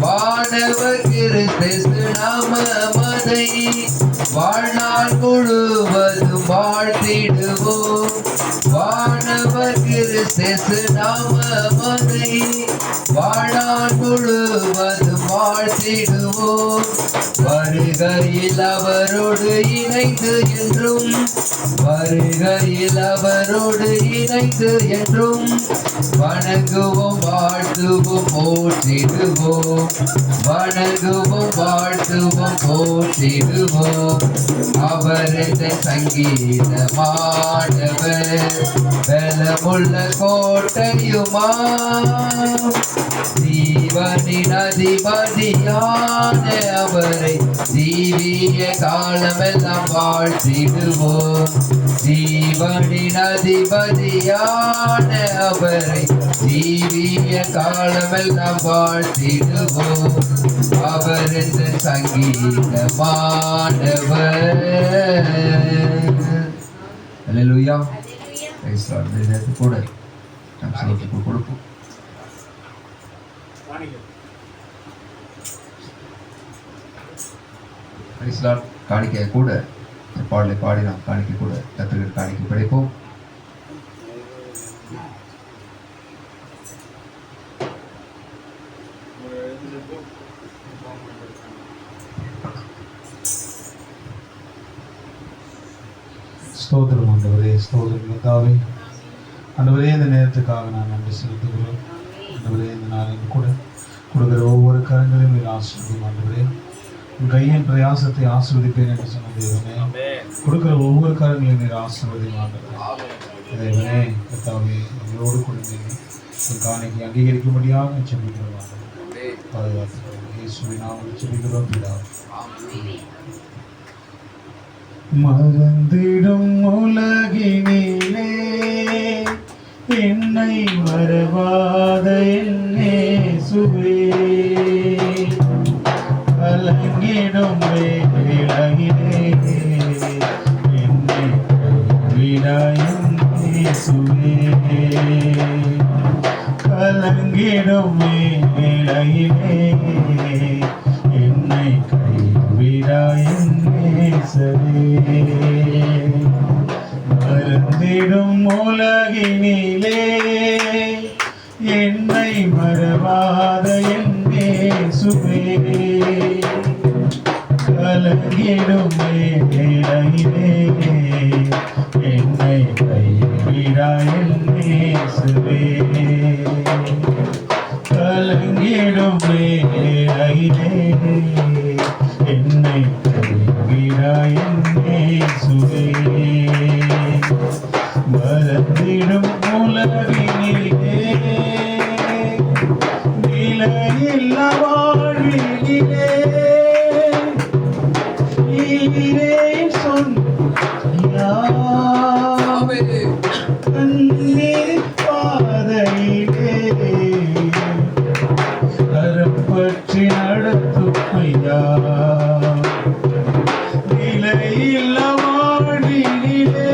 வானவர் கிறிஸ்து நாமமதை வாழ்நாள் முழுவதும் வாழ்த்திடுவோம். வானவர் கிறிஸ்து நாமமதை வாழ்நாள் முழுவதும் வாழ்த்திடுவோம். வருகையில் அவரோடு இணைந்து என்றும். வருகையில் அவரோடு இணைந்து என்றும் வணங்குவோம் வாழ்த்துவோம் போற்றிடுவோம். வணங்குவோம் வாழ்த்துவோம் போற்றிடுவோம். அவர் இந்த சங்கீதமானவர் பலமுள்ள கோட்டையுமா ஜீவனின் அதிபதியான அவரை ஜீவிய காலமெல்லாம் வாழ்த்திடுவோம். ஜீவனின் அதிபதியான அவரை ஜீவிய காலமெல்லாம் வாழ்த்திடுவோம். அவர் இந்த சங்கீதமானவர். அல்லேலூயா. Price Lord. நேரத்து கூட நாம் சலோத்துக்கு கொடுப்போம். Praise lord. காணிக்கை கூட பாடலை பாடி நாம் காணிக்கை கூட கர்த்தருக்கு காணிக்கை படைப்போம். ஸ்தோத்திரம் ஆண்டவரே. ஸ்தோத்திரம் கர்த்தாவே. ஆண்டவரே இந்த நேரத்துக்காக நான் நன்றி செலுத்துகிறோம். ஆண்டவரே இந்த நாளில் கூட கொடுக்குற ஒவ்வொரு கரங்களையும் நீர் ஆசீர்வதியும் ஆண்டவரே. உன் கையின் பிரயாசத்தை ஆசீர்வதிப்பேன் என்று சொன்ன தேவனே, கொடுக்குற ஒவ்வொரு கரங்களையும் நீர் ஆசீர்வதியும் ஆண்டவரே. தேவனே கர்த்தாவே, எங்களோடு கொடுங்க. உன் காணிக்கை அங்கீகரிக்கும்படியாக ஜெபிக்கிறோம் ஆண்டவரே. பாதுகாத்துக்கிறோம். இயேசுவின் நாமத்தில் ஜெபிக்கிறோம் பிதாவே. மறந்திடும் உலகினிலே என்னை மறவாத என்னே சுவே கலங்கிடும் வேளையிலே என்னை விடா என்னே சுவே கலங்கிடும் வேளையிலே என்னை கைவிடா என்னே சரே. மறந்திடும் உலகினிலே என்னை மறவாத என் இயேசுவே, கலங்கிடும் வேளையிலே என்னை கைவிடாய் என் இயேசுவே, கலங்கிடும் வேளையிலே என்னை கைவிடாய் என் இயேசுவே, மறந்திடும் உலகினிலே நிலையில்லா வாழ்வினிலே நீரே சொன்னியா, கண்ணீர் பாதையிலே கரம் பற்றி நடத்தும் ஐயா, நிலையில்லா வாழ்வினிலே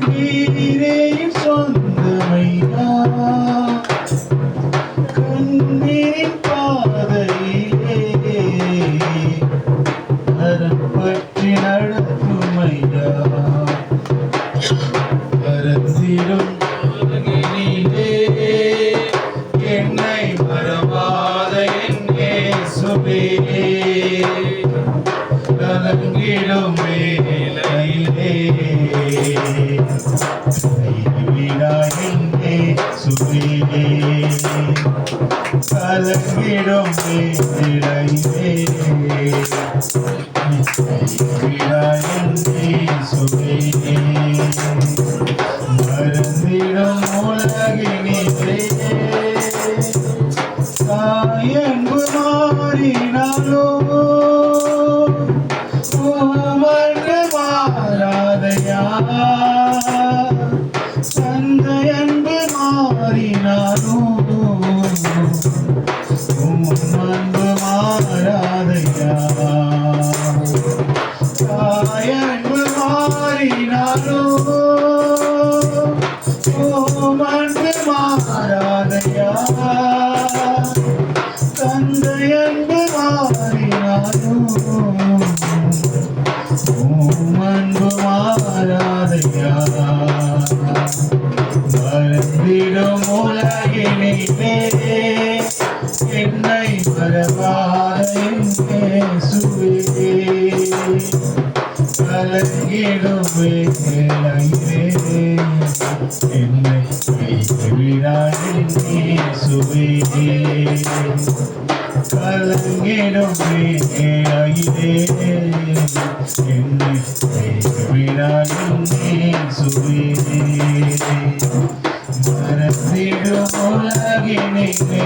நீரே சொந்தமையா, கண்ணீரின் பாதையிலே கரம் பற்றி நடத்தும் ஐயா, மறந்திடும் உலகினிலே என்னை மறவாத என் இயேசுவே, கலங்கிடும் வேளையிலே கைவிடாய் என் இயேசுவே, கலங்கிடும் வேளையிலே கைவிடாய் என் இயேசுவே, மறந்திடும் உலகினிலே தாயன்பு மாறினாலோ உமக்கு மாறாதையா, தந்தையன்பு மாறினாலோ உமன்பு மாறாதையா, தாயன்பு மாறினாலோ உமன்பு மாறாதையா, தந்தையன்பு மாறினாலோ உமன்பு மாறாதையா, மறந்திடும் உலகினிலே என்னை மறவாத என் இயேசுவே, கலங்கிடும் வேளையிலே என்னை கைவிடாய் என் இயேசுவே, கலங்கிடும் வேளையிலே என்னை கைவிடாய் என் இயேசுவே, மறந்திடும் உலகினிலே